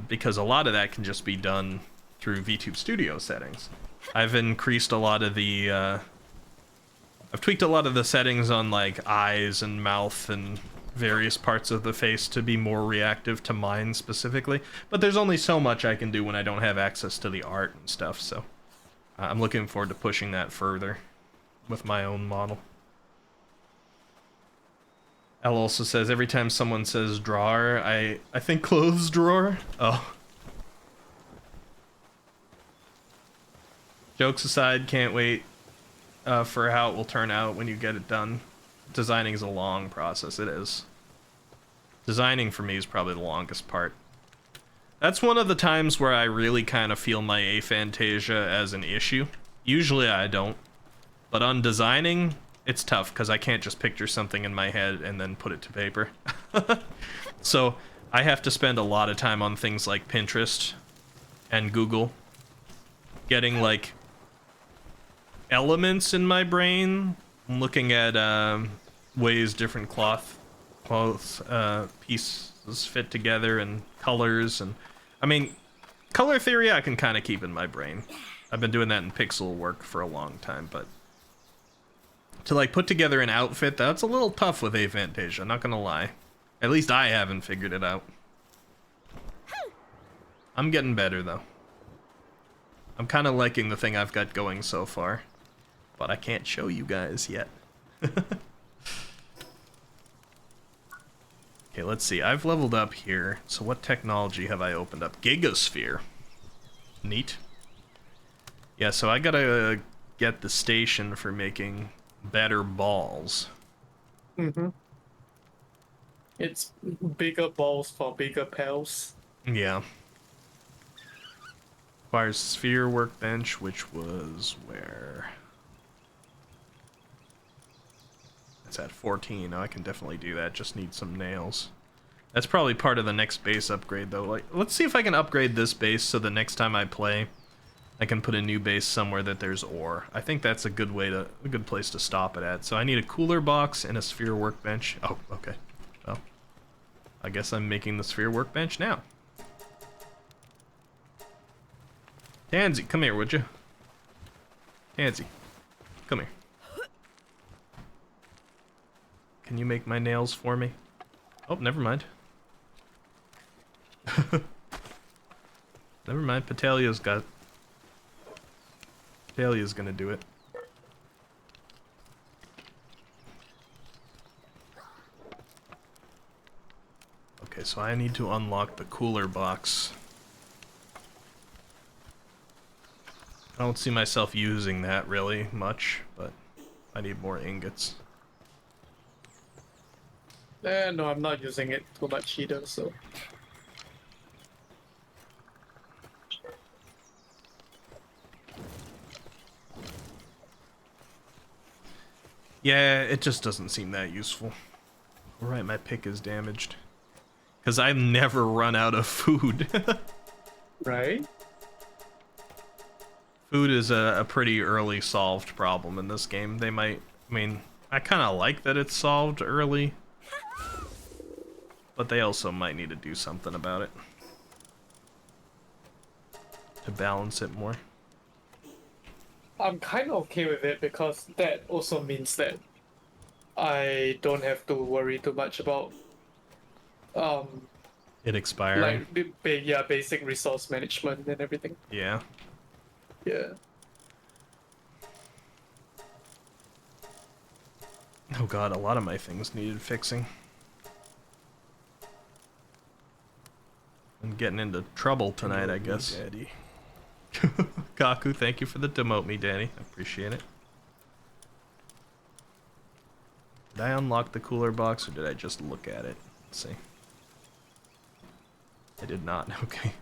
because a lot of that can just be done through VTube Studio settings. I've increased a lot of the, I've tweaked a lot of the settings on like eyes and mouth and various parts of the face to be more reactive to mine specifically, but there's only so much I can do when I don't have access to the art and stuff, so I'm looking forward to pushing that further with my own model. Elle also says, every time someone says drawer, I think clothes drawer. Oh. Jokes aside, can't wait for how it will turn out when you get it done. Designing is a long process, it is. Designing for me is probably the longest part. That's one of the times where I really kind of feel my aphantasia as an issue. Usually I don't. But on designing, it's tough because I can't just picture something in my head and then put it to paper. So I have to spend a lot of time on things like Pinterest and Google. Getting like elements in my brain. I'm looking at ways different cloth pieces fit together and colors, and I mean, color theory I can kind of keep in my brain. I've been doing that in pixel work for a long time, but to like put together an outfit, that's a little tough with aphantasia, not gonna lie. At least I haven't figured it out. I'm getting better though. I'm kind of liking the thing I've got going so far, but I can't show you guys yet. Okay, let's see. I've leveled up here. So what technology have I opened up? Gigasphere. Neat. Yeah, so I gotta get the station for making better balls. Mm-hmm. It's bigger balls for bigger pals. Yeah. Requires sphere workbench, which was where? It's at 14. Now I can definitely do that. Just need some nails. That's probably part of the next base upgrade, though. Like, let's see if I can upgrade this base so the next time I play, I can put a new base somewhere that there's ore. I think that's a good place to stop it at. So I need a cooler box and a sphere workbench. Oh, okay. Well, I guess I'm making the sphere workbench now. Tansy, come here, would you? Tansy, come here. Can you make my nails for me? Oh, never mind. Never mind, Patalia's gonna do it. Okay, so I need to unlock the cooler box. I don't see myself using that really much, but I need more ingots. No, I'm not using it too much either, so... Yeah, it just doesn't seem that useful. Alright, my pick is damaged. Because I never run out of food. Right? Food is a pretty early solved problem in this game. They might... I mean, I kind of like that it's solved early. But they also might need to do something about it. To balance it more. I'm kind of okay with it because that also means that I don't have to worry too much about it expiring. Like yeah, basic resource management and everything. Yeah. Yeah. Oh god, a lot of my things needed fixing. I'm getting into trouble tonight, I guess. Daddy. Kaku, thank you for the demote me, Danny. I appreciate it. Did I unlock the cooler box or did I just look at it? Let's see. I did not. Okay.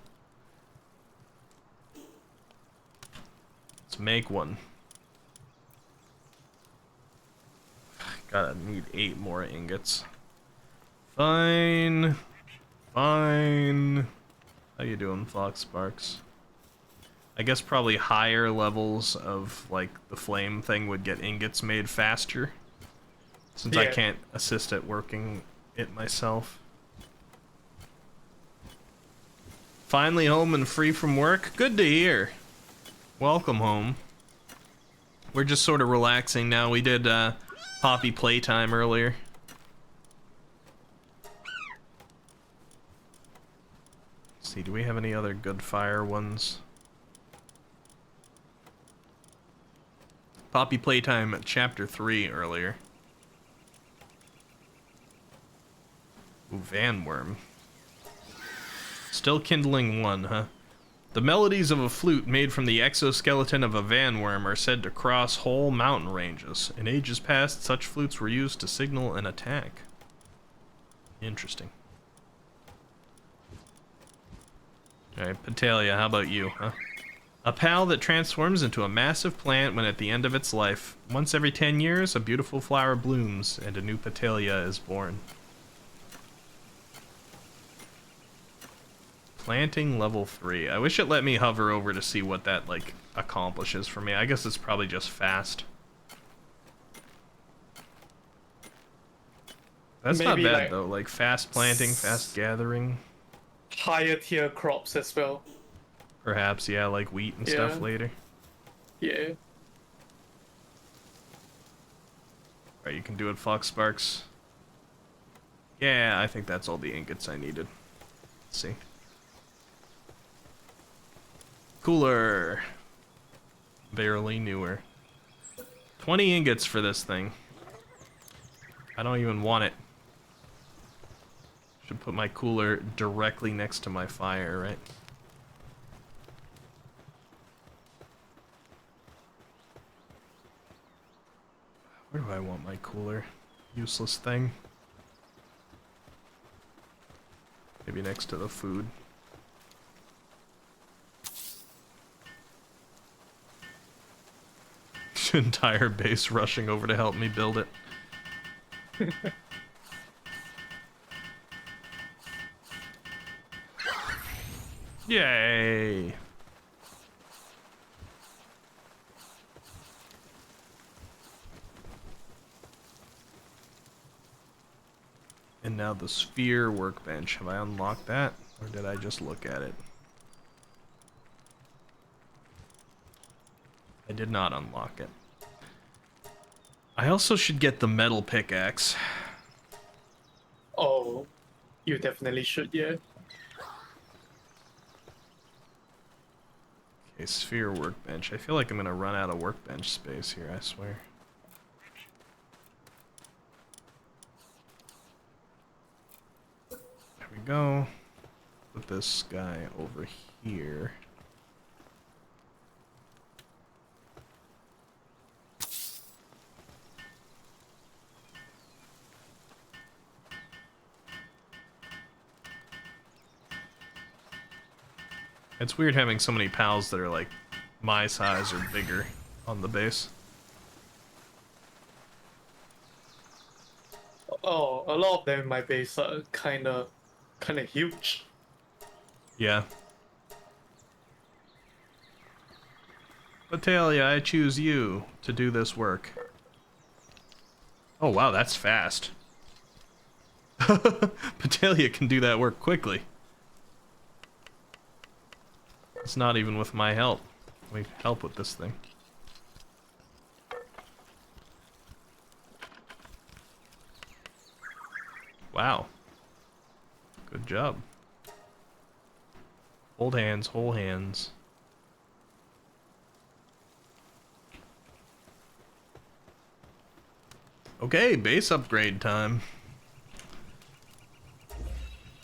Let's make one. Gotta need 8 more ingots. Fine. Fine. How you doing, Fox Sparks? I guess probably higher levels of, like, the flame thing would get ingots made faster. Since I can't assist at working it myself. Finally home and free from work? Good to hear. Welcome home. We're just sort of relaxing now. We did Poppy playtime earlier. Let's see, do we have any other good fire ones? Poppy playtime at chapter 3 earlier. Ooh, Vanworm. Still kindling 1, huh? The melodies of a flute made from the exoskeleton of a vanworm are said to cross whole mountain ranges. In ages past, such flutes were used to signal an attack. Interesting. Alright, Petalia, how about you, huh? A pal that transforms into a massive plant when at the end of its life. Once every 10 years, a beautiful flower blooms and a new Petalia is born. Planting level 3. I wish it let me hover over to see what that, like, accomplishes for me. I guess it's probably just fast. That's Maybe not bad, like though. Like, fast planting, fast gathering. higher tier crops as well. Perhaps, yeah, like wheat and stuff later. Yeah. Right, you can do it, Fox Sparks. Yeah, I think that's all the ingots I needed. Let's see. Cooler. Barely newer. 20 ingots for this thing. I don't even want it. Should put my cooler directly next to my fire, right? Where do I want my cooler? Useless thing. Maybe next to the food. Entire base rushing over to help me build it. Yay! And now the sphere workbench. Have I unlocked that? Or did I just look at it? I did not unlock it. I also should get the metal pickaxe. Oh, you definitely should, yeah. Okay, sphere workbench. I feel like I'm gonna run out of workbench space here, I swear. There we go. Put this guy over here. It's weird having so many pals that are like my size or bigger on the base. Oh, a lot of them in my base are kinda huge. Yeah. Natalia, I choose you to do this work. Oh wow, that's fast. Petalia can do that work quickly. It's not even with my help. We help with this thing. Wow. Good job. Hold hands, hold hands. Okay, base upgrade time.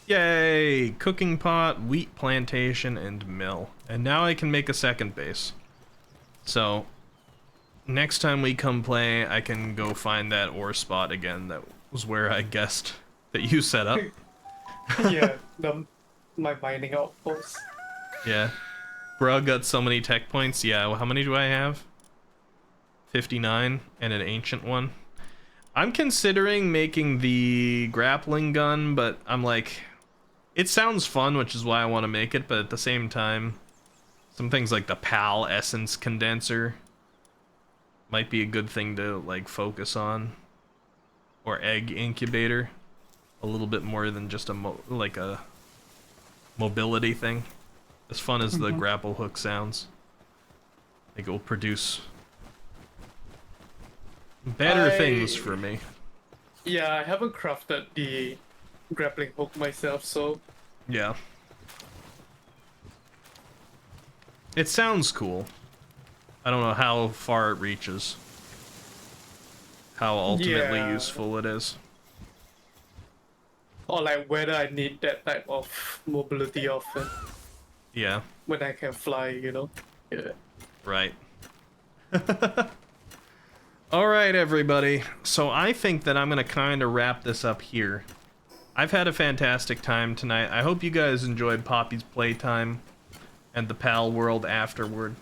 Yay! Cooking pot, wheat plantation, and mill. And now I can make a second base. So, next time we come play, I can go find that ore spot again. That was where I guessed that you set up. Yeah, my mining outpost. Yeah. Bruh got so many tech points. Yeah, how many do I have? 59 and an ancient one. I'm considering making the grappling gun, but I'm like, it sounds fun, which is why I want to make it, but at the same time, some things like the PAL essence condenser might be a good thing to like focus on. Or egg incubator. A little bit more than just a mobility thing. As fun as the grapple hook sounds, I think it will produce better things for me. Yeah, I haven't crafted the grappling hook myself, so... Yeah. It sounds cool. I don't know how far it reaches. How ultimately useful it is. Or like whether I need that type of mobility often. Yeah. When I can fly, you know? Yeah. Right. Alright, everybody. So I think that I'm going to kind of wrap this up here. I've had a fantastic time tonight. I hope you guys enjoyed Poppy's playtime and the PAL world afterward.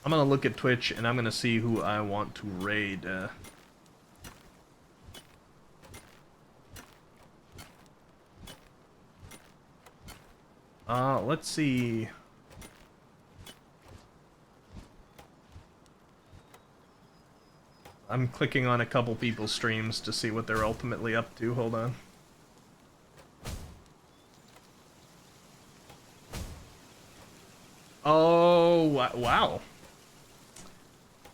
I'm going to look at Twitch and I'm going to see who I want to raid. Let's see. I'm clicking on a couple people's streams to see what they're ultimately up to. Hold on. Oh, wow.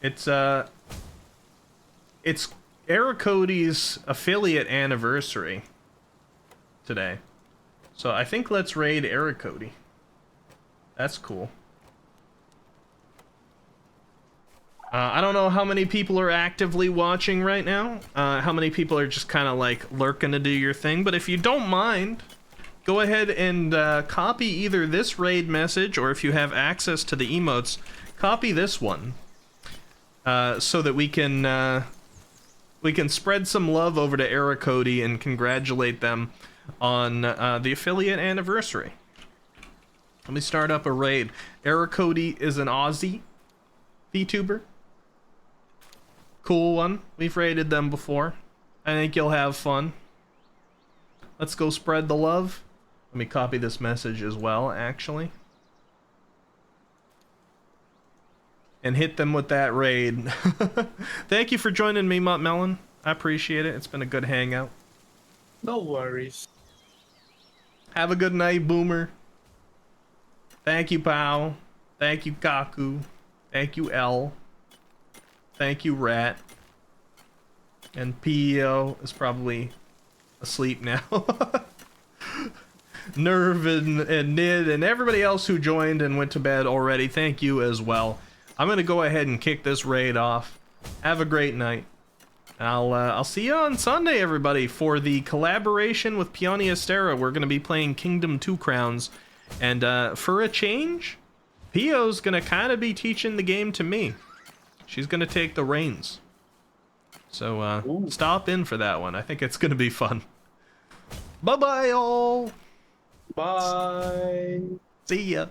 It's Eric Cody's affiliate anniversary today. So I think let's raid Eric Cody. That's cool. I don't know how many people are actively watching right now. How many people are just kind of like lurking to do your thing. But if you don't mind, go ahead and copy either this raid message, or if you have access to the emotes, copy this one. So that we can spread some love over to Eric Cody and congratulate them on the affiliate anniversary. Let me start up a raid. Eric Cody is an Aussie VTuber. Cool one. We've raided them before. I think you'll have fun. Let's go spread the love. Let me copy this message as well, actually. And hit them with that raid. Thank you for joining me, Mutt Melon. I appreciate it. It's been a good hangout. No worries. Have a good night, Boomer. Thank you, Pow. Thank you, Kaku. Thank you, L. Thank you, Rat. And PEO is probably asleep now. Nerve and Nid and everybody else who joined and went to bed already, thank you as well. I'm gonna go ahead and kick this raid off. Have a great night. I'll see you on Sunday, everybody, for the collaboration with Peony Estera. We're gonna be playing Kingdom 2 Crowns, and for a change, Pio's gonna kind of be teaching the game to me. She's gonna take the reins. So stop in for that one. I think it's gonna be fun. Bye bye, all. Bye. See ya.